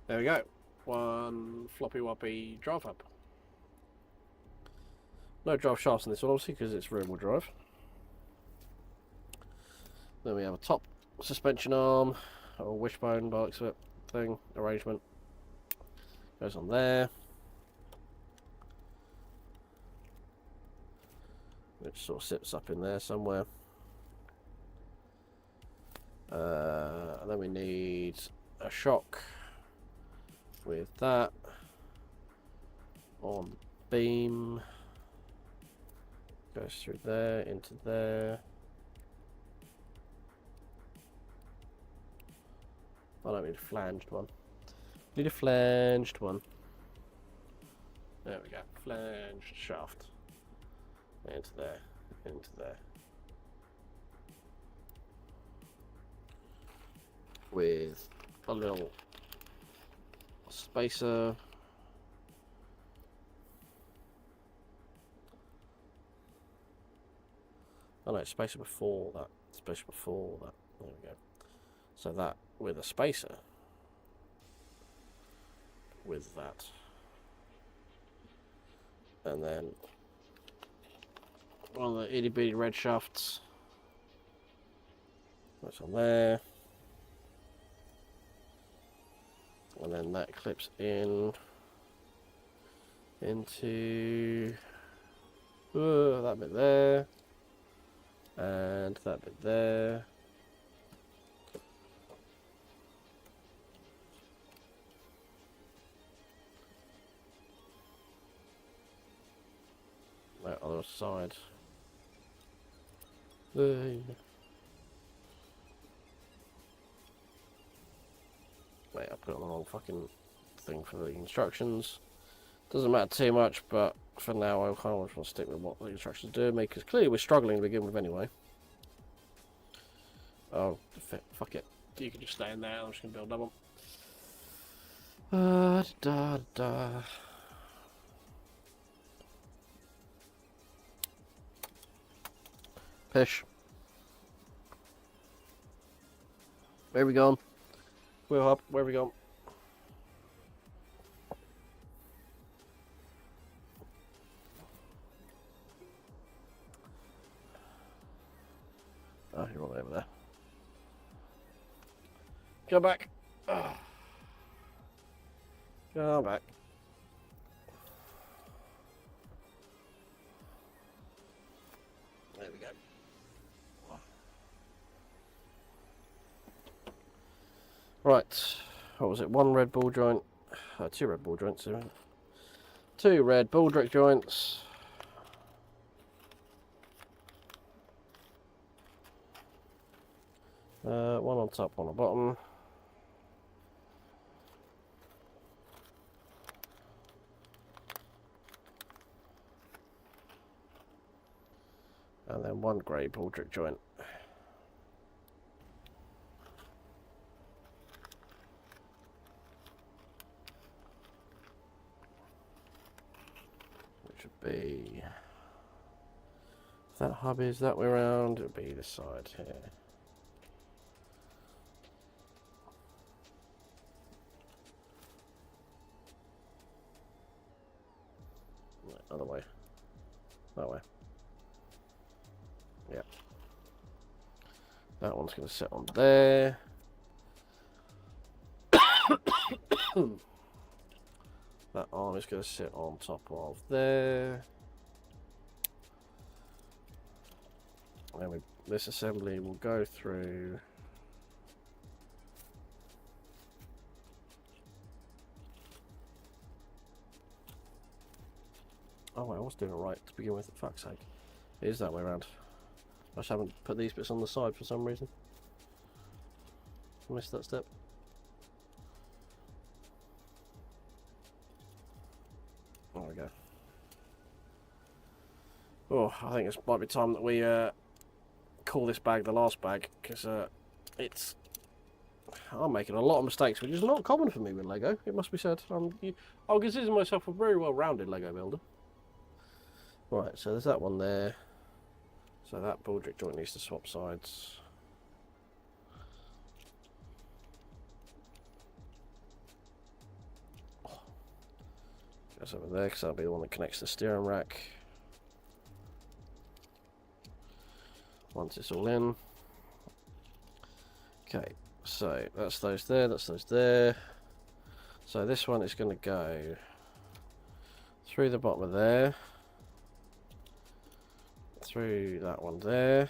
There we go. One floppy woppy drive hub. No drive shafts in this one, obviously, because it's rear wheel drive. Then we have a top suspension arm, or wishbone, by the looks of it, thing, arrangement. Goes on there. Which sort of sits up in there somewhere. And then we need a shock with that on the beam. Goes through there, into there. I don't need a flanged one. Need a flanged one. There we go. Flanged shaft. Into there. Into there. With a little spacer Oh no, spacer before that. Spacer before that. There we go. So that with a spacer. With that. And then one of the itty bitty red shafts. That's on there. And then that clips in into that bit there. And that bit there. That other side. Wait, I put it on the wrong fucking thing for the instructions. Doesn't matter too much, but for now I kind of want to stick with what the instructions do me, because clearly we're struggling to begin with anyway. Oh, fuck it. You can just stay in there, I'm just going to build double. Pish. Where are we going? Wheel up, where are we going? Oh, you're all over there. Go back. Oh. Go back. There we go. Right, what was it? One red ball joint, two red ball joints, two red ball joints. One on top, one on bottom. And then one grey baldric joint. Which would be... If that hub is that way around, it would be this side here. Other way. That way. Yeah. That one's going to sit on there. That arm is going to sit on top of there. And this assembly will go through. Oh, I was doing it right to begin with, for fuck's sake. It is that way around. I just haven't put these bits on the side for some reason. I missed that step. There we go. Oh, I think it might be time that we call this bag the last bag, because I'm making a lot of mistakes, which is not common for me with Lego, it must be said. I'll consider myself a very well-rounded Lego builder. Right, so there's that one there. So that baldric joint needs to swap sides. Goes over there, because that'll be the one that connects the steering rack. Once it's all in. Okay, so that's those there, that's those there. So this one is going to go through the bottom of there. Through that one there.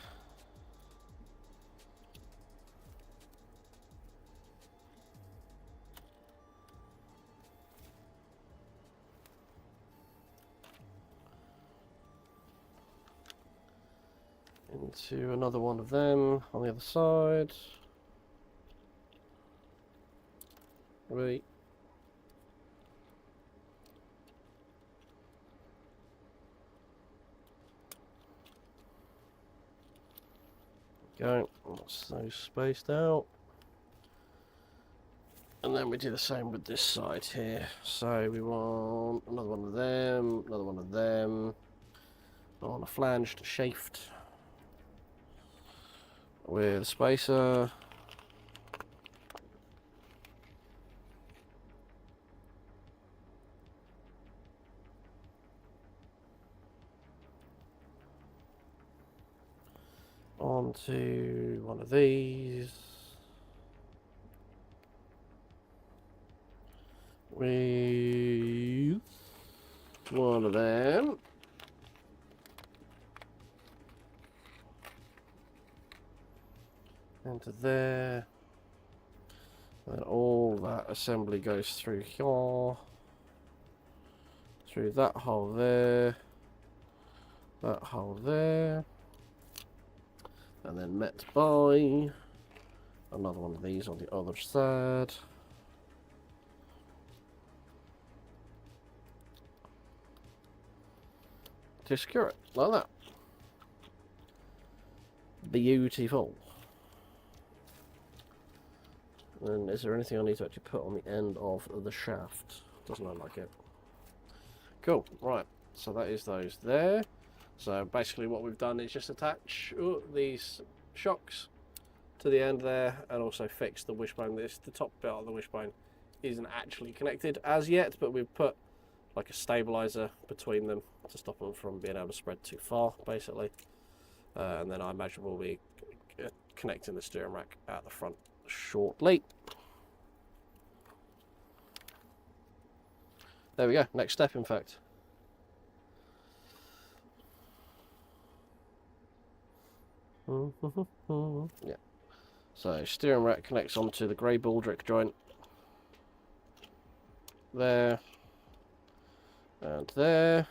Into another one of them on the other side. Right. Go. That's those spaced out. And then we do the same with this side here. So we want another one of them, another one of them. I want a flanged shaft. with spacer. Onto one of these. With one of them. Into there. And all that assembly goes through here. Through that hole there. That hole there. And then met by another one of these on the other side. To secure it, like that. Beautiful. And is there anything I need to actually put on the end of the shaft? Doesn't look like it. Cool, right, so that is those there. So basically what we've done is just attach these shocks to the end there and also fix the wishbone. The top bit of the wishbone isn't actually connected as yet, but we've put like a stabilizer between them to stop them from being able to spread too far, basically. And then I imagine we'll be connecting the steering rack at the front shortly. There we go, next step in fact. Yeah. So steering rack connects onto the grey baldric joint. There. And there.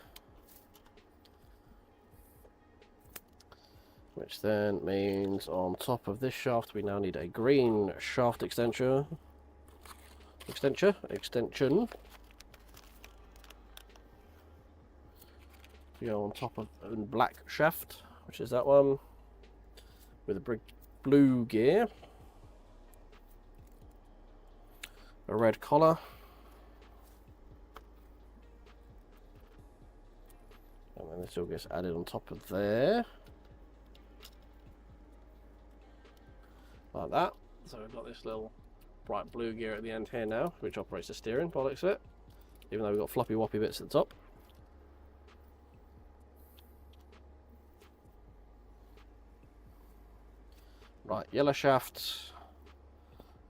Which then means on top of this shaft we now need a green shaft extension. Extension. To go on top of a black shaft, which is that one. With a blue gear. A red collar. And then this all gets added on top of there. Like that. So we've got this little bright blue gear at the end here now, which operates the steering, by the looks of it. Even though we've got floppy woppy bits at the top. Right, yellow shaft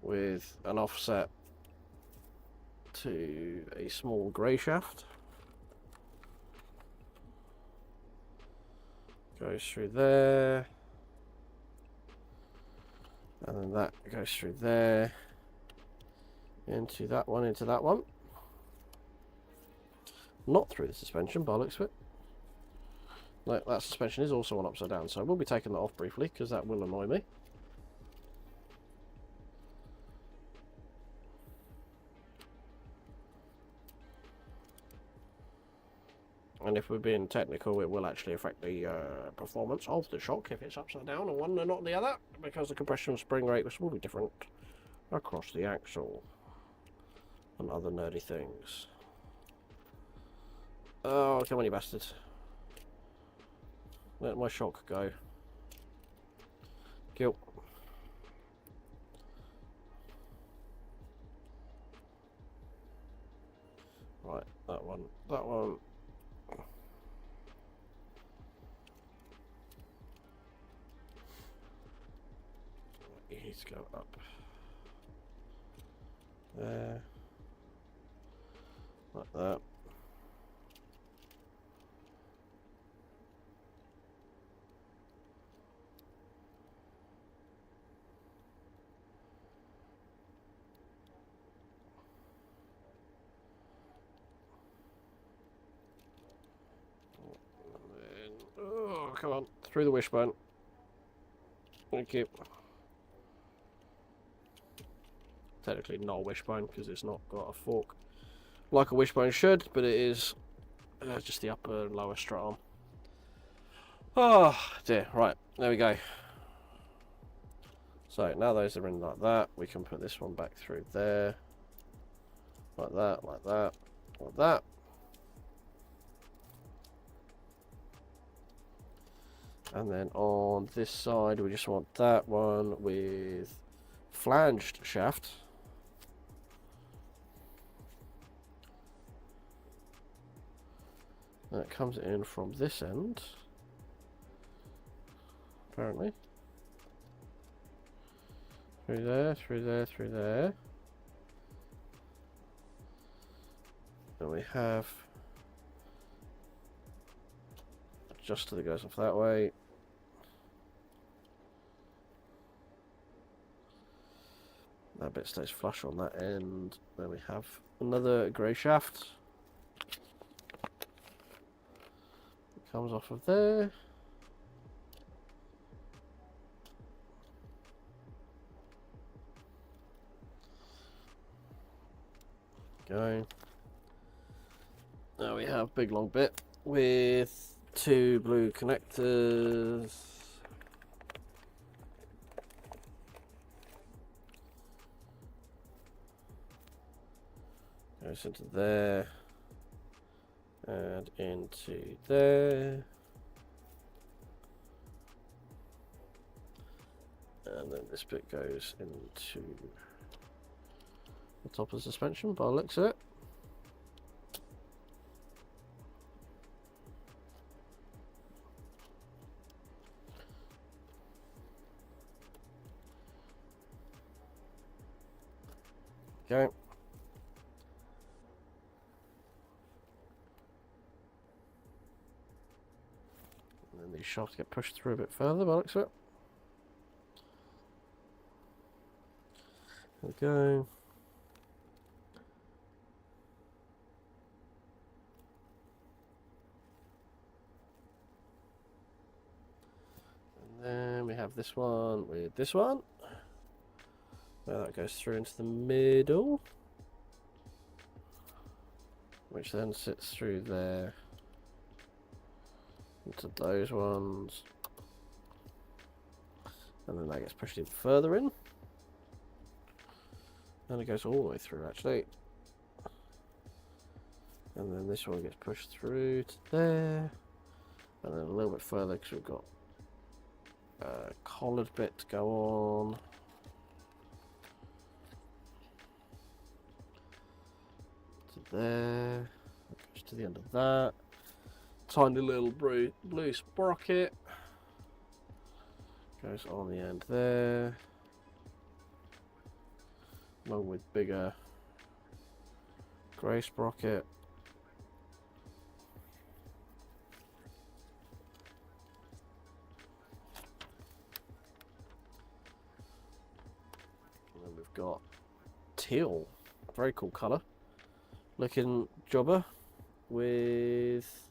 with an offset to a small grey shaft. Goes through there. And then that goes through there. Into that one, into that one. Not through the suspension, by the looks of it. No, that suspension is also on upside down, so I will be taking that off briefly because that will annoy me. And if we're being technical, it will actually affect the performance of the shock if it's upside down on one and not the other, because the compression spring rate will be different across the axle and other nerdy things. Oh, come on, you bastard. Let my shock go. Kill. Right, that one, that one. You need to go up there, like that. Oh, come on, through the wishbone. Thank you. Technically not a wishbone because it's not got a fork like a wishbone should, but it is just the upper and lower strut arm. Oh dear, right, there we go. So now those are in like that, we can put this one back through there. Like that, like that, like that. And then on this side, we just want that one with flanged shaft. And it comes in from this end, apparently. Through there, through there, through there. And we have adjuster that goes off that way. That bit stays flush on that end. Then we have another grey shaft. It comes off of there. Going. Now we have big long bit with 2 blue connectors. Goes into there and into there. And then this bit goes into the top of the suspension by the looks of it. Okay. And then these shafts get pushed through a bit further by the looks of it. There we go. And then we have this one with this one. Where that goes through into the middle, which then sits through there into those ones, and then that gets pushed in further in, and it goes all the way through actually, and then this one gets pushed through to there, and then a little bit further because we've got a collared bit to go on. There, that goes to the end of that. Tiny little blue sprocket goes on the end there, along with bigger grey sprocket. And then we've got teal, very cool colour looking jobber with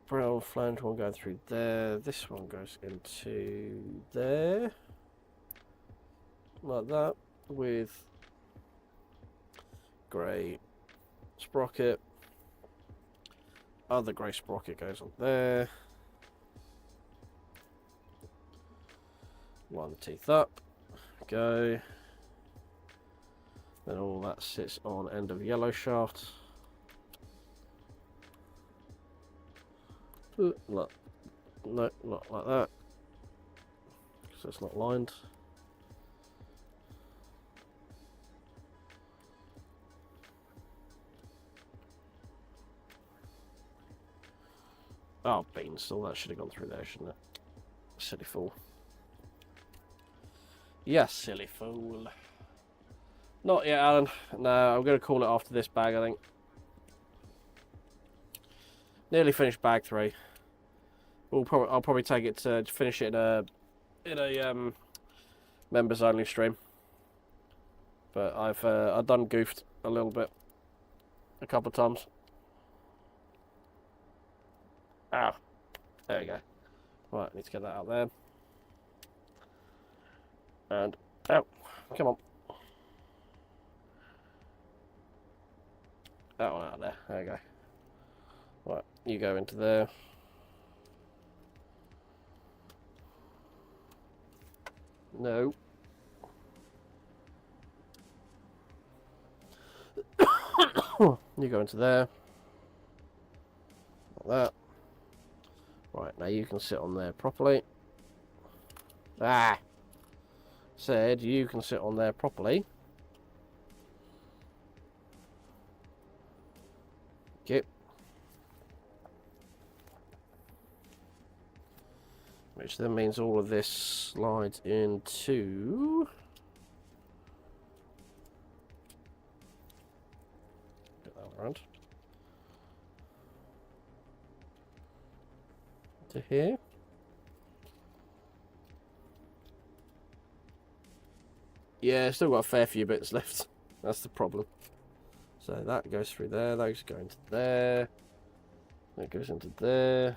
brown flange one going through there. This one goes into there like that with grey sprocket. Other grey sprocket goes on there. Line the teeth up. Go. Then all that sits on end of yellow shaft. Look, no, not like that, because it's not lined. Oh, beanstalk, that should have gone through there, shouldn't it? Silly fool. Yes, silly fool. Not yet, Alan. No, I'm going to call it after this bag, I think. Nearly finished bag 3. I'll probably take it to finish it in a members only stream. But I've done goofed a little bit, a couple of times. Ah, there we go. Right, need to get that out there. And out, come on. That one out there. There you go. Right, you go into there. No. You go into there. Like that. Right, Now you can sit on there properly. Ah! Said you can sit on there properly. Okay. Which then means all of this slides into... Get that around. To here. Yeah, still got a fair few bits left. That's the problem. So that goes through there, those go into there. That goes into there.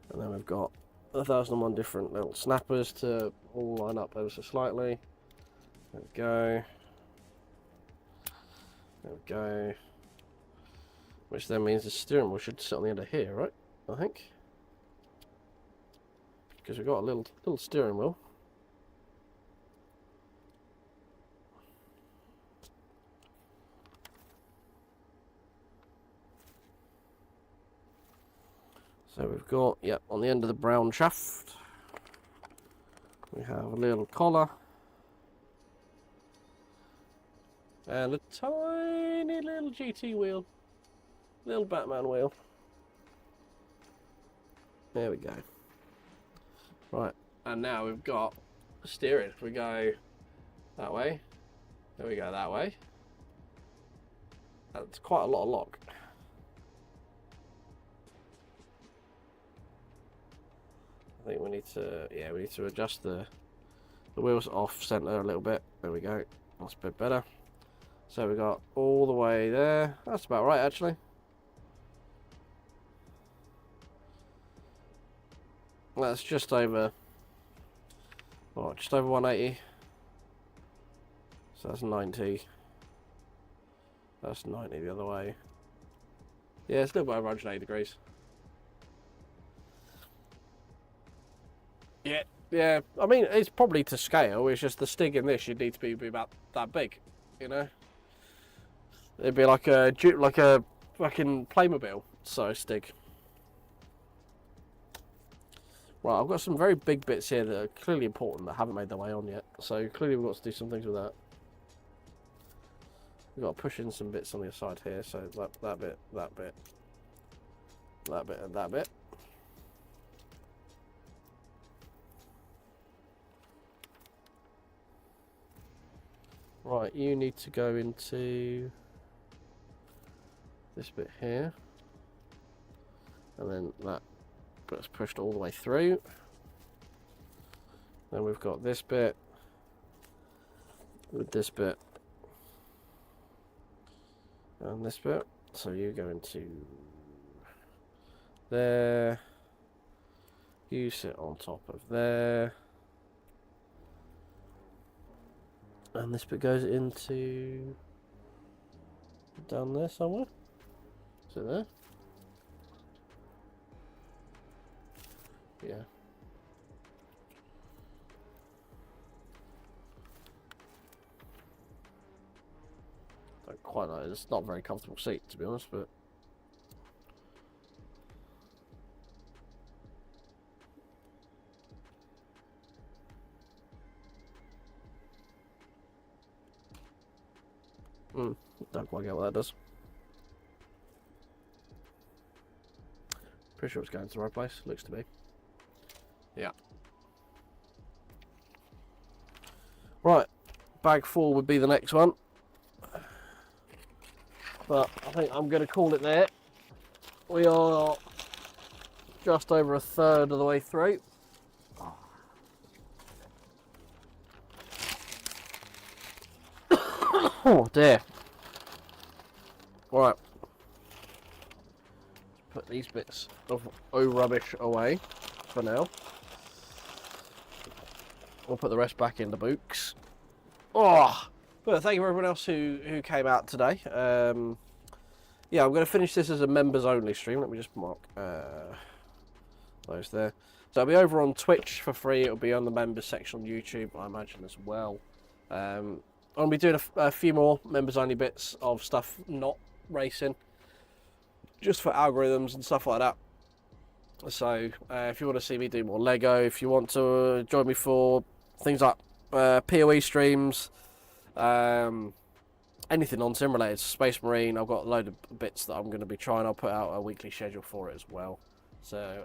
And then we've got 1001 different little snappers to all line up ever so slightly. There we go. There we go. Which then means the steering wheel should sit on the end of here, right? I think. Because we've got a little steering wheel. So we've got, yep, on the end of the brown shaft, we have a little collar and a tiny little GT wheel, little Batman wheel. There we go. Right, and now we've got steering. We go that way, then we go that way. That's quite a lot of lock. I think we need to, yeah, we need to adjust the wheels off center a little bit. There we go. That's a bit better. So we got all the way there. That's about right, actually. That's just over, oh, just over 180. So that's 90. That's 90 the other way. Yeah, it's still about 180 degrees. Yeah, I mean, it's probably to scale. It's just the stig in this, you'd need to be about that big, you know? It'd be like a fucking Playmobil size stig. Right, I've got some very big bits here that are clearly important that haven't made their way on yet. So clearly we've got to do some things with that. We've got to push in some bits on the side here. So that bit, that bit, that bit, and that bit. Right, you need to go into this bit here, and then that bit's pushed all the way through. Then we've got this bit with this bit and this bit. So you go into there, you sit on top of there. And this bit goes into down there somewhere. Is it there? Yeah. Don't quite know. It's not a very comfortable seat, to be honest, but don't quite get what that does. Pretty sure it's going to the right place. Looks to be. Yeah. Right. Bag 4 would be the next one. But I think I'm going to call it there. We are just over a third of the way through. Oh dear. Right. Put these bits of rubbish away for now. We'll put the rest back in the books. Oh, but thank you for everyone else who came out today. Yeah, I'm going to finish this as a members only stream. Let me just mark those there. So I'll be over on Twitch for free. It'll be on the members section on YouTube, I imagine, as well. I'll be doing a few more members only bits of stuff not racing, just for algorithms and stuff like that. So if you want to see me do more Lego, if you want to join me for things like PoE streams, anything on sim related, Space Marine, I've got a load of bits that I'm going to be trying. I'll put out a weekly schedule for it as well. So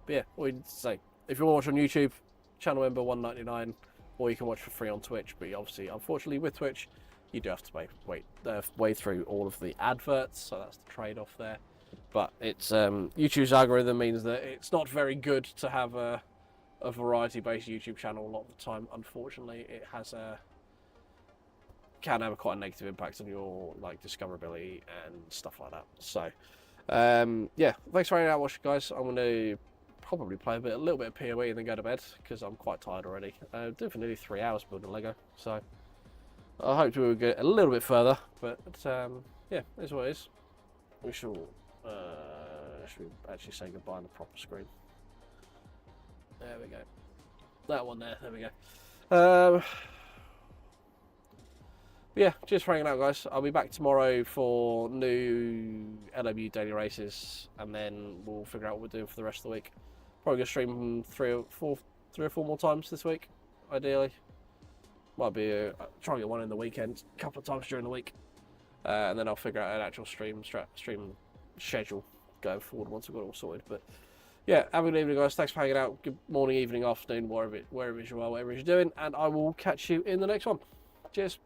but yeah, all you need to say, if you want to watch on YouTube, channel member $1.99, or you can watch for free on Twitch. But obviously, unfortunately, with Twitch, you do have to wade through all of the adverts, so that's the trade-off there. But it's YouTube's algorithm means that it's not very good to have a variety-based YouTube channel a lot of the time. Unfortunately, it has can have quite a negative impact on your like discoverability and stuff like that. So yeah, thanks for hanging out watching, guys. I'm going to probably play a little bit of PoE and then go to bed because I'm quite tired already. Doing for nearly 3 hours building Lego, so I hope we will get a little bit further. But yeah, that's what it is. We shall should we actually say goodbye on the proper screen? There we go. That one there. There we go. Yeah, just for hanging out, guys. I'll be back tomorrow for new LMU daily races, and then we'll figure out what we're doing for the rest of the week. Probably gonna stream three or four more times this week, ideally. Might be try and get one in the weekend, a couple of times during the week, and then I'll figure out an actual stream schedule going forward once I've got it all sorted. But yeah, have a good evening, guys. Thanks for hanging out. Good morning, evening, afternoon, wherever it is you are, whatever it is you're doing, and I will catch you in the next one. Cheers.